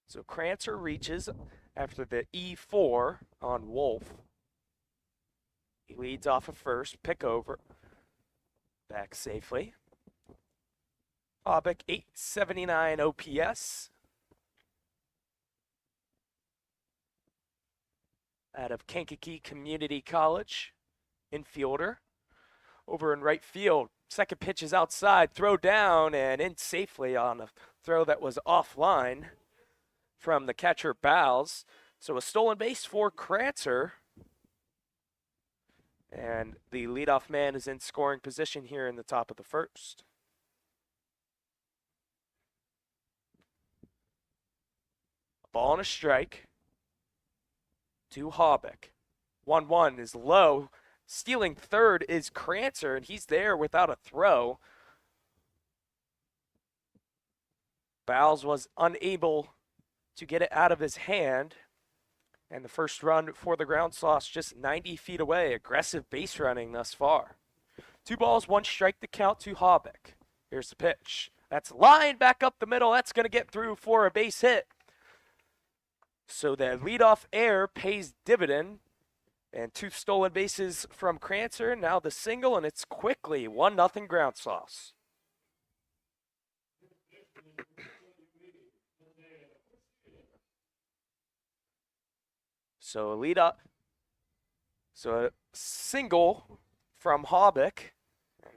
So Crancer reaches after the E4 on Wolf. He leads off of first, pick over, back safely. Hobbick, .879 OPS. Out of Kankakee Community College, infielder. Over in right field, second pitch is outside, throw down and in safely on a throw that was offline from the catcher Bowles. So a stolen base for Crancer. And the leadoff man is in scoring position here in the top of the first. Ball and a strike to Hobbick. 1-1 is low. Stealing third is Crancer, and he's there without a throw. Bowles was unable to get it out of his hand. And the first run for the Ground Sloths just 90 feet away. Aggressive base running thus far. 2 balls, 1 strike to count to Hobbick. Here's the pitch. That's lined back up the middle. That's going to get through for a base hit. So the leadoff air pays dividend. And 2 stolen bases from Crancer. Now the single, and it's quickly 1-0 Ground Sloths. So a single from Hobbick.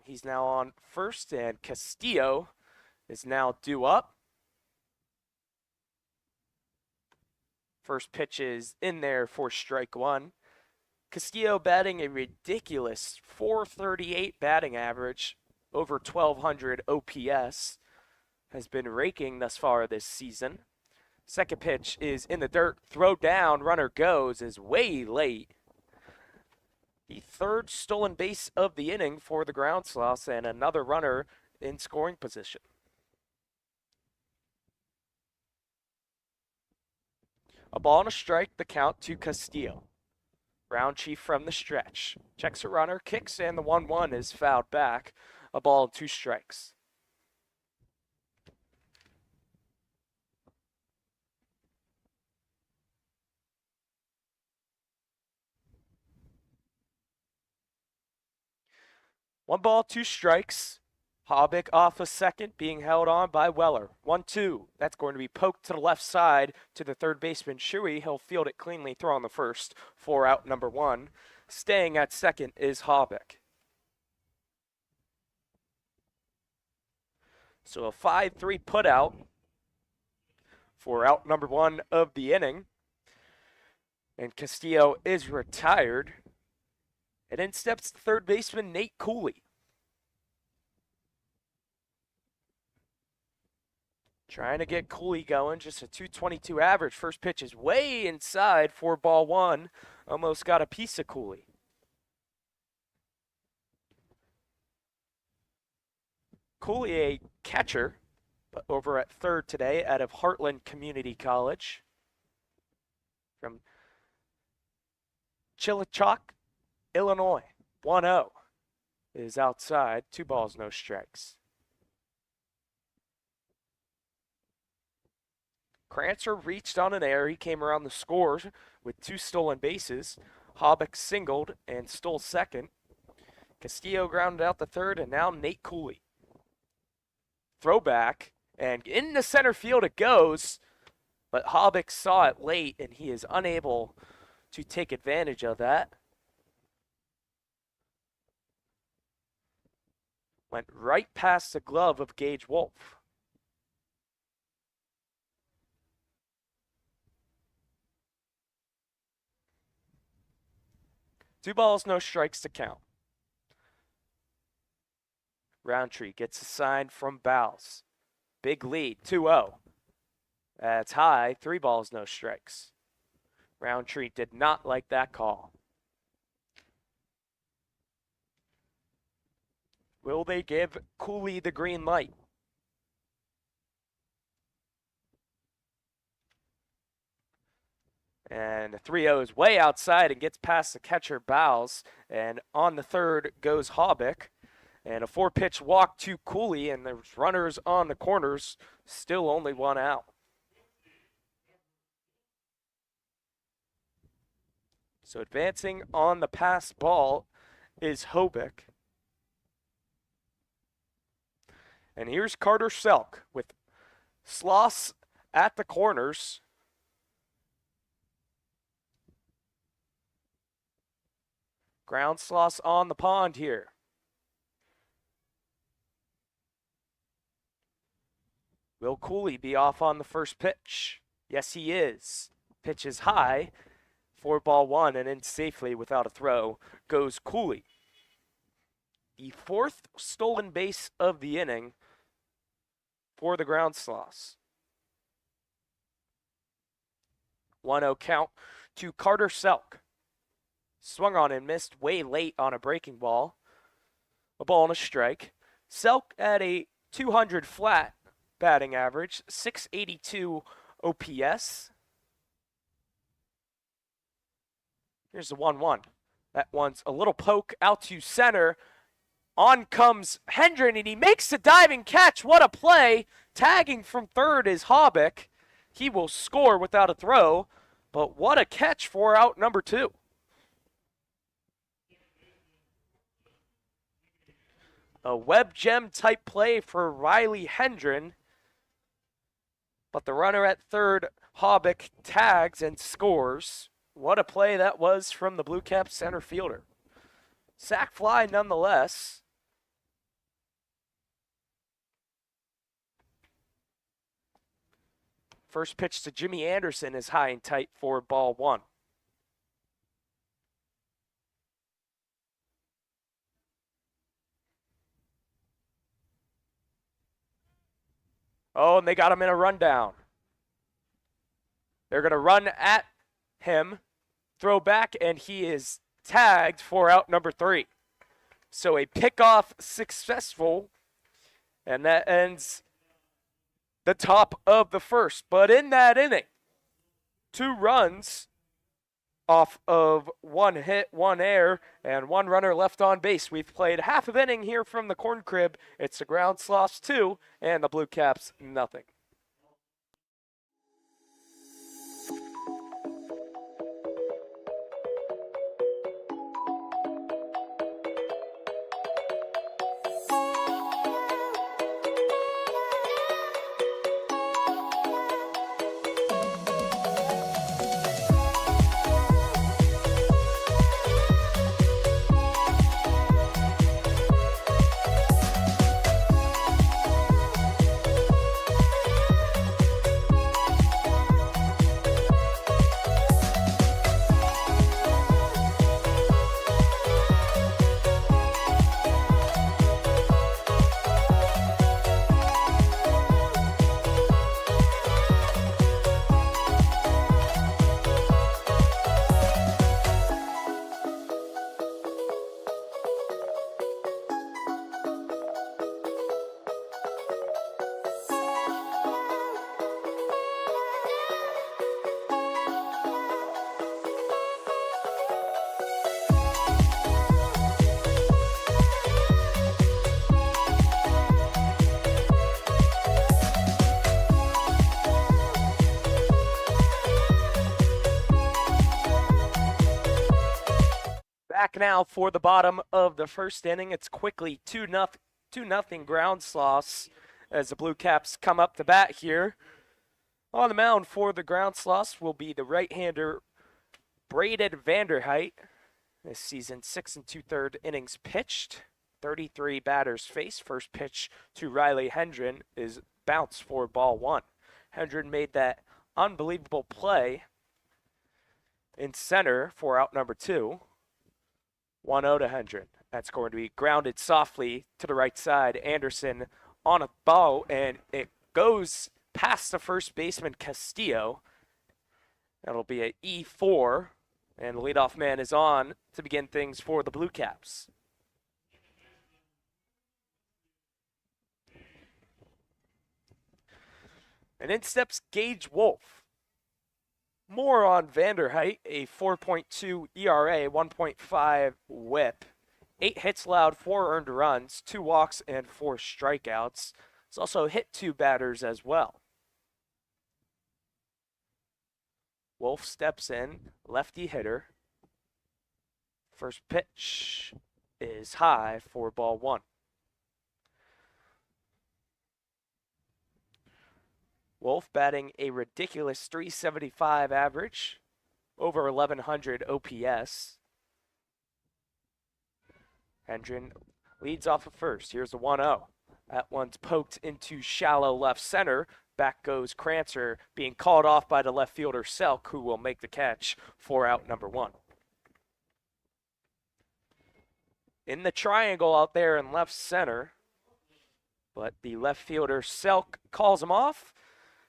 He's now on first, and Castillo is now due up. First pitch is in there for strike 1. Castillo batting a ridiculous .438 batting average, over 1,200 OPS, has been raking thus far this season. Second pitch is in the dirt, throw down, runner goes, is way late. The third stolen base of the inning for the Ground Sloths, and another runner in scoring position. A ball and a strike, the count to Castillo. Roundtree from the stretch. Checks a runner, kicks, and the 1-1 is fouled back. A ball and 2 strikes. One ball, 2 strikes. Hobbick off a second, being held on by Weller. 1-2. That's going to be poked to the left side to the third baseman, Shuey. He'll field it cleanly, throw on the first for out number 1. Staying at second is Hobbick. So a 5-3 putout for out number 1 of the inning. And Castillo is retired. And in steps third baseman Nate Cooley. Trying to get Cooley going, just a .222 average. First pitch is way inside for ball 1. Almost got a piece of Cooley. Cooley, a catcher, but over at third today out of Heartland Community College. From Chilliwack, Illinois. 1-0 is outside. 2 balls, no strikes. Crancer reached on an error. He came around the score with 2 stolen bases. Hobbick singled and stole second. Castillo grounded out the third, and now Nate Cooley. Throwback, and in the center field it goes, but Hobbick saw it late, and he is unable to take advantage of that. Went right past the glove of Gage Wolf. Two balls, no strikes to count. Roundtree gets a sign from Bowles. Big lead, 2-0. That's high, 3 balls, no strikes. Roundtree did not like that call. Will they give Cooley the green light? And the 3-0 is way outside and gets past the catcher Bowles. And on the third goes Hobbick. And a 4-pitch walk to Cooley, and there's runners on the corners, still only 1 out. So advancing on the pass ball is Hobbick. And here's Carter Selk with Sloths at the corners. Ground Sloths on the pond here. Will Cooley be off on the first pitch? Yes, he is. Pitch is high. 4-1 and in safely without a throw goes Cooley. The 4th stolen base of the inning for the Ground Sloths. 1-0 count to Carter Selk. Swung on and missed way late on a breaking ball. A ball and a strike. Selk at a 200 flat batting average, 682 OPS. Here's the 1-1. That one's a little poke out to center. On comes Hendren, and he makes the diving catch. What a play. Tagging from third is Hobbick. He will score without a throw, but what a catch for out number 2. A web gem type play for Riley Hendren, but the runner at third, Hobbick, tags and scores. What a play that was from the Bluecaps center fielder. Sack fly nonetheless. First pitch to Jimmy Anderson is high and tight for ball 1. Oh, and they got him in a rundown. They're going to run at him, throw back, and he is tagged for out number 3. So a pickoff successful, and that ends the top of the first. But in that inning, 2 runs off of 1 hit, 1 error, and 1 runner left on base. We've played half of inning here from the Corn Crib. It's the Ground Sloths 2 and the Bluecaps nothing. Back now for the bottom of the first inning. It's quickly 2-0 Ground Sloths as the Bluecaps come up to bat here. On the mound for the Ground Sloths will be the right-hander Braden Vanderheit. This season, 6 2/3 innings pitched, 33 batters faced. First pitch to Riley Hendren is bounce for ball 1. Hendren made that unbelievable play in center for out number 2. 1-0 to Hendren. That's going to be grounded softly to the right side. Anderson on a bow, and it goes past the first baseman Castillo. That'll be an E4, and the leadoff man is on to begin things for the Bluecaps. And in steps Gage Wolf. More on Vanderheit, a 4.2 ERA, 1.5 whip, 8 hits allowed, 4 earned runs, 2 walks, and 4 strikeouts. He's also hit 2 batters as well. Wolf steps in, lefty hitter. First pitch is high for ball 1. Wolf batting a ridiculous .375 average, over 1,100 OPS. Hendren leads off at first. Here's the 1-0. That one's poked into shallow left center. Back goes Crancer, being called off by the left fielder Selk, who will make the catch for out number 1. In the triangle out there in left center, but the left fielder Selk calls him off.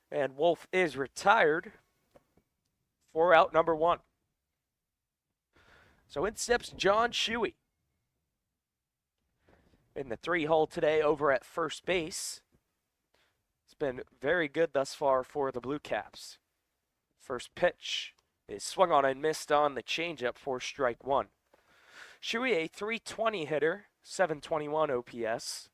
And Wolf is retired for out number 1. So in steps John Shuey. In the 3-hole today over at first base. He's been very good thus far for the Bluecaps. First pitch is swung on and missed on the changeup for strike one. Shuey, a 320 hitter, 721 OPS.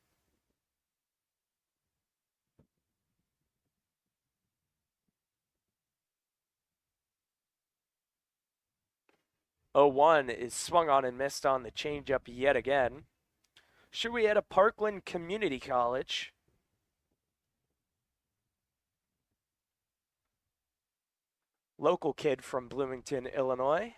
Oh, 1 is swung on and missed on the changeup yet again. Shuey at a Parkland Community College. Local kid from Bloomington, Illinois.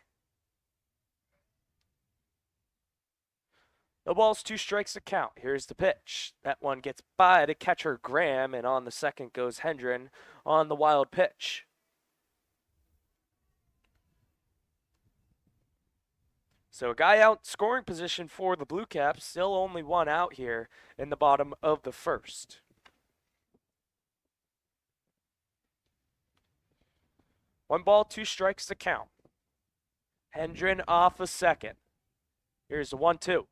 No balls, 2 strikes to count. Here's the pitch. That one gets by to catcher Graham, and on the second goes Hendren on the wild pitch. So a guy out scoring position for the Bluecaps, still only 1 out here in the bottom of the first. One ball, 2 strikes to count. Hendren off a second. Here's the 1-2.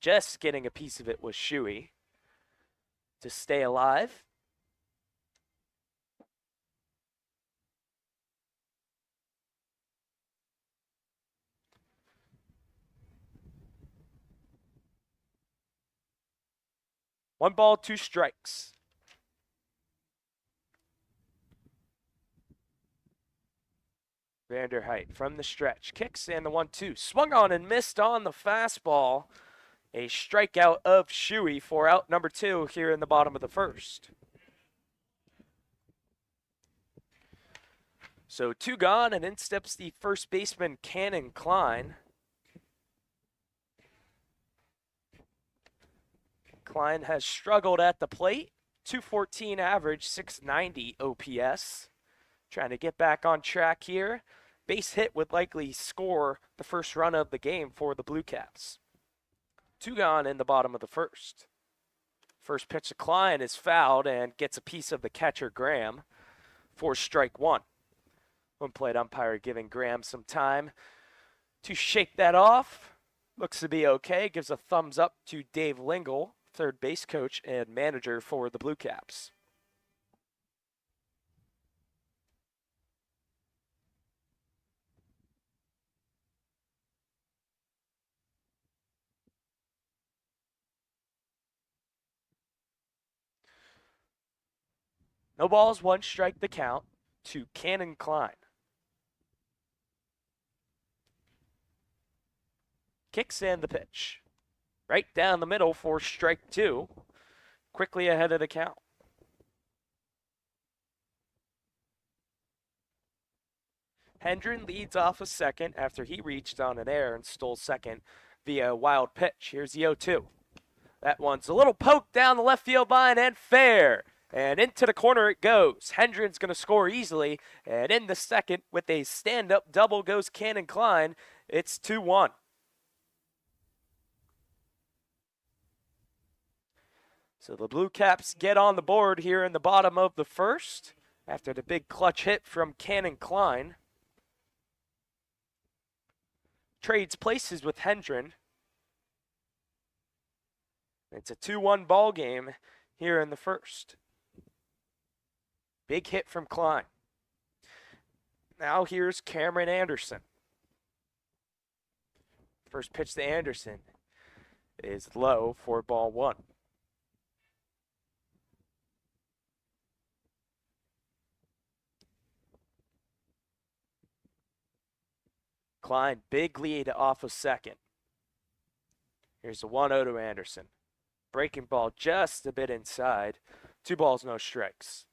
Just getting a piece of it was Shuey to stay alive. One ball, 2 strikes. Vanderheit from the stretch. Kicks and the 1-2. Swung on and missed on the fastball. A strikeout of Shuey for out number 2 here in the bottom of the first. So 2 gone, and in steps the first baseman, Cannon Klein. Klein has struggled at the plate. 214 average, 690 OPS. Trying to get back on track here. Base hit would likely score the first run of the game for the Bluecaps. 2 gone in the bottom of the first. First pitch to Klein is fouled and gets a piece of the catcher Graham for strike 1. One plate umpire giving Graham some time to shake that off. Looks to be okay. Gives a thumbs up to Dave Lingle, third base coach and manager for the Bluecaps. No balls, 1 strike the count to Cannon Klein. Kicks and the pitch. Right down the middle for strike 2. Quickly ahead of the count. Hendren leads off a second after he reached on an error and stole second via wild pitch. Here's the 0-2. That one's a little poke down the left field line and fair. And into the corner it goes. Hendren's going to score easily. And in the second, with a stand-up double, goes Cannon Klein. It's 2-1. So the Bluecaps get on the board here in the bottom of the first after the big clutch hit from Cannon Klein. Trades places with Hendren. It's a 2-1 ball game here in the first. Big hit from Klein. Now here's Cameron Anderson. First pitch to Anderson is low for ball 1. Klein, big lead off of second. Here's the 1-0 to Anderson. Breaking ball just a bit inside. 2 balls, no strikes.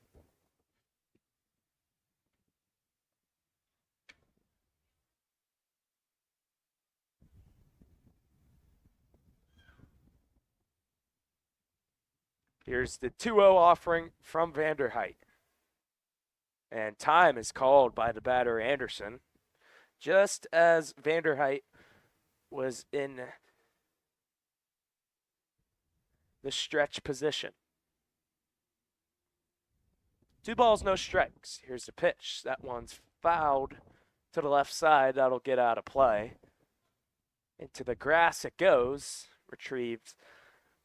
Here's the 2-0 offering from Vanderheit. And time is called by the batter Anderson. Just as Vanderheit was in the stretch position. 2 balls, no strikes. Here's the pitch. That one's fouled to the left side. That'll get out of play. Into the grass it goes. Retrieved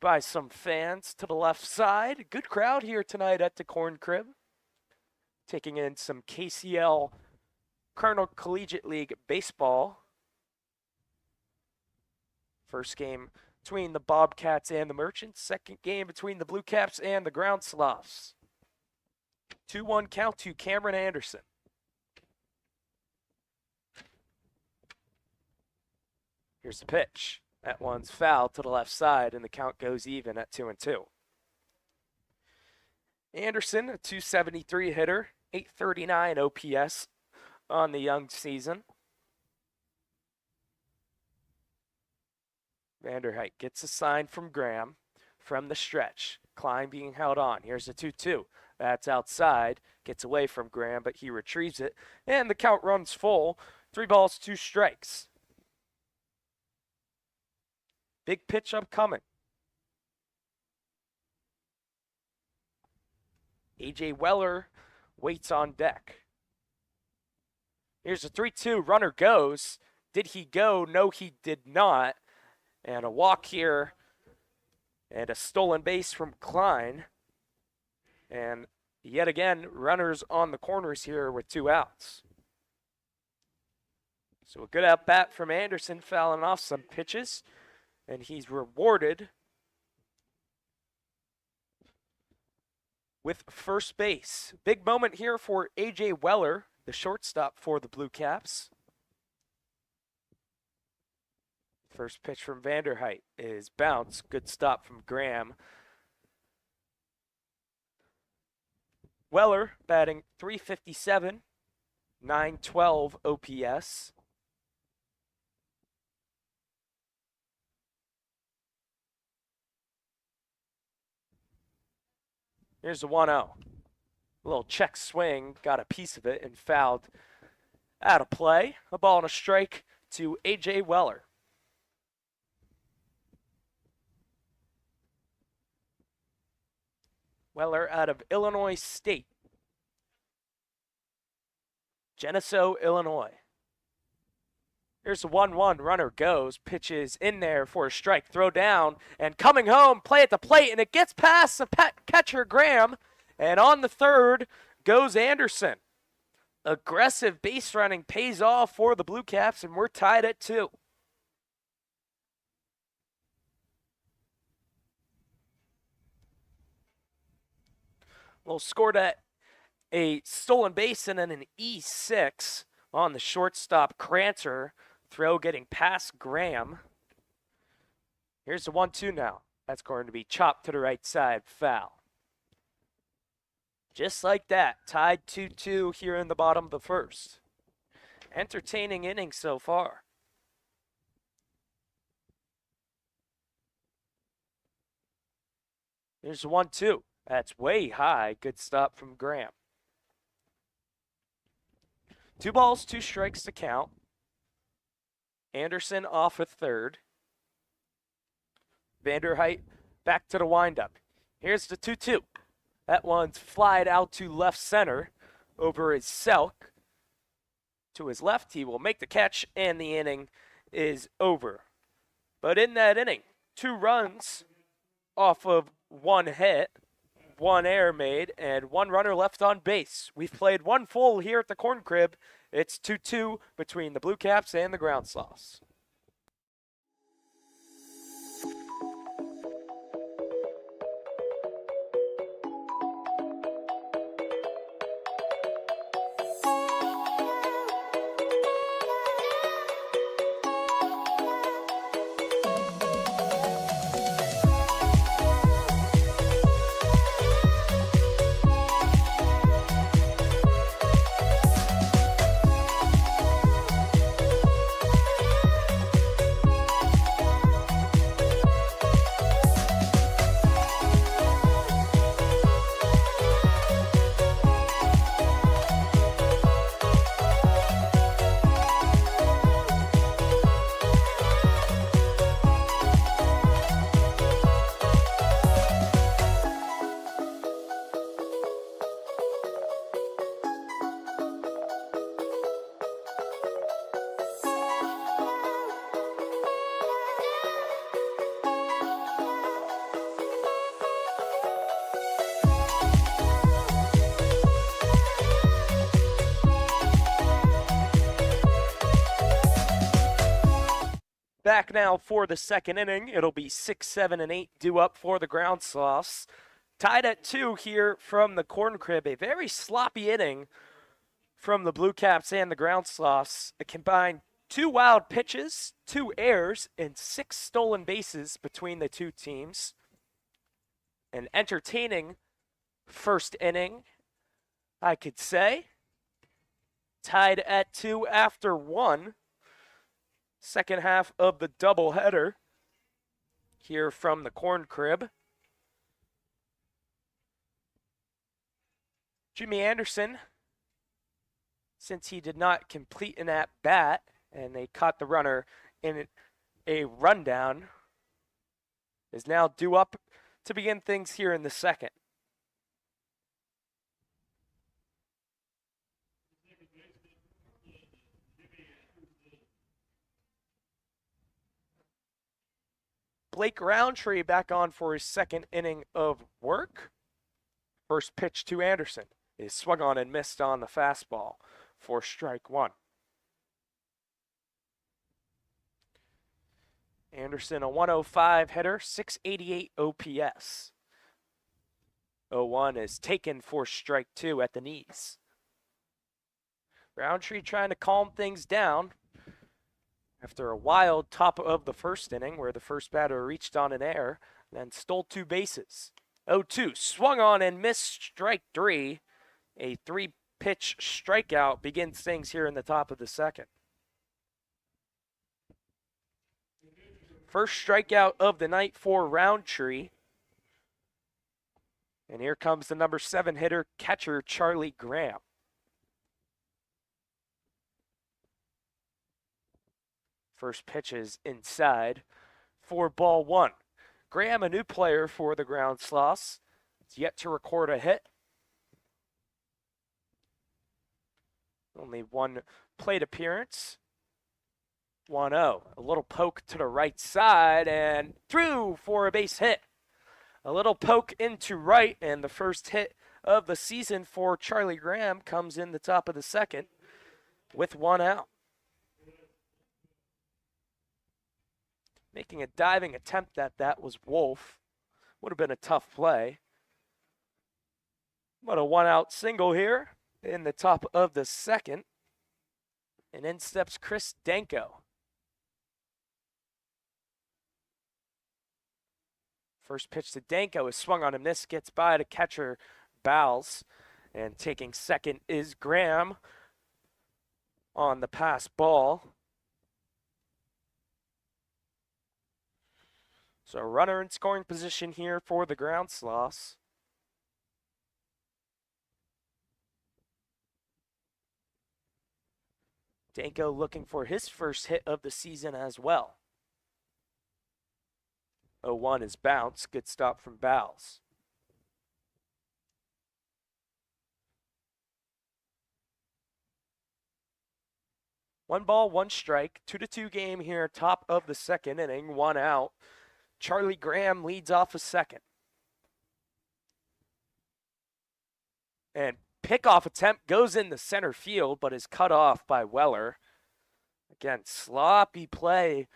by some fans to the left side. Good crowd here tonight at the Corn Crib. Taking in some KCL Colonel Collegiate League baseball. First game between the Bobcats and the Merchants. Second game between the Bluecaps and the Ground Sloths. 2-1 count to Cameron Anderson. Here's the pitch. That one's fouled to the left side, and the count goes even at 2-2. Anderson, a .273 hitter, .839 OPS on the young season. Vanderheit gets a sign from Graham from the stretch. Klein being held on. Here's a 2-2. That's outside. Gets away from Graham, but he retrieves it. And the count runs full. 3 balls, 2 strikes. Big pitch upcoming. A.J. Weller waits on deck. Here's a 3-2. Runner goes. Did he go? No, he did not. And a walk here. And a stolen base from Klein. And yet again, runners on the corners here with 2 outs. So a good at bat from Anderson, fouling off some pitches. And he's rewarded with first base. Big moment here for A.J. Weller, the shortstop for the Bluecaps. First pitch from Vanderheit is bounce. Good stop from Graham. Weller batting .357, .912 OPS. Here's the 1-0. A little check swing, got a piece of it and fouled out of play. A ball and a strike to A.J. Weller. Weller out of Illinois State. Geneseo, Illinois. Here's the 1-1. Runner goes. Pitches in there for a strike. Throw down. And coming home. Play at the plate. And it gets past the catcher, Graham. And on the third goes Anderson. Aggressive base running pays off for the Bluecaps. And we're tied at 2. Well, scored at a stolen base and then an E6 on the shortstop, Crancer. Throw getting past Graham. Here's the 1-2 now. That's going to be chopped to the right side, foul. Just like that, tied 2-2 here in the bottom of the first. Entertaining inning so far. Here's the 1-2. That's way high. Good stop from Graham. 2 balls, 2 strikes to count. Anderson off at third. Vanderheit back to the windup. Here's the 2-2. That one's flied out to left center over his Selk. To his left, he will make the catch, and the inning is over. But in that inning, 2 runs off of 1 hit, 1 error made, and 1 runner left on base. We've played 1 full here at the Corn Crib. It's 2-2 between the Bluecaps and the Ground Sloths. Back now for the second inning. It'll be 6, 7, and 8 due up for the Ground Sloths. Tied at 2 here from the Corn Crib. A very sloppy inning from the Bluecaps and the Ground Sloths. A combined 2 wild pitches, 2 errors, and 6 stolen bases between the two teams. An entertaining first inning, I could say. Tied at 2 after 1. Second half of the doubleheader here from the Corn Crib. Jimmy Anderson, since he did not complete an at-bat and they caught the runner in a rundown, is now due up to begin things here in the second. Blake Roundtree back on for his second inning of work. First pitch to Anderson is swung on and missed on the fastball for strike 1. Anderson, a 105 hitter, 688 OPS. 0-1 is taken for strike 2 at the knees. Roundtree trying to calm things down after a wild top of the first inning where the first batter reached on an error and then stole 2 bases. 0-2, swung on and missed strike 3. A 3-pitch strikeout begins things here in the top of the second. First strikeout of the night for Roundtree. And here comes the number 7 hitter, catcher Charlie Graham. First pitch is inside for ball 1. Graham, a new player for the Ground Sloths. It's yet to record a hit. Only 1 plate appearance. 1-0. A little poke to the right side and through for a base hit. A little poke into right, and the first hit of the season for Charlie Graham comes in the top of the second with 1 out. Making a diving attempt at that was Wolf. Would have been a tough play. But a 1-out single here in the top of the second. And in steps Chris Danko. First pitch to Danko is swung on him. This gets by to catcher Bowles. And taking second is Graham on the pass ball. So a runner in scoring position here for the Ground Sloths. Danko looking for his first hit of the season as well. 0-1 is bounce. Good stop from Bowles. One ball, 1 strike. 2-2 game here, top of the second inning. 1 out. Charlie Graham leads off a second. And pickoff attempt goes in the center field, but is cut off by Weller. Again, sloppy play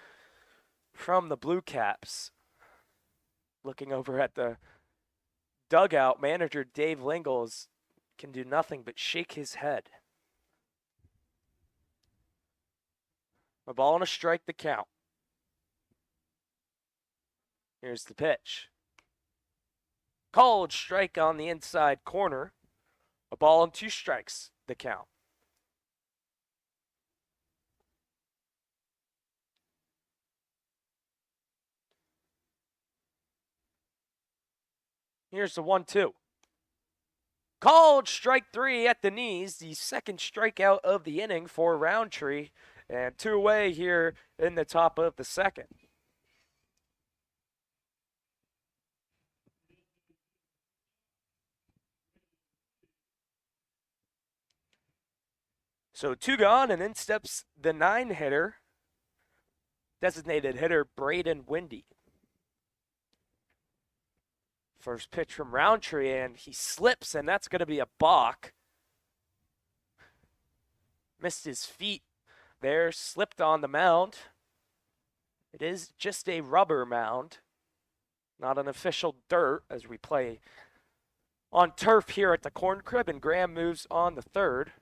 from the Bluecaps. Looking over at the dugout, manager Dave Lingles can do nothing but shake his head. A ball and a strike to count. Here's the pitch. Called strike on the inside corner. A ball and 2 strikes, the count. Here's the 1-2. Called strike 3 at the knees. The second strikeout of the inning for Roundtree. And 2 away here in the top of the second. So 2 gone, and in steps the 9 hitter, designated hitter Braden Windy. First pitch from Roundtree, and he slips, and that's going to be a balk. Missed his feet there, slipped on the mound. It is just a rubber mound, not an official dirt, as we play on turf here at the Corn Crib, and Graham moves on the third.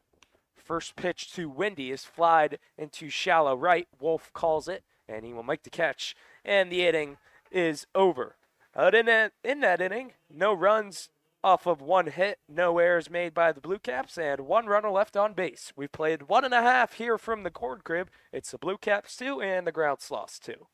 First pitch to Windy is flied into shallow right. Wolf calls it, and he will make the catch, and the inning is over. Out in that inning, no runs off of one hit, no errors made by the Bluecaps, and one runner left on base. We've played 1.5 here from the Corn Crib. It's the Bluecaps 2 and the Ground Sloths 2.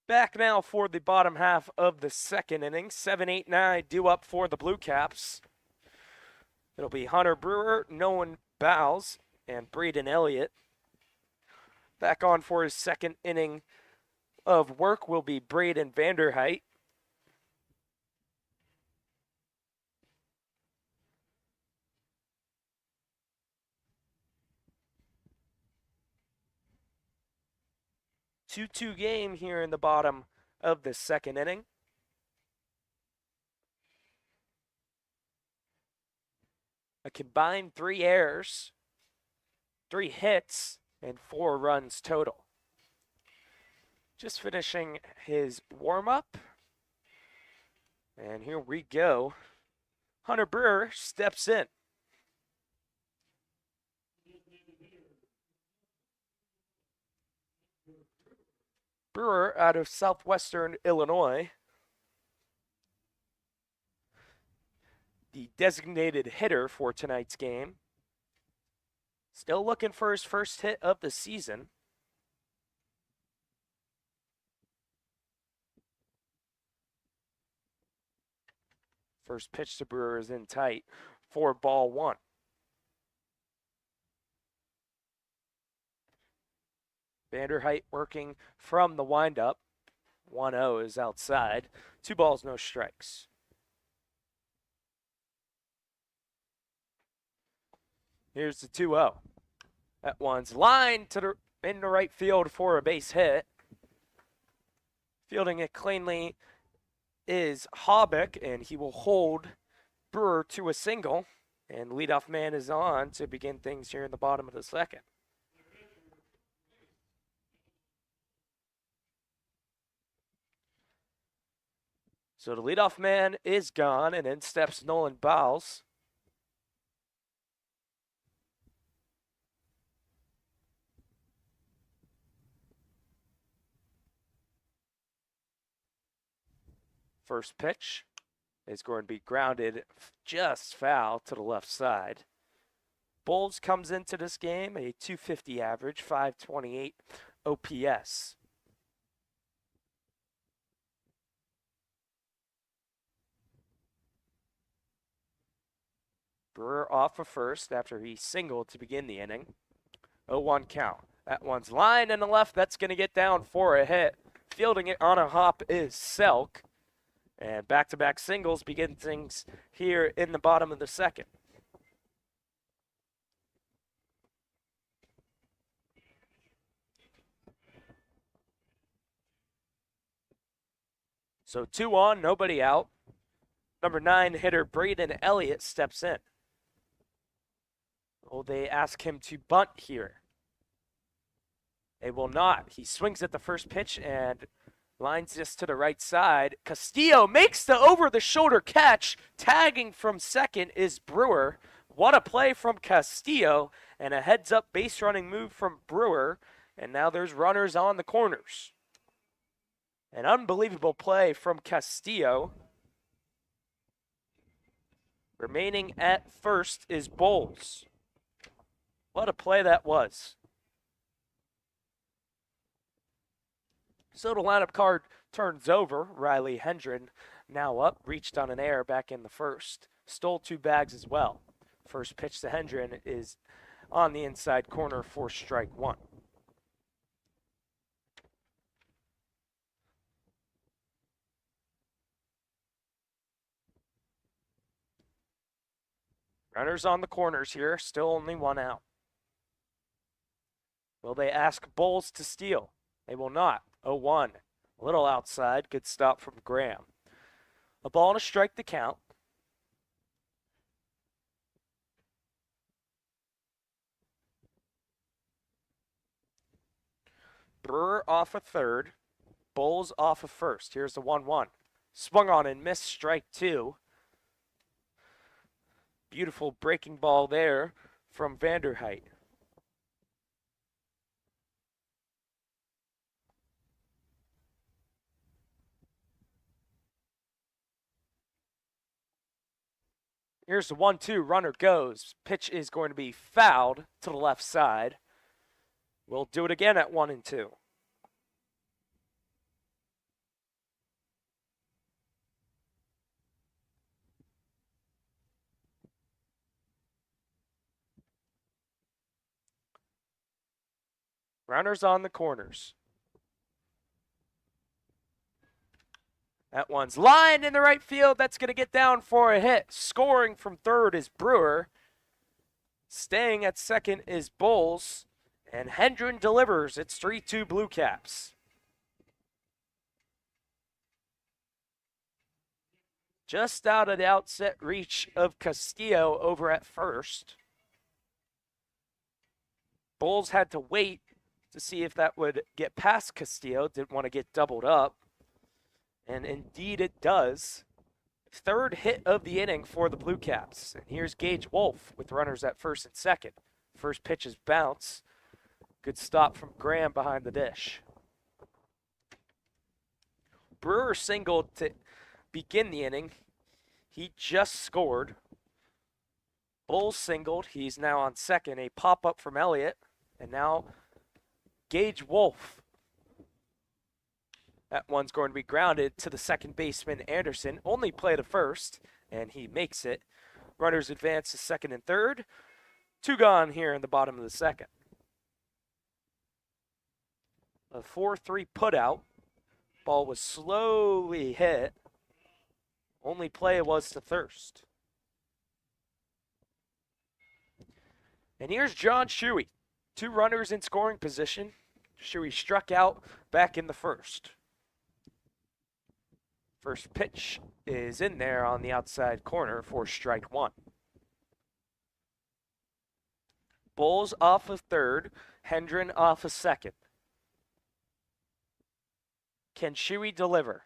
Back now for the bottom half of the second inning. 7-8-9 due up for the Bluecaps. It'll be Hunter Brewer, Nolan Bowles, and Braden Elliott. Back on for his second inning of work will be Braden Vanderheit. Two-two game here in the bottom of the second inning. A combined 3 errors, 3 hits, and 4 runs total. Just finishing his warm-up. And here we go. Hunter Brewer steps in. Brewer out of southwestern Illinois. The designated hitter for tonight's game. Still looking for his first hit of the season. First pitch to Brewer is in tight for ball 1. Vanderheit working from the windup. 1-0 is outside. 2 balls, no strikes. Here's the 2-0. That one's lined to into right field for a base hit. Fielding it cleanly is Hobbick, and he will hold Brewer to a single. And leadoff man is on to begin things here in the bottom of the second. So the leadoff man is gone, and in steps Nolan Bowles. First pitch is going to be grounded just foul to the left side. Bowles comes into this game a .250 average, .528 OPS. Brewer off of first after he singled to begin the inning. 0-1 count. That one's lined in the left. That's going to get down for a hit. Fielding it on a hop is Selk. And back-to-back singles begin things here in the bottom of the second. So 2 on, nobody out. Number 9 hitter Braden Elliott steps in. Oh, they ask him to bunt here. They will not. He swings at the first pitch and lines this to the right side. Castillo makes the over-the-shoulder catch. Tagging from second is Brewer. What a play from Castillo, and a heads-up base-running move from Brewer. And now there's runners on the corners. An unbelievable play from Castillo. Remaining at first is Bowles. What a play that was. So the lineup card turns over. Riley Hendren now up, reached on an error back in the first. Stole 2 bags as well. First pitch to Hendren is on the inside corner for strike 1. Runners on the corners here, still only 1 out. Will they ask Bowles to steal? They will not. 0-1. A little outside. Good stop from Graham. A ball and a strike to count. Brewer off a third. Bowles off a first. Here's the 1-1. Swung on and missed, strike 2. Beautiful breaking ball there from Vanderheit. Here's the 1-2. Runner goes. Pitch is going to be fouled to the left side. We'll do it again at 1-2. Runners on the corners. That one's lined in the right field. That's going to get down for a hit. Scoring from third is Brewer. Staying at second is Bowles. And Hendren delivers. It's 3-2 Bluecaps. Just out of the outset reach of Castillo over at first. Bowles had to wait to see if that would get past Castillo. Didn't want to get doubled up. And indeed it does. Third hit of the inning for the Bluecaps. And here's Gage Wolf with runners at first and second. First pitch is bounce. Good stop from Graham behind the dish. Brewer singled to begin the inning. He just scored. Bowles singled. He's now on second. A pop-up from Elliott. And now Gage Wolf. That one's going to be grounded to the second baseman, Anderson. Only play to first, and he makes it. Runners advance to second and third. 2 gone here in the bottom of the second. A 4-3 putout. Ball was slowly hit. Only play was to first. And here's John Shuey. 2 runners in scoring position. Shuey struck out back in the first. First pitch is in there on the outside corner for strike 1. Bowles off of third. Hendren off of second. Can Shuey deliver?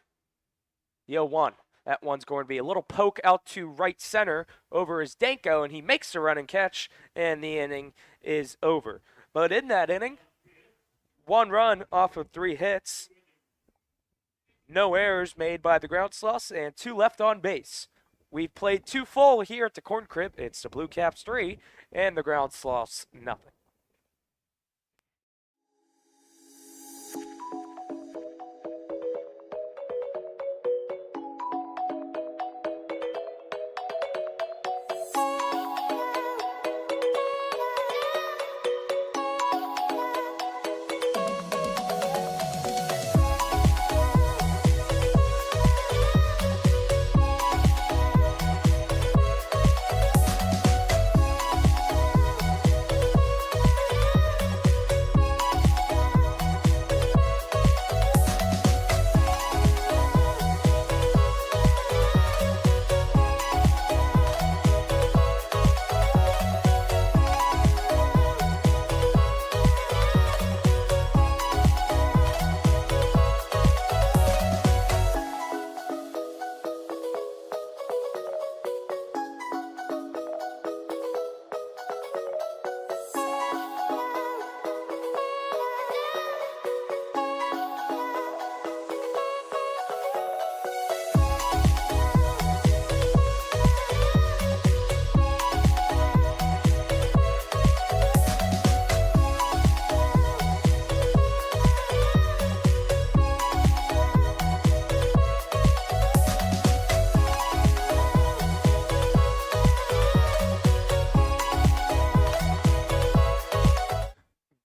The 0-1. That one's going to be a little poke out to right center over his Danko, and he makes the run and catch, and the inning is over. But in that inning, 1 run off of 3 hits. No errors made by the Ground Sloths, and 2 left on base. We've played 2 full here at the Corn Crib. It's the Bluecaps 3 and the Ground Sloths nothing.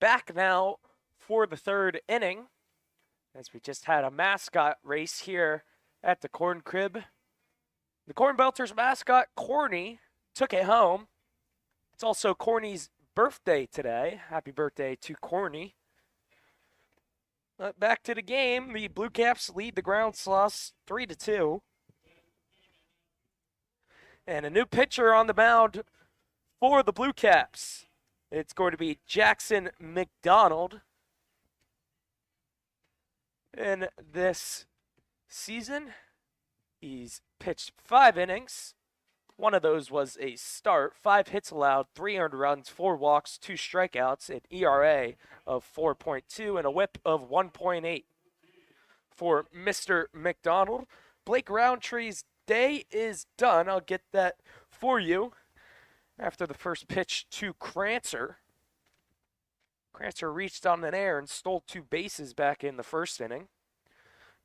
back now for the third inning, as we just had a mascot race here at the Corn Crib. The Corn Belters mascot, Corny, took it home. It's also Corny's birthday today. Happy birthday to Corny. Back to the game. The Bluecaps lead the Ground Sloths 3-2. And a new pitcher on the mound for the Bluecaps. It's going to be Jackson McDonald. In this season, he's pitched 5 innings. One of those was a start. 5 hits allowed, 3 earned runs, 4 walks, 2 strikeouts, an ERA of 4.2, and a whip of 1.8. For Mr. McDonald, Blake Roundtree's day is done. I'll get that for you after the first pitch to Crancer. Crancer reached on an air and stole 2 bases back in the first inning.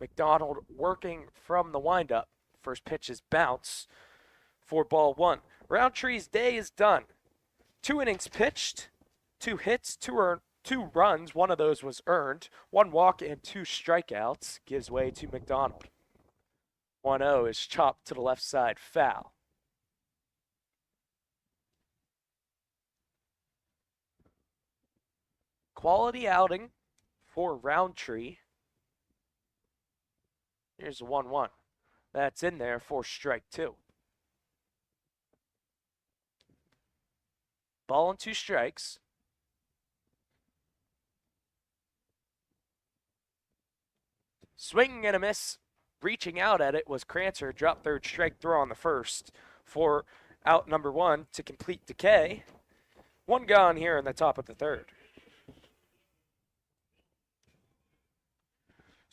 McDonald working from the windup. First pitch is bounce for ball 1. Roundtree's day is done. 2 innings pitched, 2 hits, 2 runs. One of those was earned. 1 walk and 2 strikeouts gives way to McDonald. 1-0 is chopped to the left side, foul. Quality outing for Roundtree. Here's a 1-1. That's in there for strike 2. Ball and 2 strikes. Swinging and a miss. Reaching out at it was Crancer. Dropped third, strike throw on the first for out number 1 to complete decay. 1 gone here in the top of the third.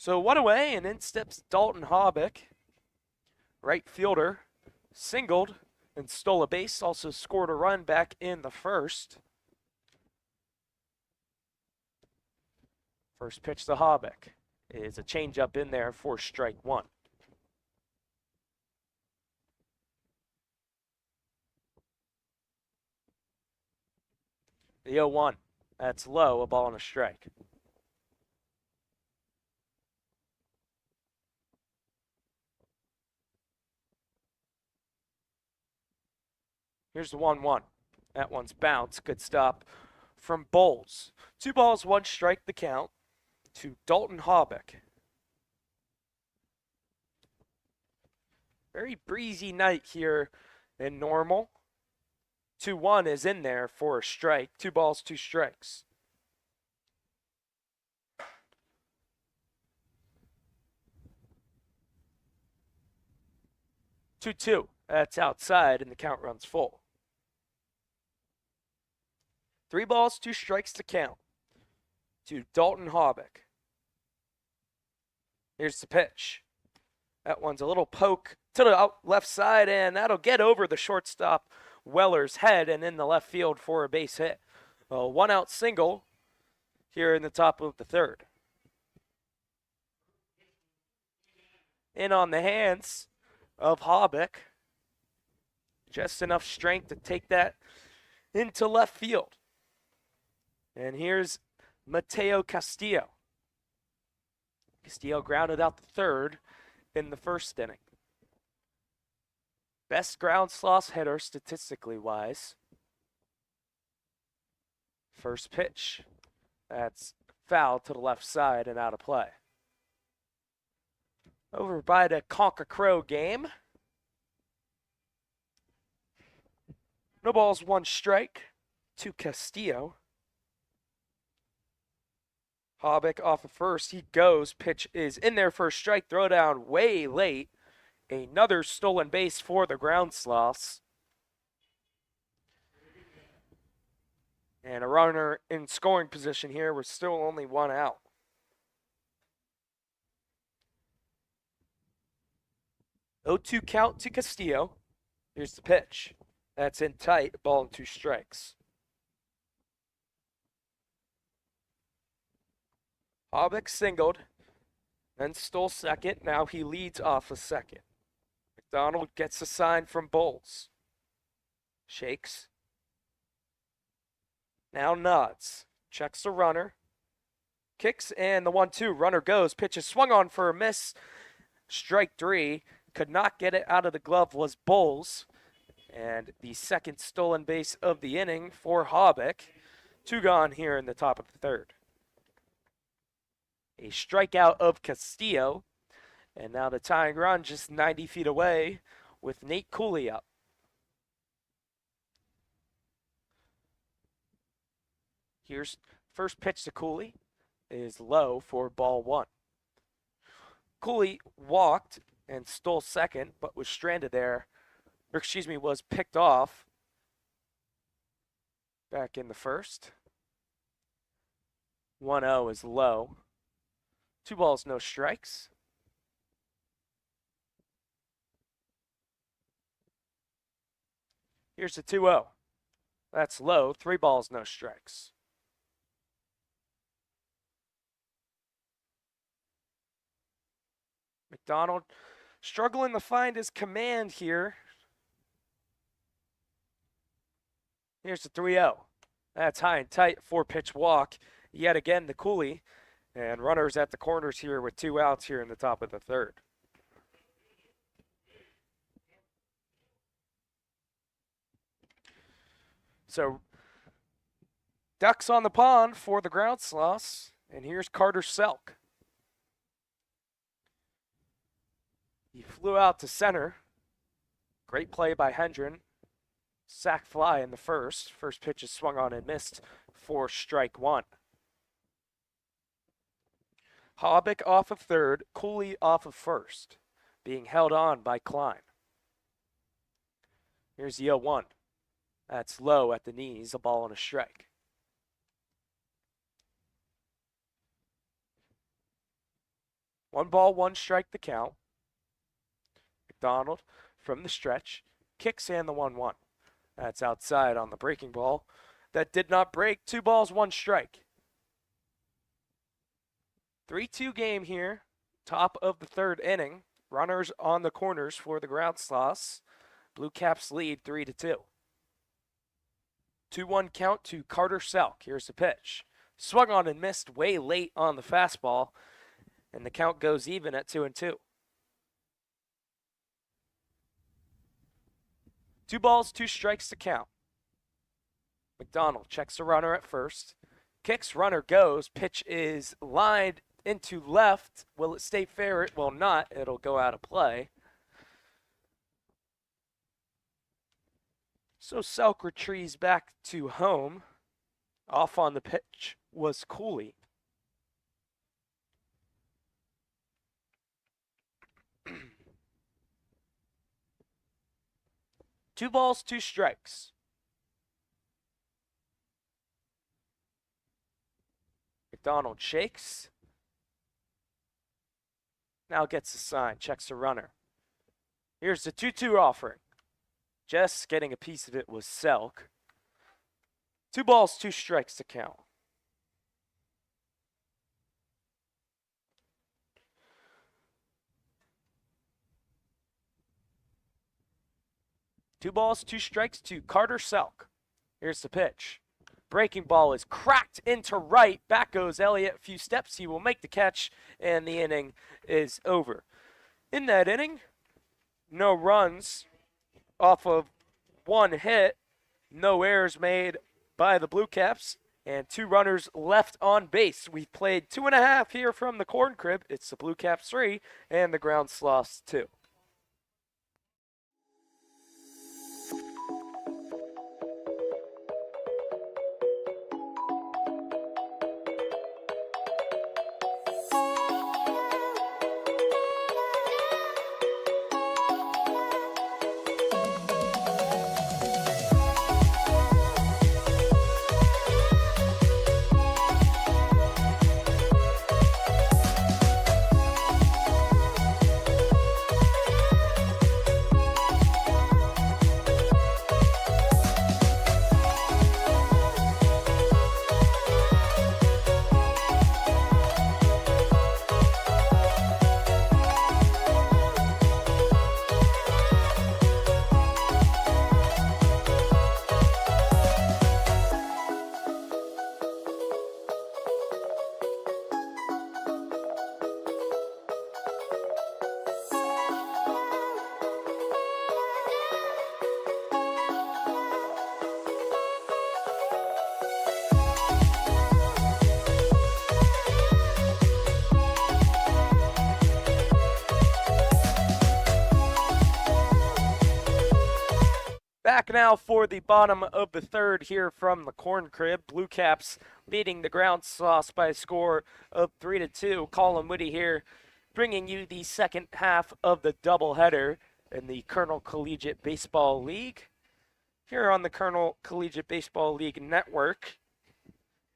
So 1 away, and in steps Dalton Hobbick. Right fielder, singled and stole a base. Also scored a run back in the first. First pitch to Hobbick is a changeup in there for strike 1. The 0-1. That's low, a ball and a strike. Here's the 1-1. That one's bounce. Good stop from Bowles. 2 balls, 1 strike the count to Dalton Hobbick. Very breezy night here in Normal. 2-1 is in there for a strike. 2 balls, 2 strikes. Two. That's outside, and the count runs full. 3 balls, 2 strikes to count to Dalton Hobbick. Here's the pitch. That one's a little poke to the left side, and that'll get over the shortstop Weller's head and in the left field for a base hit. A 1-out single here in the top of the third. In on the hands of Hobbick. Just enough strength to take that into left field. And here's Mateo Castillo. Castillo grounded out the third in the first inning. Best ground sloth hitter statistically wise. First pitch. That's foul to the left side and out of play. Over by the Conquer Crow game. No balls, 1 strike to Castillo. Hobbick off of first. He goes. Pitch is in there for a strike. Throw down way late. Another stolen base for the Ground Sloths. And a runner in scoring position here. We're still only 1 out. Oh-2 count to Castillo. Here's the pitch. That's in tight. Ball and 2 strikes. Hobbick singled, then stole second. Now he leads off a second. McDonald gets a sign from Bowles. Shakes. Now nods. checks the runner, kicks, and the 1-2. Runner goes, pitch is swung on for a miss. Strike 3. Could not get it out of the glove was Bowles. And the second stolen base of the inning for Hobbick. 2 gone here in the top of the 3rd. A strikeout of Castillo. And now the tying run just 90 feet away with Nate Cooley up. Here's first pitch to Cooley is low for ball 1. Cooley walked and stole second, but was stranded there. Or was picked off back in the first. 1-0 is low. 2 balls, no strikes. Here's the 2-0. That's low. 3 balls, no strikes. McDonald struggling to find his command here. Here's the 3-0. That's high and tight. 4-pitch walk. Yet again, the Cooley. And runners at the corners here with 2 outs here in the top of the 3rd. So, ducks on the pond for the ground sloths. And here's Carter Selk. He flew out to center. Great play by Hendren. Sack fly in the first. First pitch is swung on and missed for strike 1. Hobbick off of 3rd. Cooley off of 1st. Being held on by Klein. Here's the 0-1. That's low at the knees. A ball and a strike. One ball, 1 strike the count. McDonald from the stretch. Kicks and the 1-1. That's outside on the breaking ball. That did not break. 2 balls, 1 strike. 3-2 game here. Top of the 3rd inning. Runners on the corners for the ground sloths. Bluecaps lead 3-2. 2-1 count to Carter Selk. Here's the pitch. Swung on and missed way late on the fastball. And the count goes even at 2-2. 2 balls, 2 strikes to count. McDonald checks the runner at first. Kicks, runner goes. Pitch is lined into left. Will it stay fair? It will not. It'll go out of play. So Selk retrieves back to home. Off on the pitch was Cooley. Two balls, 2 strikes. McDonald shakes. Now gets the sign, checks the runner. Here's the 2-2 offering. Just getting a piece of it was Selk. 2 balls, 2 strikes to count. Two balls, 2 strikes to Carter Selk. Here's the pitch. Breaking ball is cracked into right. Back goes Elliott. A few steps. He will make the catch, and the inning is over. In that inning, no runs off of 1 hit. No errors made by the Bluecaps, and 2 runners left on base. We've played 2.5 here from the Corn Crib. It's the Bluecaps 3 and the Ground Sloths 2. back now for the bottom of the third here from the Corn Crib. Bluecaps beating the Ground Sloths by a score of 3-2. Colin Woody here bringing you the second half of the doubleheader in the Colonel Collegiate Baseball League. Here on the Colonel Collegiate Baseball League Network,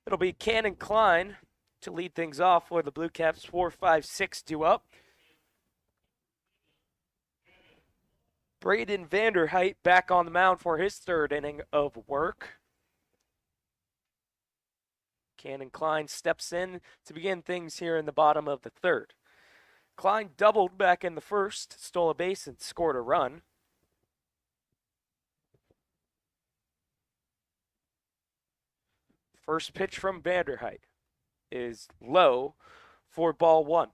it'll be Cannon Klein to lead things off for the Bluecaps. 4-5-6 due up. Braden Vanderheit back on the mound for his third inning of work. Cannon Klein steps in to begin things here in the bottom of the third. Klein doubled back in the first, stole a base, and scored a run. First pitch from Vanderheit is low for ball one.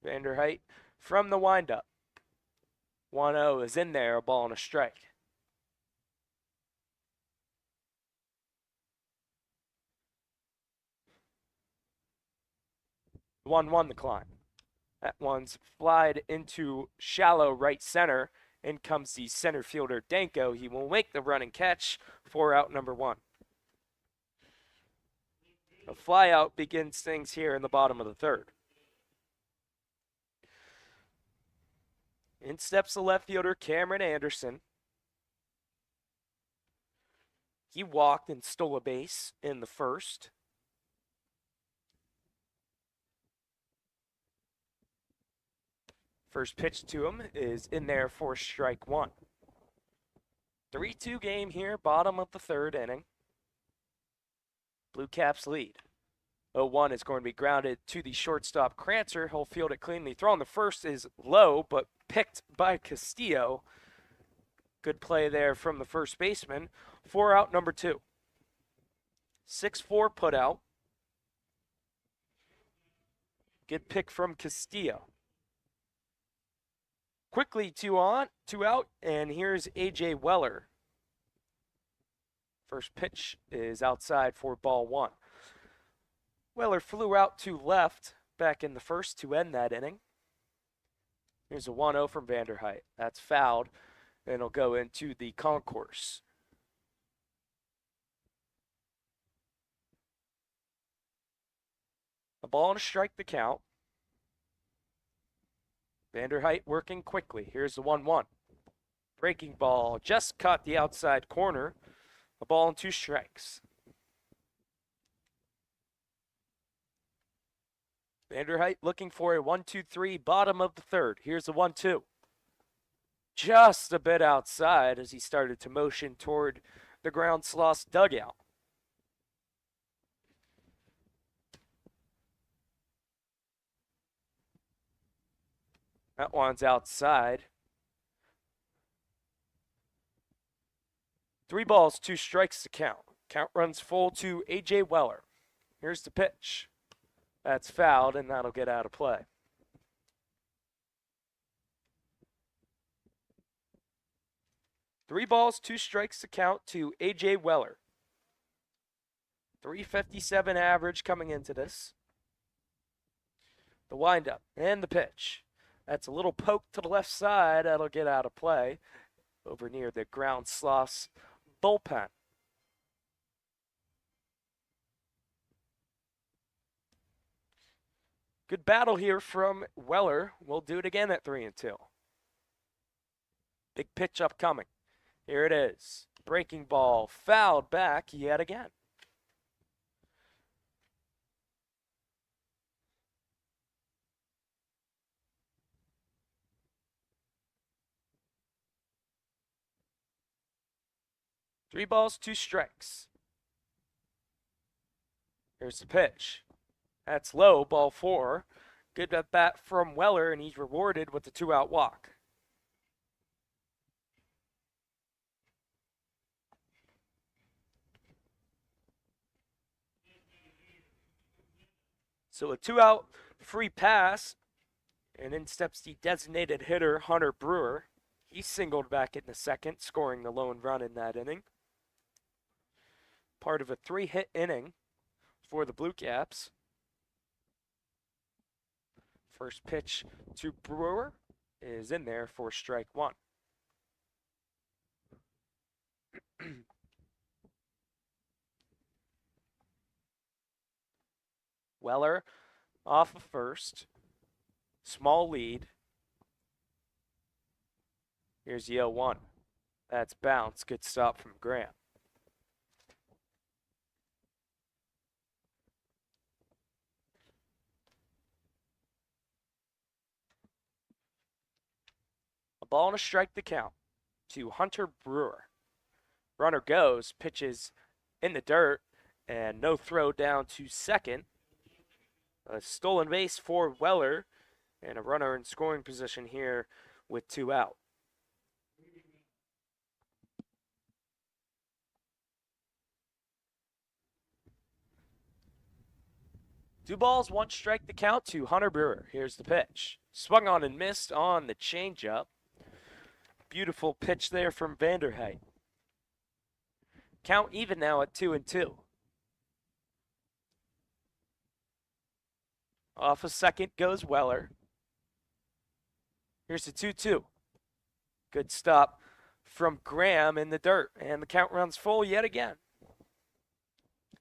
Vanderheit from the windup. 1-0 is in there, a ball and a strike. The 1-1 the climb. That one's flied into shallow right center. In comes the center fielder Danko. He will make the running catch for out number one. A fly out begins things here in the bottom of the third. In steps the left fielder Cameron Anderson. He walked and stole a base in the first. First pitch to him is in there for strike one. 3-2 game here, bottom of the third inning. Bluecaps lead. 0-1 is going to be grounded to the shortstop Crancer. He'll field it cleanly. Throw on the first is low, but picked by Castillo. Good play there from the first baseman. For out number two. 6-4 put out. Good pick from Castillo. Quickly two out, and here's A.J. Weller. First pitch is outside for ball one. Weller flew out to left back in the first to end that inning. Here's a 1-0 from Vanderheit. That's fouled, and it'll go into the concourse. A ball and a strike the count. Vanderheit working quickly. Here's the 1-1. Breaking ball just caught the outside corner. A ball and two strikes. Vanderheit looking for a 1-2-3 bottom of the third. Here's the 1-2. Just a bit outside as he started to motion toward the Ground Sloths dugout. That one's outside. 3 balls, 2 strikes to count. Count runs full to A.J. Weller. Here's the pitch. That's fouled, and that'll get out of play. Three balls, 2 strikes to count to A.J. Weller. 357 average coming into this. The windup and the pitch. That's a little poke to the left side. That'll get out of play over near the Ground Sloths bullpen. Good battle here from Weller. We'll do it again at 3-2. Big pitch upcoming. Here it is. Breaking ball fouled back yet again. Three balls, 2 strikes. Here's the pitch. That's low, ball 4. Good at bat from Weller, and he's rewarded with the 2-out walk. So a 2-out free pass, and in steps the designated hitter, Hunter Brewer. He singled back in the second, scoring the lone run in that inning. Part of a 3-hit inning for the Bluecaps. First pitch to Brewer is in there for strike one. Weller off of first. Small lead. Here's the 0-1. That's bounce. Good stop from Graham. A ball and a strike to count to Hunter Brewer. Runner goes, pitches in the dirt, and no throw down to second. A stolen base for Weller, and a runner in scoring position here with 2 out. Two balls, 1 strike to count to Hunter Brewer. Here's the pitch. Swung on and missed on the changeup. Beautiful pitch there from Vanderheit. Count even now at 2-2. Off a second goes Weller. Here's the 2-2. Good stop from Graham in the dirt, and the count runs full yet again.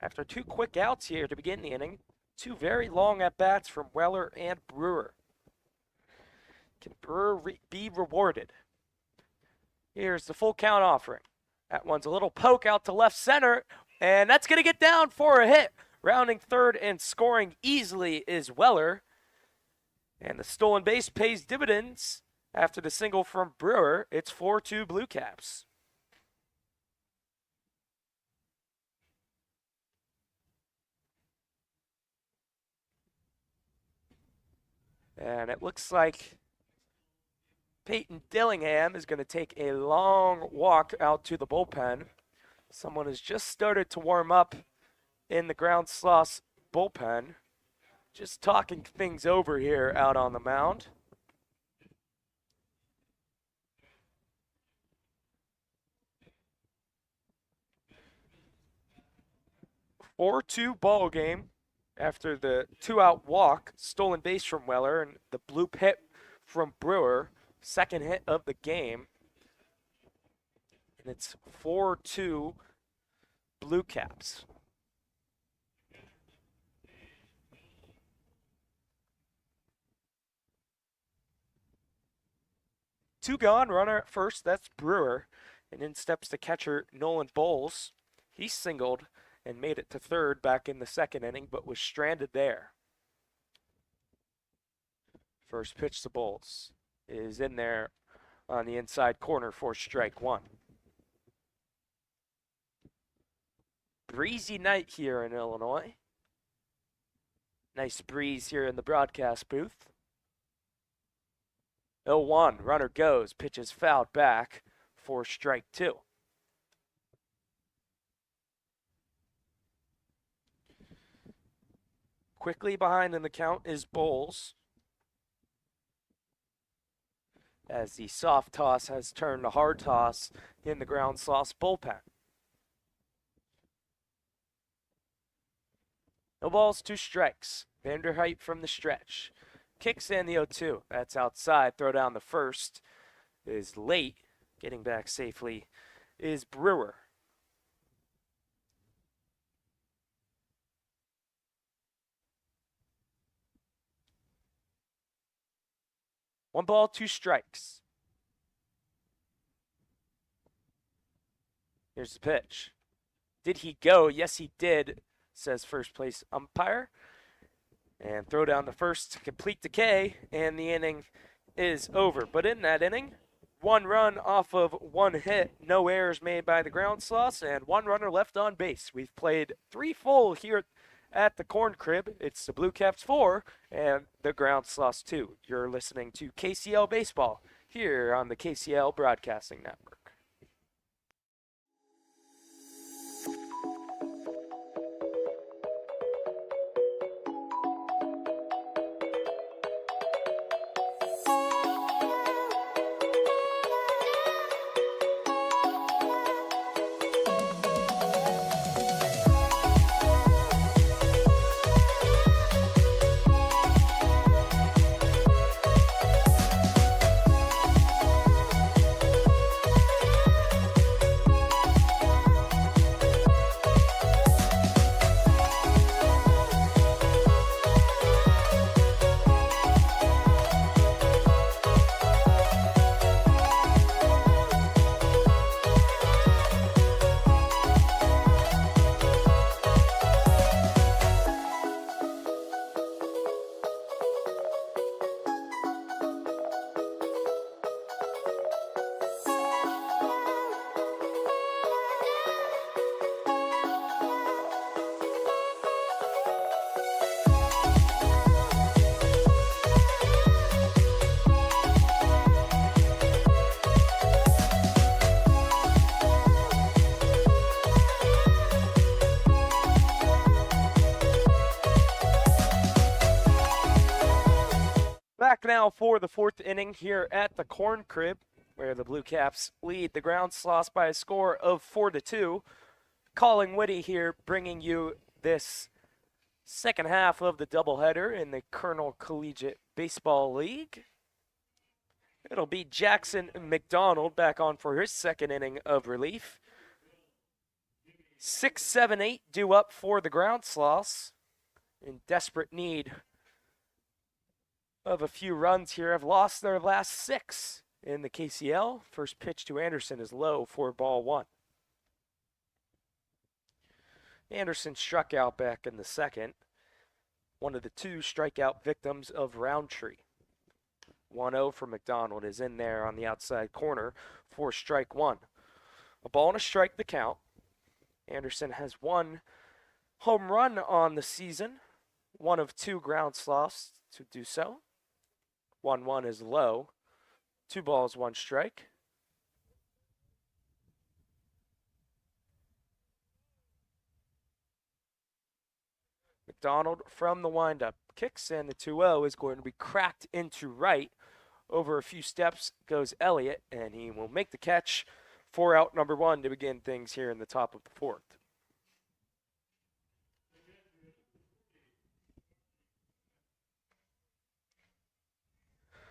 After 2 quick outs here to begin the inning, 2 very long at-bats from Weller and Brewer. Can Brewer be rewarded? Here's the full count offering. That one's a little poke out to left center, and that's going to get down for a hit. Rounding third and scoring easily is Weller. And the stolen base pays dividends after the single from Brewer. It's 4-2 Bluecaps. And it looks like Peyton Dillingham is going to take a long walk out to the bullpen. Someone has just started to warm up in the Ground Sloths bullpen. Just talking things over here out on the mound. A 4-2 ball game after the 2-out walk, stolen base from Weller, and the blue hit from Brewer. Second hit of the game. And it's 4-2 Bluecaps. Two gone, runner at first, that's Brewer. And in steps the catcher, Nolan Bowles. He singled and made it to third back in the second inning, but was stranded there. First pitch to Bowles is in there on the inside corner for strike one. Breezy night here in Illinois. Nice breeze here in the broadcast booth. 0-1, runner goes, pitches fouled back for strike two. Quickly behind in the count is Bowles, as the soft toss has turned to hard toss in the Ground Sloths bullpen. No balls, 2 strikes. Vanderheit from the stretch. Kicks in the 0-2. That's outside. Throw down the first is late. Getting back safely is Brewer. One ball, 2 strikes. Here's the pitch. Did he go? Yes, he did, says first place umpire. And throw down the first to complete the K, and the inning is over. But in that inning, 1 run off of 1 hit, no errors made by the Ground Sloths, and 1 runner left on base. We've played 3 full here at the Corn Crib. It's the Bluecaps 4 and the Ground Sloths 2. You're listening to KCL Baseball here on the KCL Broadcasting Network. now for the fourth inning here at the Corn Crib, where the Bluecaps lead the Ground Sloths by a score of 4-2. Colin Whitty here bringing you this second half of the doubleheader in the Colonel Collegiate Baseball League. It'll be Jackson McDonald back on for his second inning of relief. 6, 7, 8 due up for the Ground Sloths, in desperate need of a few runs here. Have lost their last 6 in the KCL. First pitch to Anderson is low for ball 1. Anderson struck out back in the second. One of the 2 strikeout victims of Roundtree. 1-0 for McDonald is in there on the outside corner for strike 1. A ball and a strike the count. Anderson has 1 home run on the season. 1 of 2 Ground Sloths to do so. 1-1 is low. 2 balls, 1 strike. McDonald from the windup kicks, and the 2-0 is going to be cracked into right. Over a few steps goes Elliott, and he will make the catch for out number 1 to begin things here in the top of the 4th.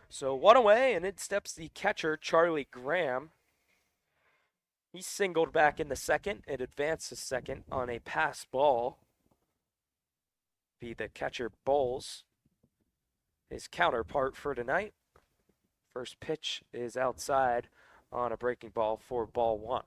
So 1 away, and in steps the catcher, Charlie Graham. He singled back in the second and advances second on a pass ball. Be the catcher Bowles, his counterpart for tonight. First pitch is outside on a breaking ball for ball 1.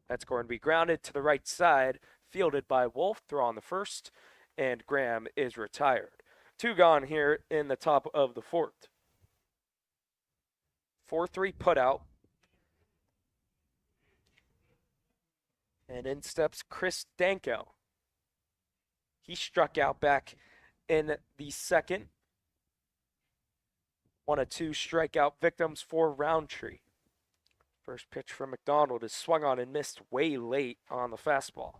That's going to be grounded to the right side, fielded by Wolf. Throw on the first, and Graham is retired. 2 gone here in the top of the 4th. 4-3 put out. And in steps Chris Danko. He struck out back in the second. 1 of 2 strikeout victims for Roundtree. First pitch from McDonald is swung on and missed way late on the fastball.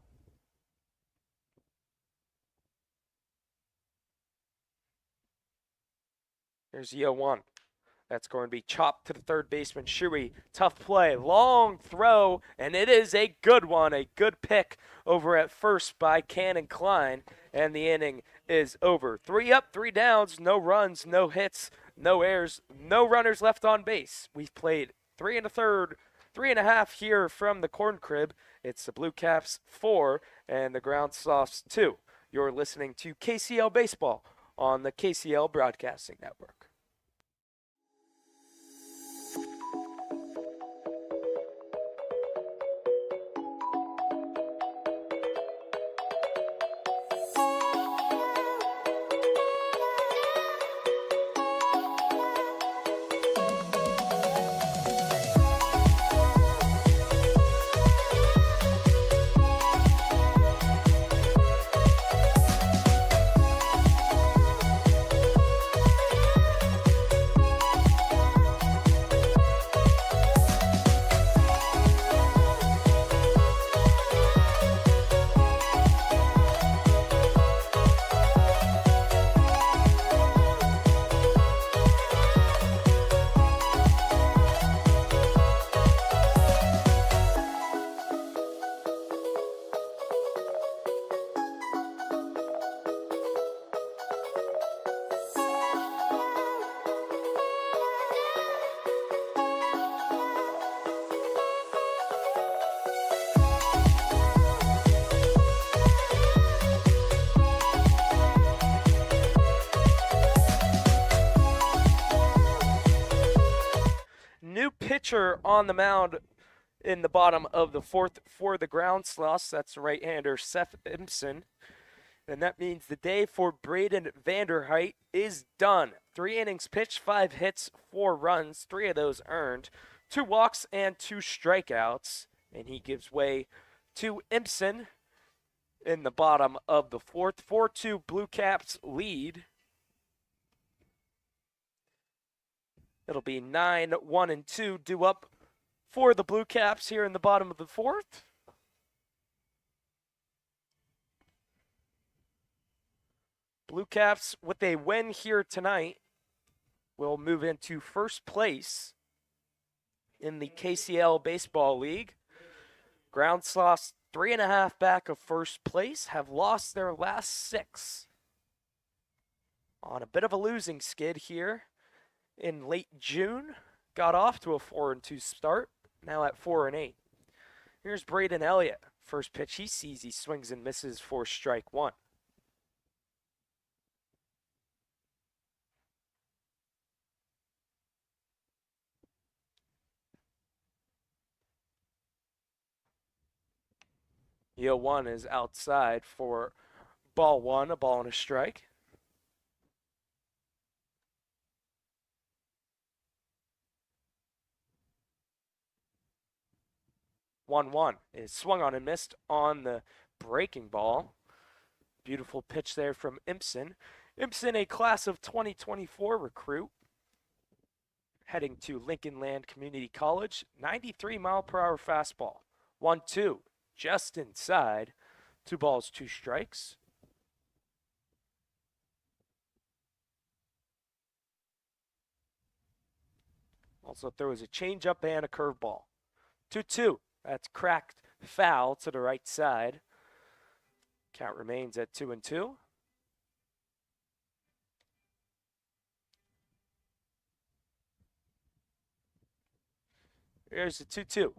Here's the 0-1. That's going to be chopped to the third baseman, Shuey. Tough play, long throw, and it is a good one. A good pick over at first by Cannon Klein, and the inning is over. 3 up, 3 downs, no runs, no hits, no errors, no runners left on base. We've played 3 1/3, 3 1/2 here from the Corn Crib. It's the Bluecaps 4 and the Ground Sloths 2. You're listening to KCL Baseball on the KCL Broadcasting Network. Pitcher on the mound in the bottom of the 4th for the Ground Sloths. That's right-hander Seth Impson. And that means the day for Braden Vanderheit is done. 3 innings pitched, 5 hits, 4 runs, 3 of those earned, 2 walks and 2 strikeouts. And he gives way to Impson in the bottom of the 4th. 4-2 Bluecaps lead. It'll be 9-1-2 due up for the Bluecaps here in the bottom of the 4th. Bluecaps, with a win here tonight, will move into first place in the KCL Baseball League. Ground Sloths, 3.5 back of first place, have lost their last 6. On a bit of a losing skid here in late June. Got off to a 4-2 start, now at 4-8. Here's Braden Elliott. First pitch he sees, he swings and misses for strike 1. Yo 1 is outside for ball 1, a ball and a strike. One is swung on and missed on the breaking ball. Beautiful pitch there from Impson. Impson, a class of 2024 recruit, heading to Lincoln Land Community College. 93-mile-per-hour fastball. 1-2, just inside. 2 balls, 2 strikes. Also throws a changeup and a curveball. 2-2. That's cracked foul to the right side. Count remains at 2-2. Here's the 2-2.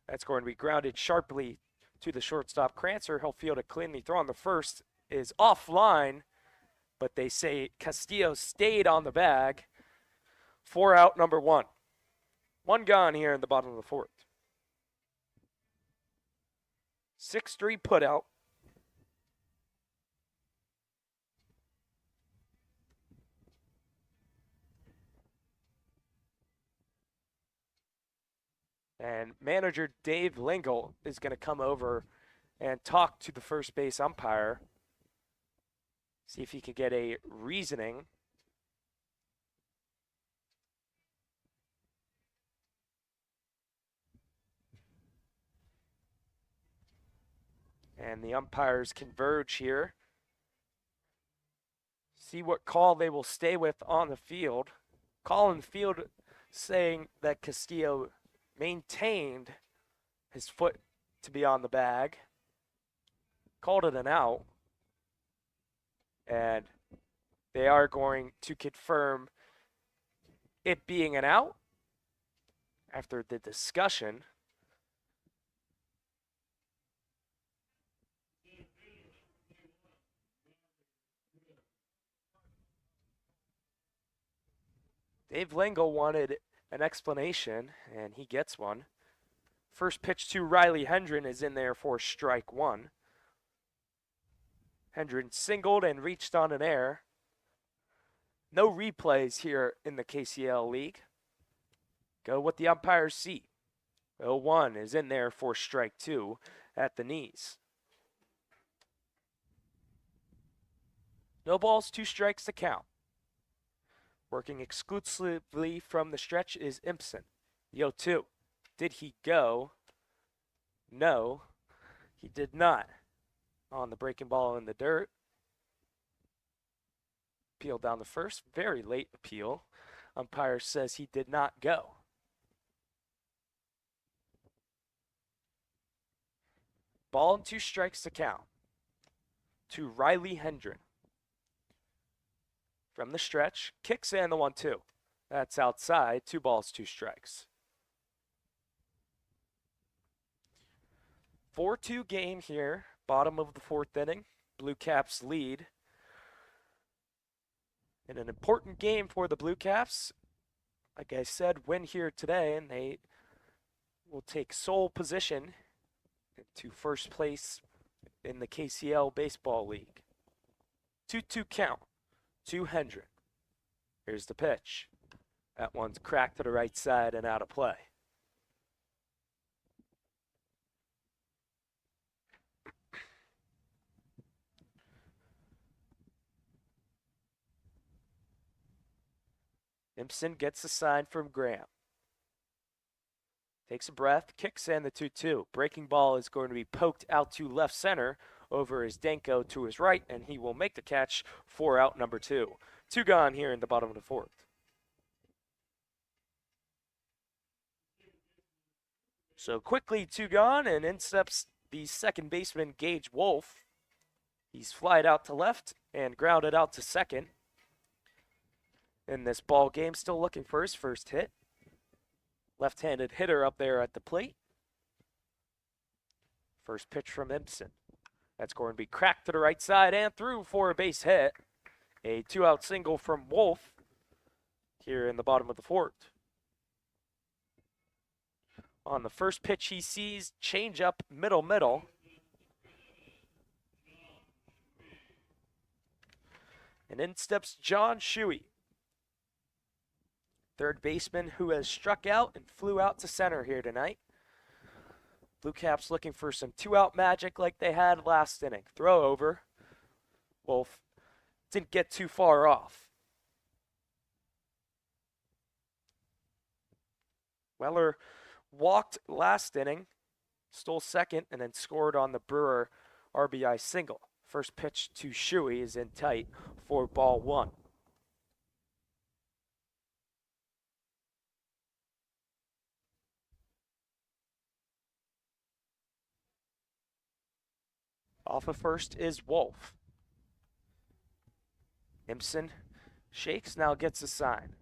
That's going to be grounded sharply to the shortstop Crancer. He'll field a cleanly throw on the first. Is offline, but they say Castillo stayed on the bag. 4 out, number 1. 1 gone here in the bottom of the 4th. 6-3 put out. And manager Dave Lingle is going to come over and talk to the first base umpire. See if he can get a reasoning. And the umpires converge here. See what call they will stay with on the field. Call in the field saying that Castillo maintained his foot to be on the bag. Called it an out. And they are going to confirm it being an out after the discussion. Dave Lingle wanted an explanation, and he gets one. First pitch to Riley Hendren is in there for strike 1. Hendren singled and reached on an error. No replays here in the KCL League. Go what the umpires see. 0-1 is in there for strike 2 at the knees. No balls, 2 strikes to count. Working exclusively from the stretch is Impson. The 0-2. Did he go? No, he did not. On the breaking ball in the dirt. Appeal down the first. Very late appeal. Umpire says he did not go. Ball and 2 strikes to count. To Riley Hendren. From the stretch, kicks in the 1-2. That's outside, 2 balls, 2 strikes. 4-2 game here, bottom of the 4th inning. Bluecaps lead. In an important game for the Bluecaps. Like I said, win here today, and they will take sole position to first place in the KCL Baseball League. 2-2 count. To Hendren. Here's the pitch. That one's cracked to the right side and out of play. Impson gets the sign from Graham. Takes a breath, kicks in the 2-2. Breaking ball is going to be poked out to left center. Over is Danko to his right, and he will make the catch for out number 2. 2 gone here in the bottom of the 4th. So quickly 2 gone, and in steps the second baseman, Gage Wolf. He's flied out to left and grounded out to second. In this ball game, still looking for his first hit. Left-handed hitter up there at the plate. First pitch from Ibsen. That's going to be cracked to the right side and through for a base hit. A 2-out single from Wolf here in the bottom of the 4th. On the first pitch he sees, change up middle. And in steps John Shuey, third baseman who has struck out and flew out to center here tonight. Bluecaps looking for some 2-out magic like they had last inning. Throw over. Wolf didn't get too far off. Weller walked last inning, stole second, and then scored on the Brewer RBI single. First pitch to Shuey is in tight for ball 1. Off of first is Wolf. Impson shakes, now gets a sign.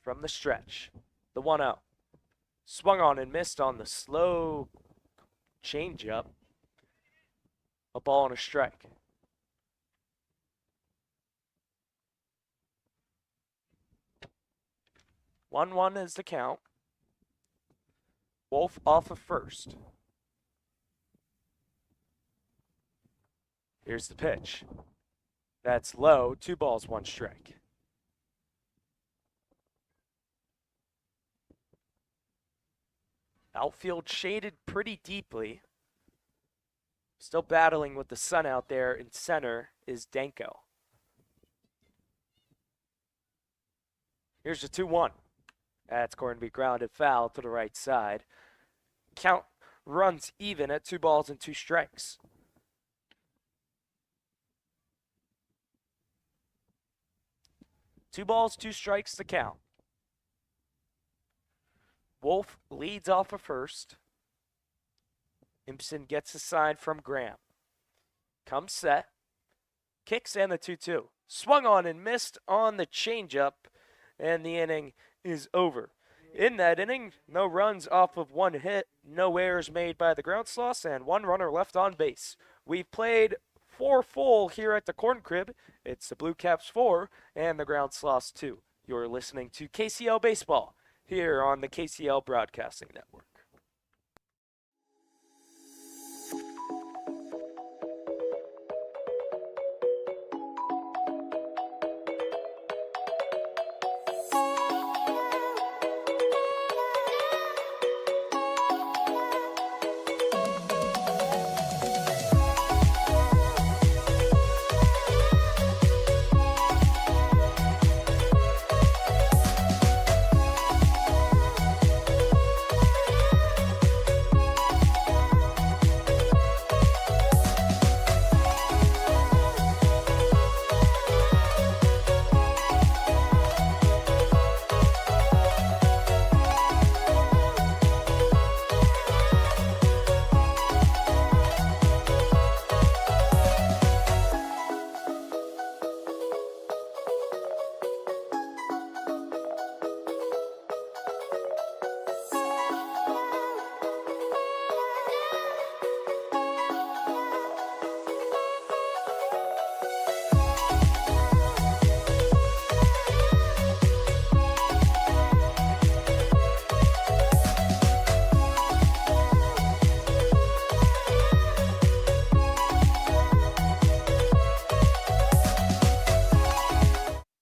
From the stretch, the 1-0. Swung on and missed on the slow changeup. A ball and a strike. One is the count. Wolf off of first. Here's the pitch. That's low. 2 balls, 1 strike. Outfield shaded pretty deeply. Still battling with the sun out there in center is Danko. Here's the 2-1. That's going to be grounded foul to the right side. Count runs even at 2 balls and 2 strikes. Two balls, 2 strikes to count. Wolf leads off of first. Impson gets a sign from Graham. Comes set. Kicks and the 2-2. Swung on and missed on the changeup, and the inning is over. In that inning, no runs off of 1 hit, no errors made by the ground sloths, and 1 runner left on base. We've played 4 full here at the Corn Crib. It's the Bluecaps 4 and the ground sloths 2. You're listening to KCL Baseball here on the KCL Broadcasting Network.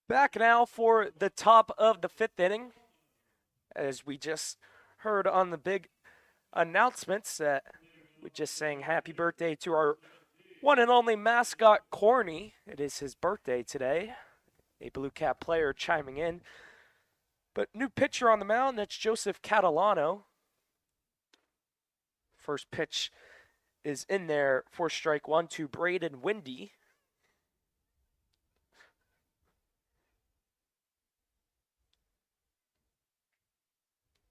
Back now for the top of the 5th inning. As we just heard on the big announcements that we just sang happy birthday to our one and only mascot, Corny. It is his birthday today. A Blue Cap player chiming in. But new pitcher on the mound, that's Joseph Catalano. First pitch is in there for strike one to Braden Windy.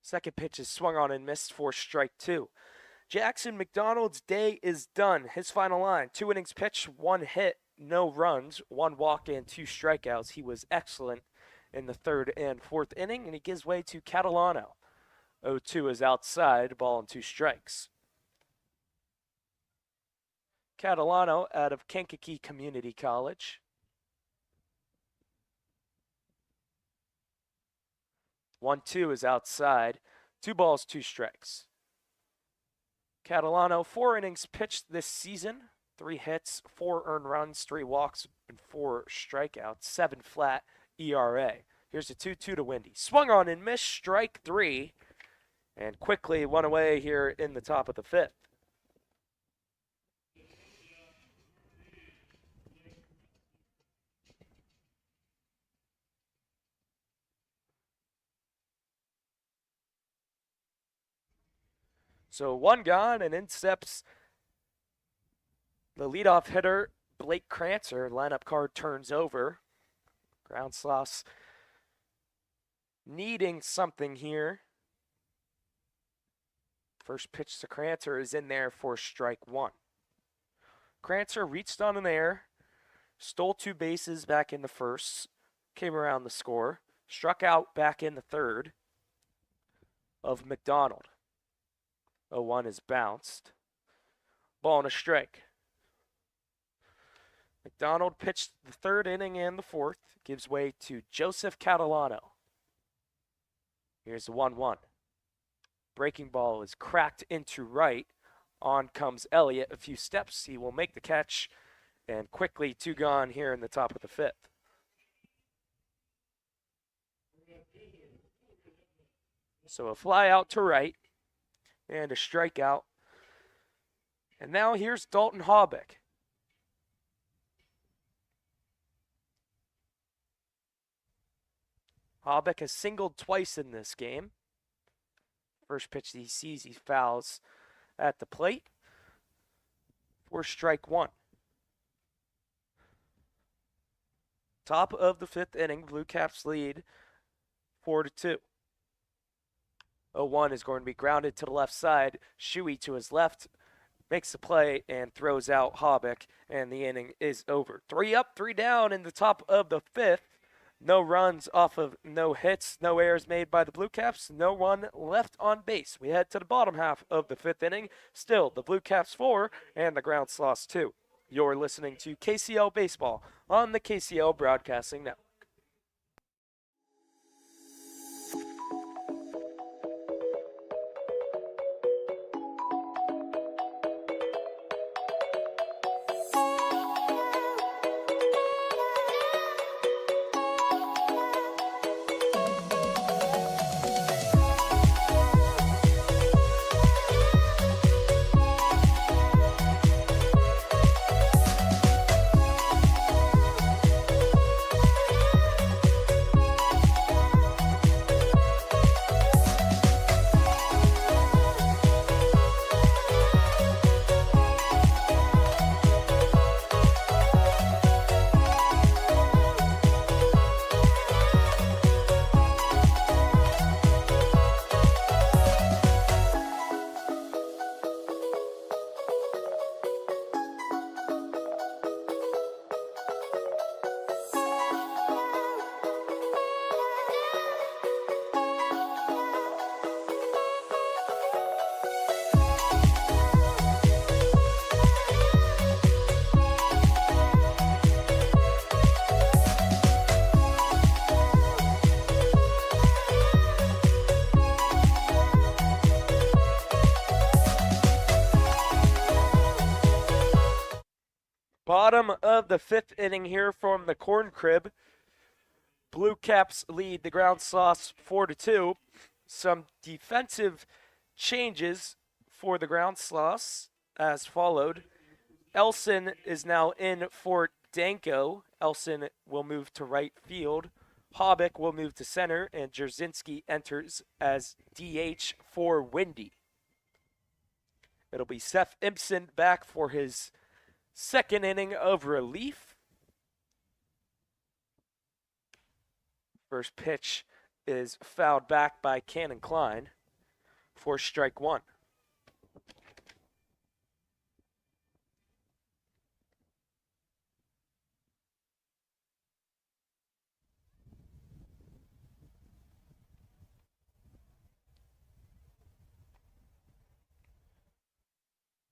Second pitch is swung on and missed for strike two. Jackson McDonald's day is done. His final line: 2 innings pitched, 1 hit, no runs, 1 walk, and 2 strikeouts. He was excellent in the third and fourth inning, and he gives way to Catalano. 0-2 is outside, ball and 2 strikes. Catalano out of Kankakee Community College. 1-2 is outside. 2 balls, 2 strikes. Catalano, 4 innings pitched this season. 3 hits, 4 earned runs, 3 walks, and 4 strikeouts. 7 flat ERA. Here's a 2-2 to Windy. Swung on and missed, strike 3. And quickly one away here in the top of the 5th. So 1 gone, and in steps the leadoff hitter, Blake Crancer. Lineup card turns over. Ground Sloths needing something here. First pitch to Crancer is in there for strike 1. Crancer reached on an air, stole 2 bases back in the first, came around the score, struck out back in the third of McDonald. 0-1 is bounced. Ball and a strike. McDonald pitched the third inning and the fourth. Gives way to Joseph Catalano. Here's the 1-1. Breaking ball is cracked into right. On comes Elliott. A few steps. He will make the catch. And quickly 2 gone here in the top of the 5th. So a fly out to right. And a strikeout. And now here's Dalton Haubeck. Haubeck has singled twice in this game. First pitch he sees, he fouls at the plate for strike 1. Top of the 5th inning, Bluecaps lead 4-2. 0-1 is going to be grounded to the left side. Shuey to his left makes the play and throws out Haubeck, and the inning is over. 3 up, 3 down in the top of the 5th. No runs off of no hits, no errors made by the Bluecaps, no one left on base. We head to the bottom half of the 5th inning. Still, the Bluecaps 4 and the Ground Sloths 2. You're listening to KCL Baseball on the KCL Broadcasting Network. Bottom of the 5th inning here from the Corn Crib. Bluecaps lead the Ground Sloths 4-2. Some defensive changes for the Ground Sloths as followed. Elson is now in for Danko. Elson will move to right field. Haubeck will move to center, and Jerzinski enters as DH for Windy. It'll be Seth Impson back for his second inning of relief. First pitch is fouled back by Cannon Klein for strike one.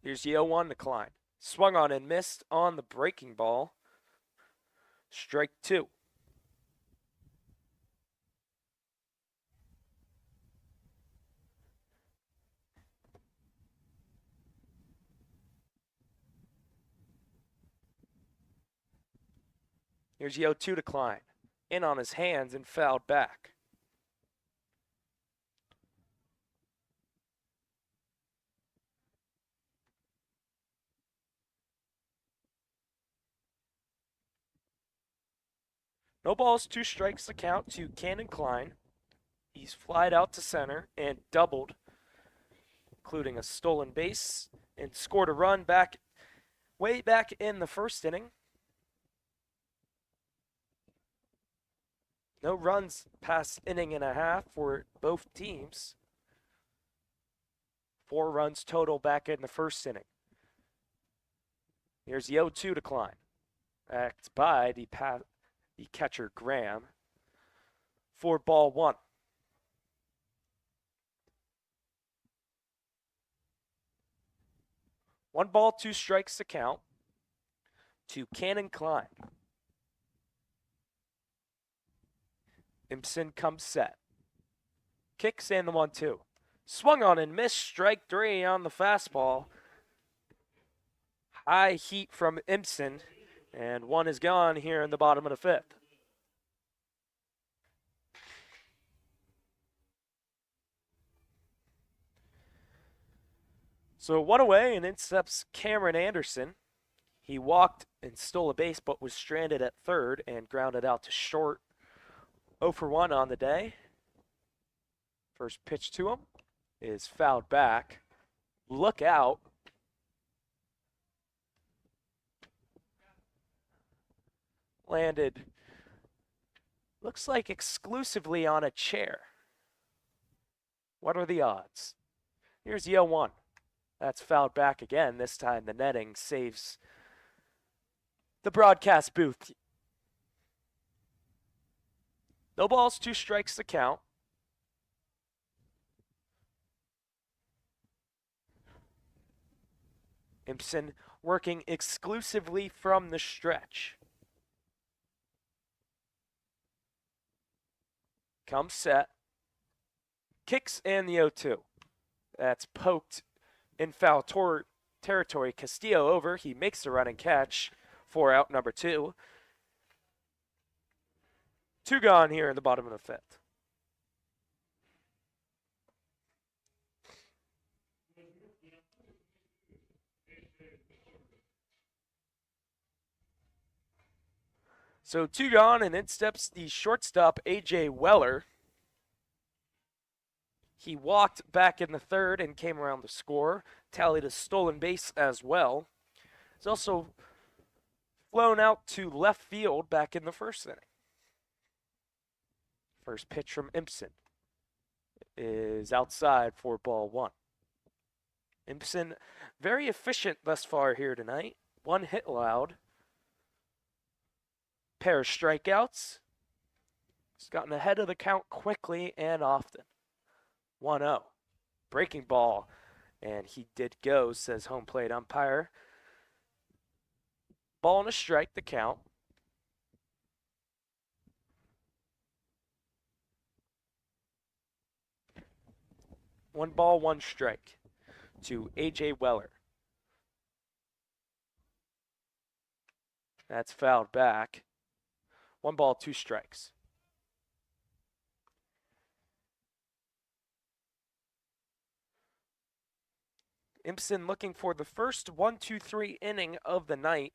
Here's the 0-1 to Klein. Swung on and missed on the breaking ball. Strike two. Here's the 0-2 to Klein. In on his hands and fouled back. No balls, 2 strikes to count to Cannon Klein. He's flied out to center and doubled, including a stolen base, and scored a run way back in the first inning. No runs past inning and a half for both teams. 4 runs total back in the first inning. Here's the 0-2 to Klein. Backed by the catcher Graham for ball one. One ball, 2 strikes to count to Cannon Klein. Impson comes set. Kicks in the 1-2. Swung on and missed. Strike 3 on the fastball. High heat from Impson. And 1 is gone here in the bottom of the 5th. So 1 away, and in steps Cameron Anderson. He walked and stole a base, but was stranded at third and grounded out to short. 0 for 1 on the day. First pitch to him is fouled back. Look out. Landed, looks like exclusively on a chair. What are the odds? Here's the 0-1. That's fouled back again. This time the netting saves the broadcast booth. No balls, 2 strikes to count. Impson working exclusively from the stretch. Comes set. Kicks in the 0-2. That's poked in foul territory. Castillo over. He makes the running catch for out number 2. 2 gone here in the bottom of the 5th. So 2 gone, and in steps the shortstop, A.J. Weller. He walked back in the 3rd and came around to score. Tallied a stolen base as well. He's also flown out to left field back in the 1st inning. First pitch from Impson is outside for ball 1. Impson very efficient thus far here tonight. 1 hit allowed. Pair of strikeouts. He's gotten ahead of the count quickly and often. 1-0. Breaking ball. And he did go, says home plate umpire. Ball and a strike, the count. One ball, 1 strike to A.J. Weller. That's fouled back. 1 ball, 2 strikes. Impson looking for the first 1-2-3 inning of the night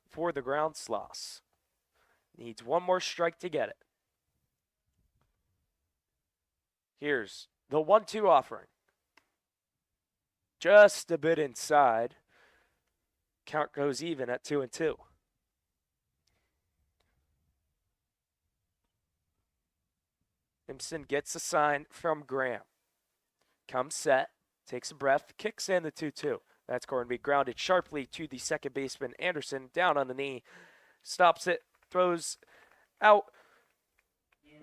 for the ground Sloths. Needs 1 more strike to get it. Here's the 1-2 offering. just a bit inside. Count goes even at 2-2. Simpson gets a sign from Graham. Comes set, takes a breath, kicks in the 2-2. That's going to be grounded sharply to the second baseman, Anderson, down on the knee. Stops it, throws out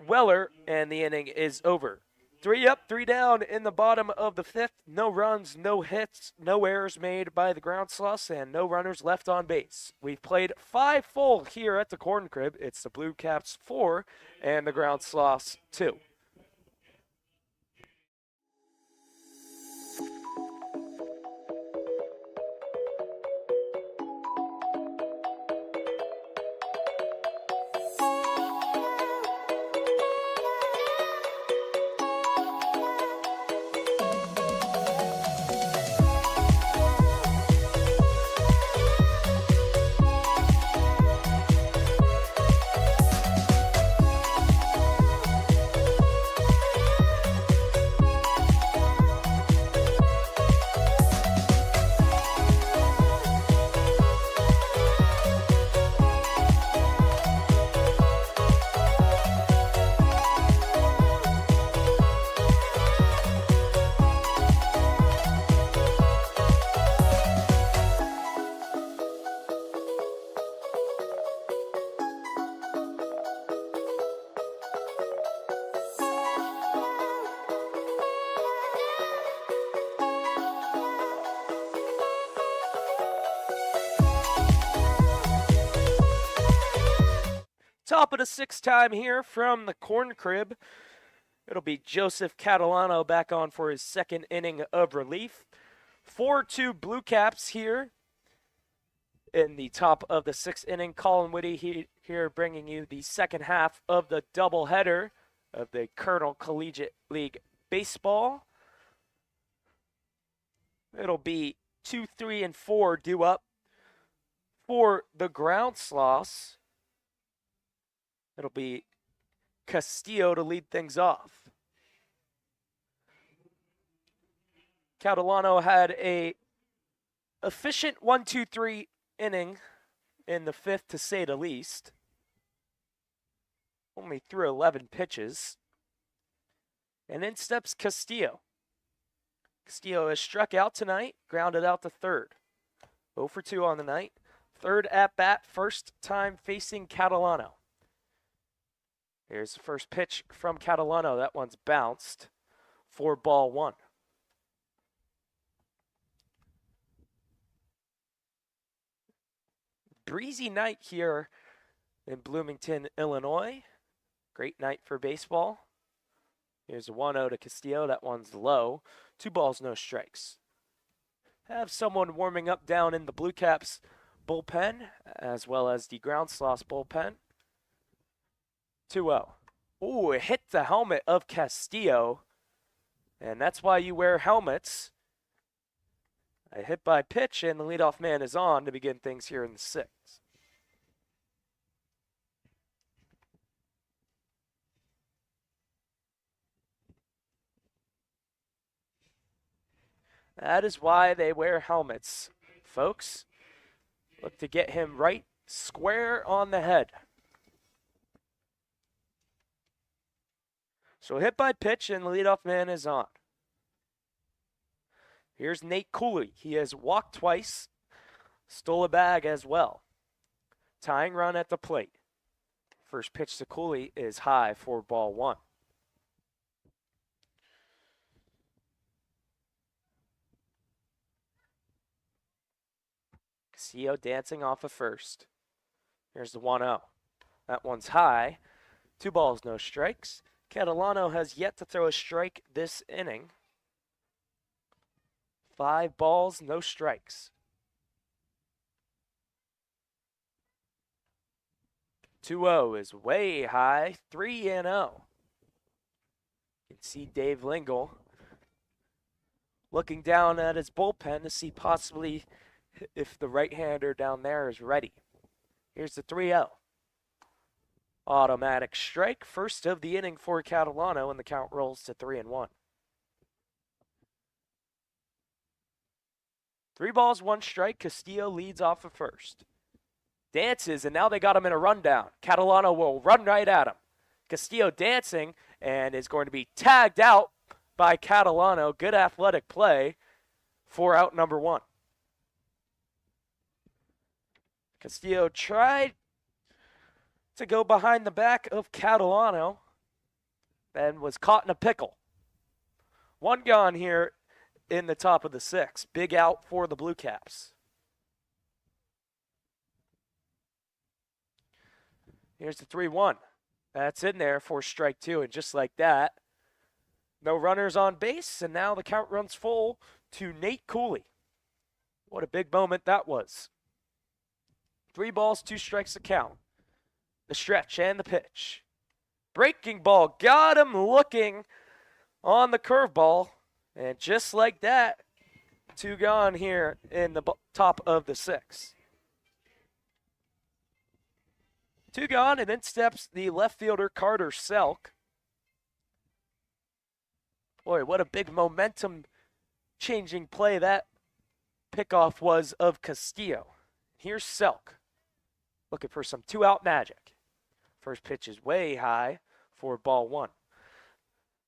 Weller, and the inning is over. 3 up, 3 down in the bottom of the 5th. No runs, no hits, no errors made by the Ground Sloths, and no runners left on base. We've played 5 full here at the Corn Crib. It's the Bluecaps 4 and the Ground Sloths 2. Top of the 6th time here from the Corn Crib. It'll be Joseph Catalano back on for his 2nd inning of relief. 4-2 Bluecaps here in the top of the 6th inning. Colin Whitty here bringing you the second half of the doubleheader of the Colonel Collegiate League Baseball. It'll be 2, 3, and 4 due up for the Ground Sloths. It'll be Castillo to lead things off. Catalano had a efficient 1-2-3 inning in the 5th, to say the least. Only threw 11 pitches. And in steps Castillo. Castillo has struck out tonight, grounded out to 3rd. 0 for 2 on the night. 3rd at bat, first time facing Catalano. Here's the first pitch from Catalano. That one's bounced for ball 1. Breezy night here in Bloomington, Illinois. Great night for baseball. Here's a 1-0 to Castillo. That one's low. 2 balls, no strikes. Have someone warming up down in the Bluecaps bullpen, as well as the Ground Sloths bullpen. 2-0. Ooh, it hit the helmet of Castillo. And that's why you wear helmets. A hit by pitch, and the leadoff man is on to begin things here in the 6th. That is why they wear helmets, folks. Look to get him right square on the head. So hit by pitch, and the leadoff man is on. Here's Nate Cooley. He has walked twice, stole a bag as well. Tying run at the plate. First pitch to Cooley is high for ball 1. Castillo dancing off of first. Here's the 1-0. That one's high. 2 balls, no strikes. Catalano has yet to throw a strike this inning. 5 balls, no strikes. 2-0 is way high. 3-0. You can see Dave Lingle looking down at his bullpen to see possibly if the right-hander down there is ready. Here's the 3-0. Automatic strike, first of the inning for Catalano, and the count rolls to 3-1. 3 balls, 1 strike. Castillo leads off at first. Dances, and now they got him in a rundown. Catalano will run right at him. Castillo dancing and is going to be tagged out by Catalano. Good athletic play for out number 1. Castillo tried to go behind the back of Catalano and was caught in a pickle. 1 gone here in the top of the 6th. Big out for the Bluecaps. Here's the 3-1. That's in there for strike 2, and just like that, no runners on base, and now the count runs full to Nate Cooley. What a big moment that was. 3 balls, 2 strikes to count. The stretch and the pitch. Breaking ball, got him looking on the curveball, and just like that, 2 gone here in the top of the 6th. 2 gone, and then steps the left fielder, Carter Selk. Boy, what a big momentum-changing play that pickoff was of Castillo. Here's Selk, looking for some 2-out magic. First pitch is way high for ball 1.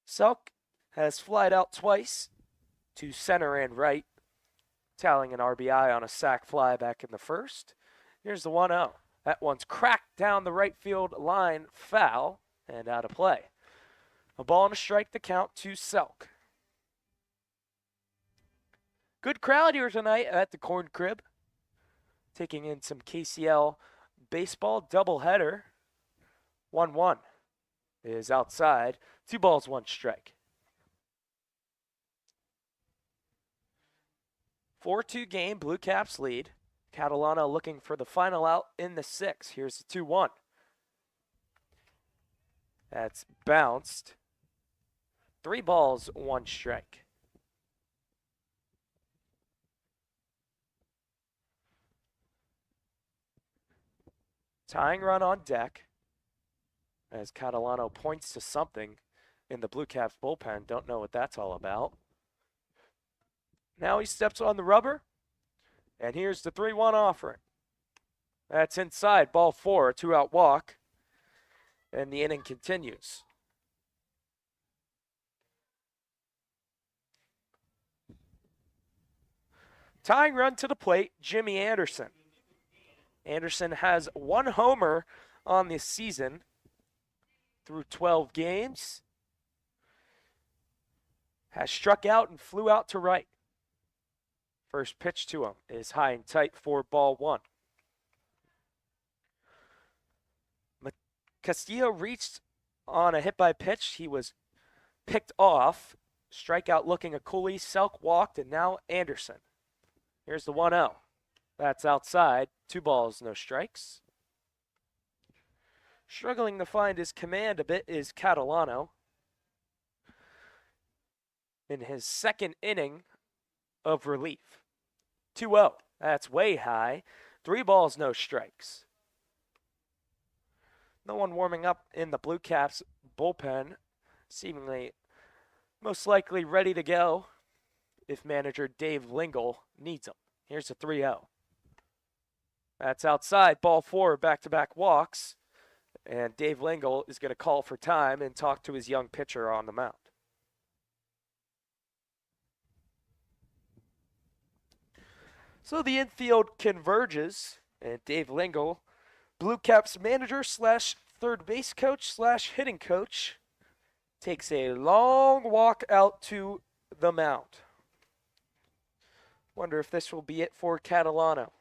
Selk has flied out twice to center and right, tallying an RBI on a sac fly back in the first. Here's the 1-0. That one's cracked down the right field line, foul, and out of play. A ball and a strike to count to Selk. Good crowd here tonight at the Corn Crib. Taking in some KCL baseball doubleheader. 1-1 is outside. 2 balls, 1 strike. 4-2 game, Bluecaps lead. Catalano looking for the final out in the 6th. Here's the 2-1. That's bounced. 3 balls, 1 strike. Tying run on deck as Catalano points to something in the Bluecaps bullpen. Don't know what that's all about. Now he steps on the rubber. And here's the 3-1 offering. That's inside, ball 4, a 2-out walk. And the inning continues. Tying run to the plate, Jimmy Anderson. Anderson has 1 homer on this season through 12 games. Has struck out and flew out to right. First pitch to him is high and tight for ball 1. Castillo reached on a hit by pitch. He was picked off. Strikeout looking at Cooley. Selk walked, and now Anderson. Here's the 1-0. That's outside. 2 balls, no strikes. Struggling to find his command a bit is Catalano. In his 2nd inning of relief. 2-0. That's way high. 3 balls, no strikes. No one warming up in the Bluecaps bullpen. Seemingly most likely ready to go if manager Dave Lingle needs him. Here's a 3-0. That's outside. Ball 4, back-to-back walks. And Dave Lingle is going to call for time and talk to his young pitcher on the mound. So the infield converges, and Dave Lingle, Bluecaps manager slash third base coach slash hitting coach, takes a long walk out to the mound. Wonder if this will be it for Catalano.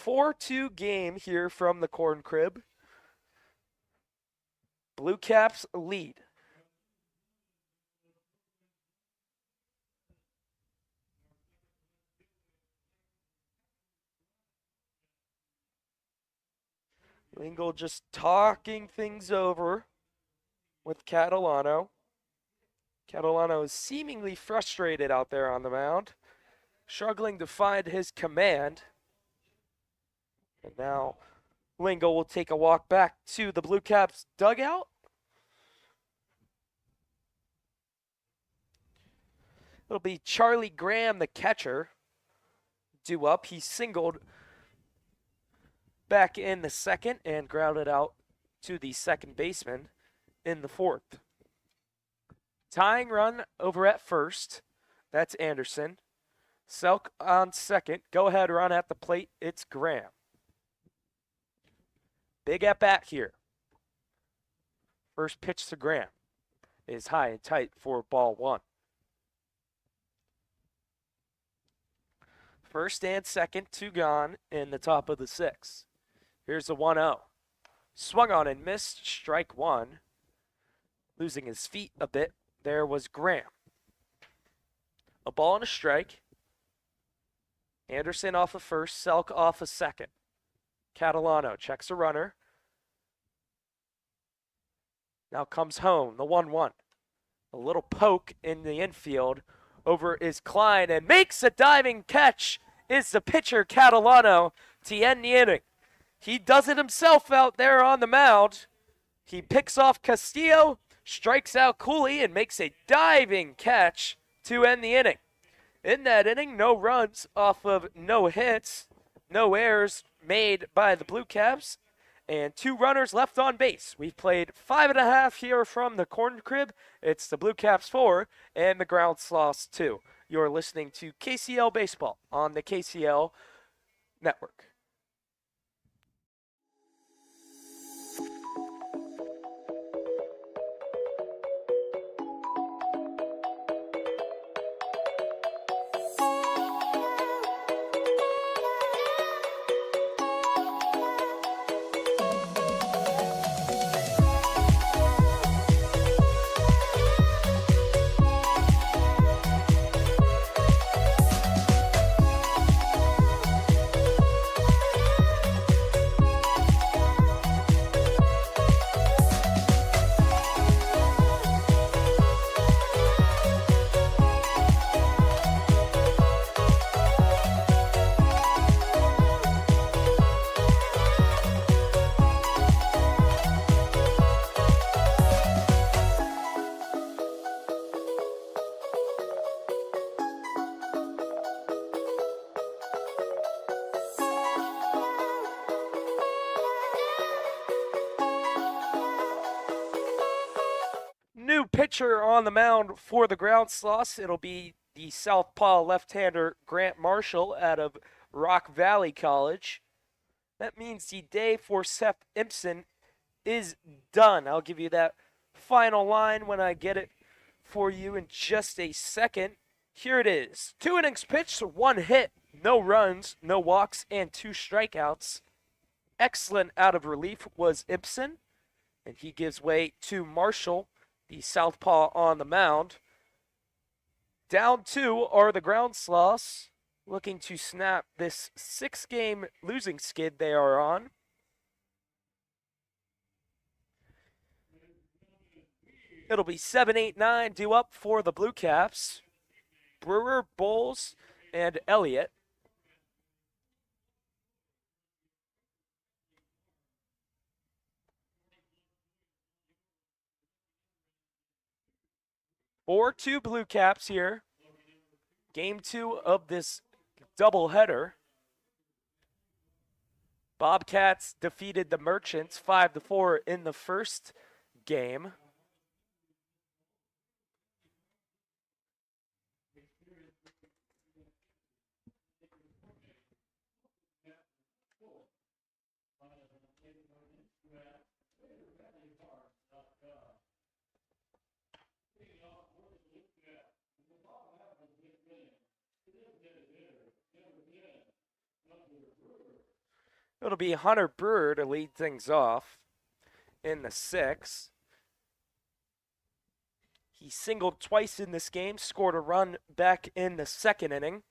4-2 game here from the Corn Crib. Bluecaps lead. Lingle just talking things over with Catalano. Catalano is seemingly frustrated out there on the mound, struggling to find his command. And now Lingle will take a walk back to the Bluecaps dugout. It'll be Charlie Graham, the catcher, due up. He singled back in the second and grounded out to the second baseman in the fourth. Tying run over at first. That's Anderson. Selk on second. Go ahead run at the plate. It's Graham. Big at bat here. First pitch to Graham is high and tight for ball one. First and second, two gone in the top of the sixth. Here's the 1-0. Swung on and missed, strike one. Losing his feet a bit, there was Graham. A ball and a strike. Anderson off of first, Selk off of second. Catalano checks a runner. Now comes home, the 1-1. A little poke in the infield over is Klein and makes a diving catch is the pitcher Catalano to end the inning. He does it himself out there on the mound. He picks off Castillo, strikes out Cooley, and makes a diving catch to end the inning. In that inning, no runs off of no hits, no errors made by the Bluecaps, and 2 runners left on base. We've played 5.5 here from the corn crib. It's the Bluecaps 4 and the Ground Sloths 2. You're listening to KCL Baseball on the KCL Network. New pitcher on the mound for the Ground Sloths. It'll be the southpaw left-hander Grant Marshall out of Rock Valley College. That means the day for Seth Impson is done. I'll give you that final line when I get it for you in just a second. Here it is. 2 innings pitched, 1 hit, no runs, no walks, and 2 strikeouts. Excellent out of relief was Impson, and he gives way to Marshall, the southpaw on the mound. Down 2 are the Ground Sloths, looking to snap this 6-game losing skid they are on. It'll be 7, 8, 9 due up for the Bluecaps. Brewer, Bowles, and Elliott. For 2 Bluecaps here. Game 2 of this doubleheader. Bobcats defeated the Merchants 5-4 in the first game. It'll be Hunter Brewer to lead things off in the 6th. He singled twice in this game, scored a run back in the second inning.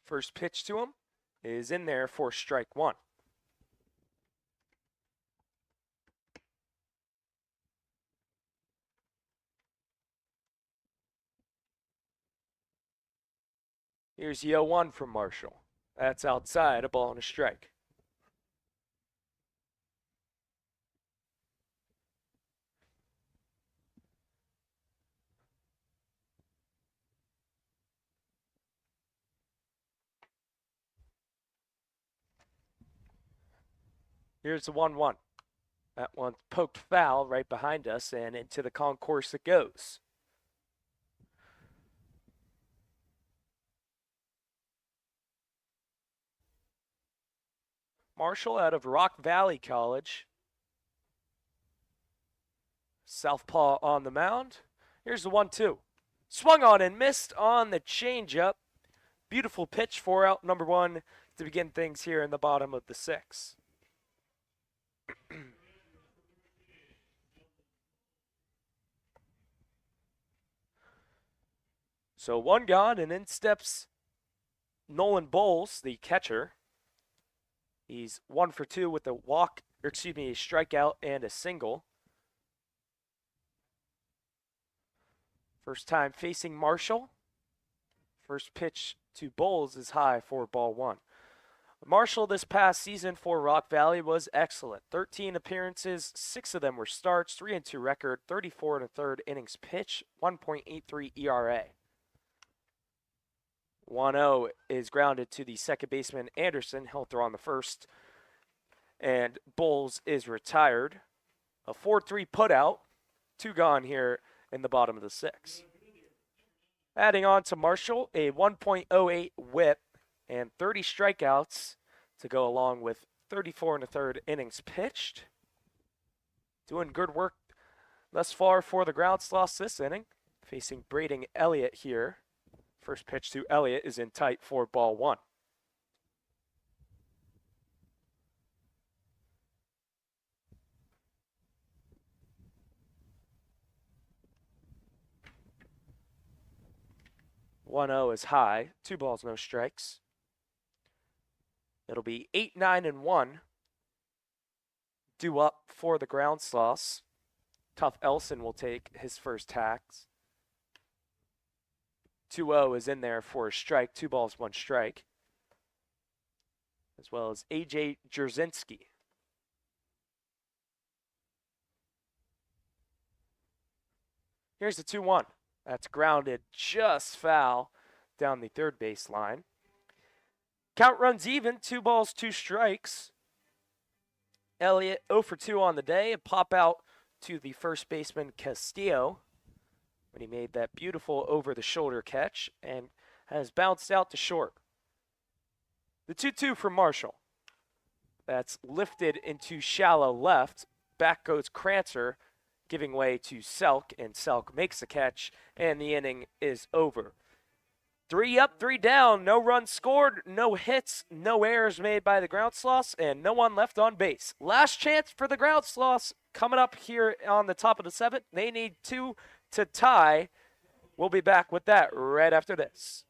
First pitch to him is in there for strike 1. Here's the 0-1 from Marshall. That's outside, a ball and a strike. Here's the 1-1. That one poked foul right behind us, and into the concourse it goes. Marshall out of Rock Valley College. Southpaw on the mound. Here's the 1-2. Swung on and missed on the changeup. Beautiful pitch for out number 1 to begin things here in the bottom of the 6th. So 1 gone, and in steps Nolan Bowles, the catcher. He's 1 for 2 with a walk, or excuse me, a strikeout and a single. First time facing Marshall. First pitch to Bowles is high for ball 1. Marshall this past season for Rock Valley was excellent. 13 appearances, 6 of them were starts, 3-2 record, 34 1/3 innings pitched, 1.83 ERA. 1-0 is grounded to the second baseman Anderson. He'll throw on the first. And Bowles is retired. A 4-3 putout. 2 gone here in the bottom of the 6th. Adding on to Marshall, a 1.08 whip and 30 strikeouts to go along with 34 1/3 innings pitched. Doing good work thus far for the ground sloths this inning. Facing Braden Elliott here. First pitch to Elliott is in tight for ball 1. "1-0 is high. 2 balls, no strikes. It'll be 8-9-1. Due up for the ground sloths. Tough Elson will take his first hacks. 2-0 is in there for a strike. 2 balls, 1 strike. As well as AJ Jerzinski. Here's the 2-1. That's grounded just foul down the third base line. Count runs even. 2 balls, 2 strikes. Elliott 0 for 2 on the day. A pop out to the first baseman Castillo when he made that beautiful over-the-shoulder catch and has bounced out to short. The 2-2 from Marshall. That's lifted into shallow left. Back goes Crancer, giving way to Selk, and Selk makes the catch, and the inning is over. 3 up, 3 down, no runs scored, no hits, no errors made by the ground sloths, and no one left on base. Last chance for the ground sloths coming up here on the top of the 7th. They need 2 to tie. We'll be back with that right after this.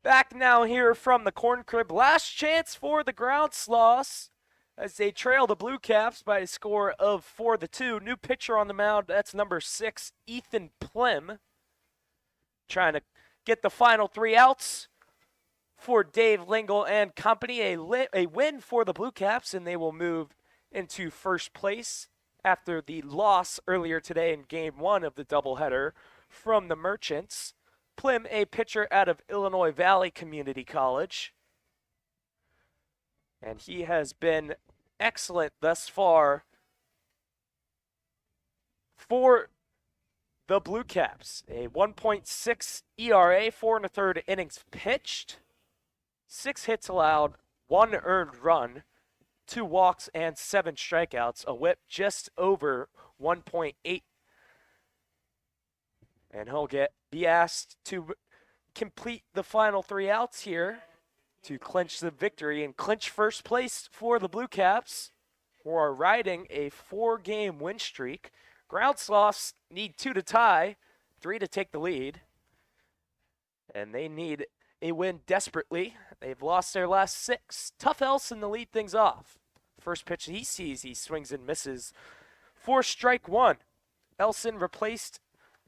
Back now here from the corn crib. Last chance for the ground sloths as they trail the Bluecaps by a score of 4-2. New pitcher on the mound. That's number 6, Ethan Plim. Trying to get the final 3 outs for Dave Lingle and company. A win for the Bluecaps, and they will move into first place after the loss earlier today in Game 1 of the doubleheader from the Merchants. Plim, a pitcher out of Illinois Valley Community College. And he has been excellent thus far for the Bluecaps. A 1.6 ERA, 4 1/3 innings pitched, 6 hits allowed, 1 earned run, 2 walks, and 7 strikeouts. A whip just over 1.8 And he'll be asked to complete the final 3 outs here to clinch the victory and clinch first place for the Bluecaps, who are riding a 4-game win streak. Ground Sloths need 2 to tie, 3 to take the lead. And they need a win desperately. They've lost their last 6. Tough Elson to lead things off. First pitch he sees, he swings and misses for strike 1. Elson replaced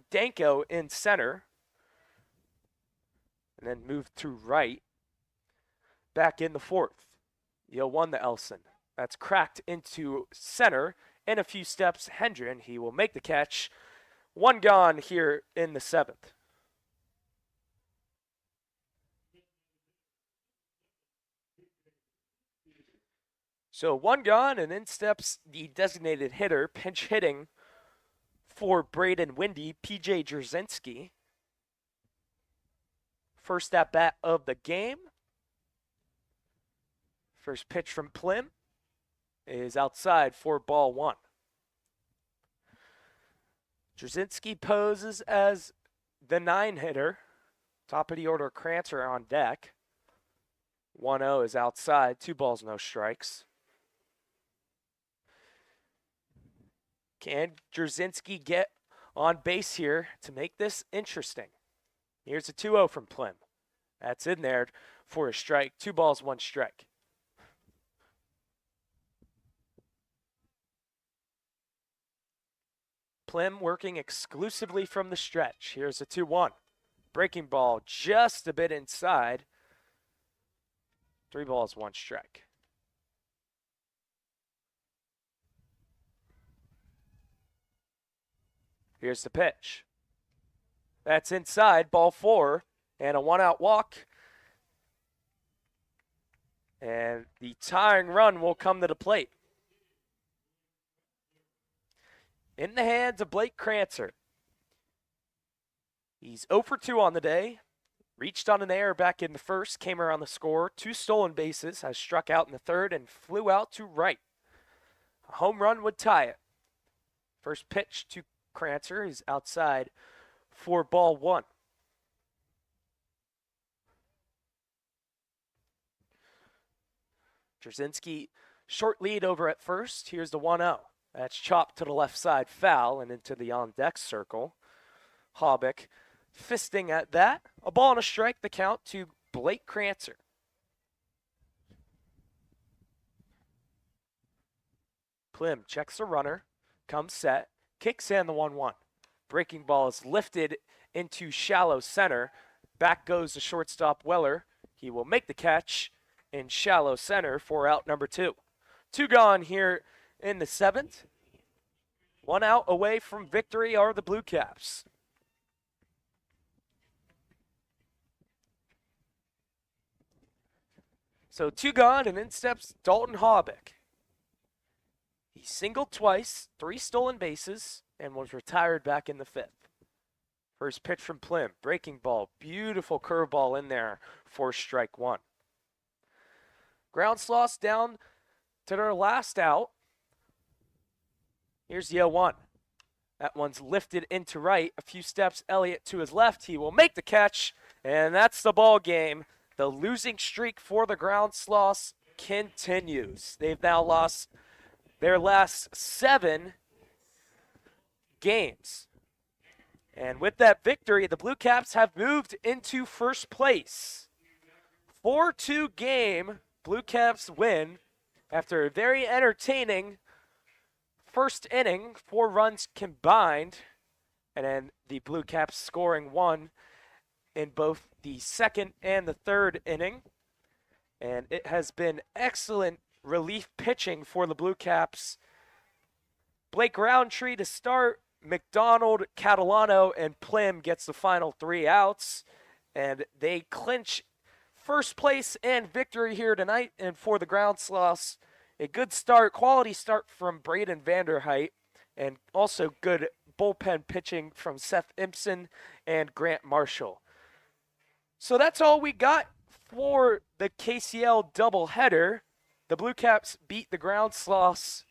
Danko in center and then moved to right. Back in the 4th. 0-1 to Elson. That's cracked into center. In a few steps, Hendren, he will make the catch. 1 gone here in the 7th. So 1 gone, and in steps the designated hitter, pinch hitting for Braden Windy, PJ Jerzinski. First at bat of the game. First pitch from Plim is outside for ball 1. Jerzinski poses as the 9 hitter. Top of the order, Krantzer on deck. 1-0 is outside. 2 balls, no strikes. Can Jerzinski get on base here to make this interesting? Here's a 2-0 from Plim. That's in there for a strike. 2 balls, 1 strike. Plim working exclusively from the stretch. Here's a 2-1. Breaking ball just a bit inside. 3 balls, 1 strike. Here's the pitch. That's inside, ball 4, and a 1-out walk. And the tying run will come to the plate. In the hands of Blake Krantzer. He's 0 for 2 on the day. Reached on an error back in the first, came around the score. 2 stolen bases, has struck out in the 3rd, and flew out to right. A home run would tie it. First pitch to Krantzer is outside for ball 1. Jerzinski, short lead over at first. Here's the 1-0. That's chopped to the left side, foul, and into the on-deck circle. Hobbick fisting at that. A ball and a strike, the count to Blake Krantzer. Plim checks the runner, comes set, kicks in the 1-1. Breaking ball is lifted into shallow center. Back goes the shortstop Weller. He will make the catch in shallow center for out number 2. 2 gone here in the 7th. 1 out away from victory are the Bluecaps. So 2 gone, and in steps Dalton Hobbick. He singled twice, 3 stolen bases, and was retired back in the 5th. First pitch from Plim, breaking ball, beautiful curveball in there for strike 1. Ground Sloths down to their last out. Here's the 0-1. That one's lifted into right. A few steps, Elliott to his left. He will make the catch, and that's the ball game. The losing streak for the Ground Sloths continues. They've now lost their last 7 games. And with that victory, the Bluecaps have moved into first place. 4-2 game, Bluecaps win after a very entertaining first inning, 4 runs combined, and then the Bluecaps scoring 1 in both the 2nd and the 3rd inning. And it has been excellent relief pitching for the Bluecaps. Blake Roundtree to start, McDonald, Catalano, and Plim gets the final 3 outs, and they clinch first place and victory here tonight. And for the Ground Sloths, a good start, quality start from Braden Vanderheit, and also good bullpen pitching from Seth Impson and Grant Marshall. So that's all we got for the KCL doubleheader. The Bluecaps beat the Ground Sloths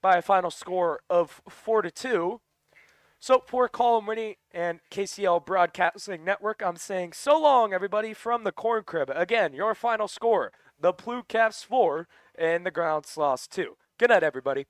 by a final score of 4-2. So for Colin Winnie and KCL Broadcasting Network, I'm saying so long, everybody, from the Corn Crib. Again, your final score, the Bluecaps 4 and the Ground Sloths 2. Good night, everybody.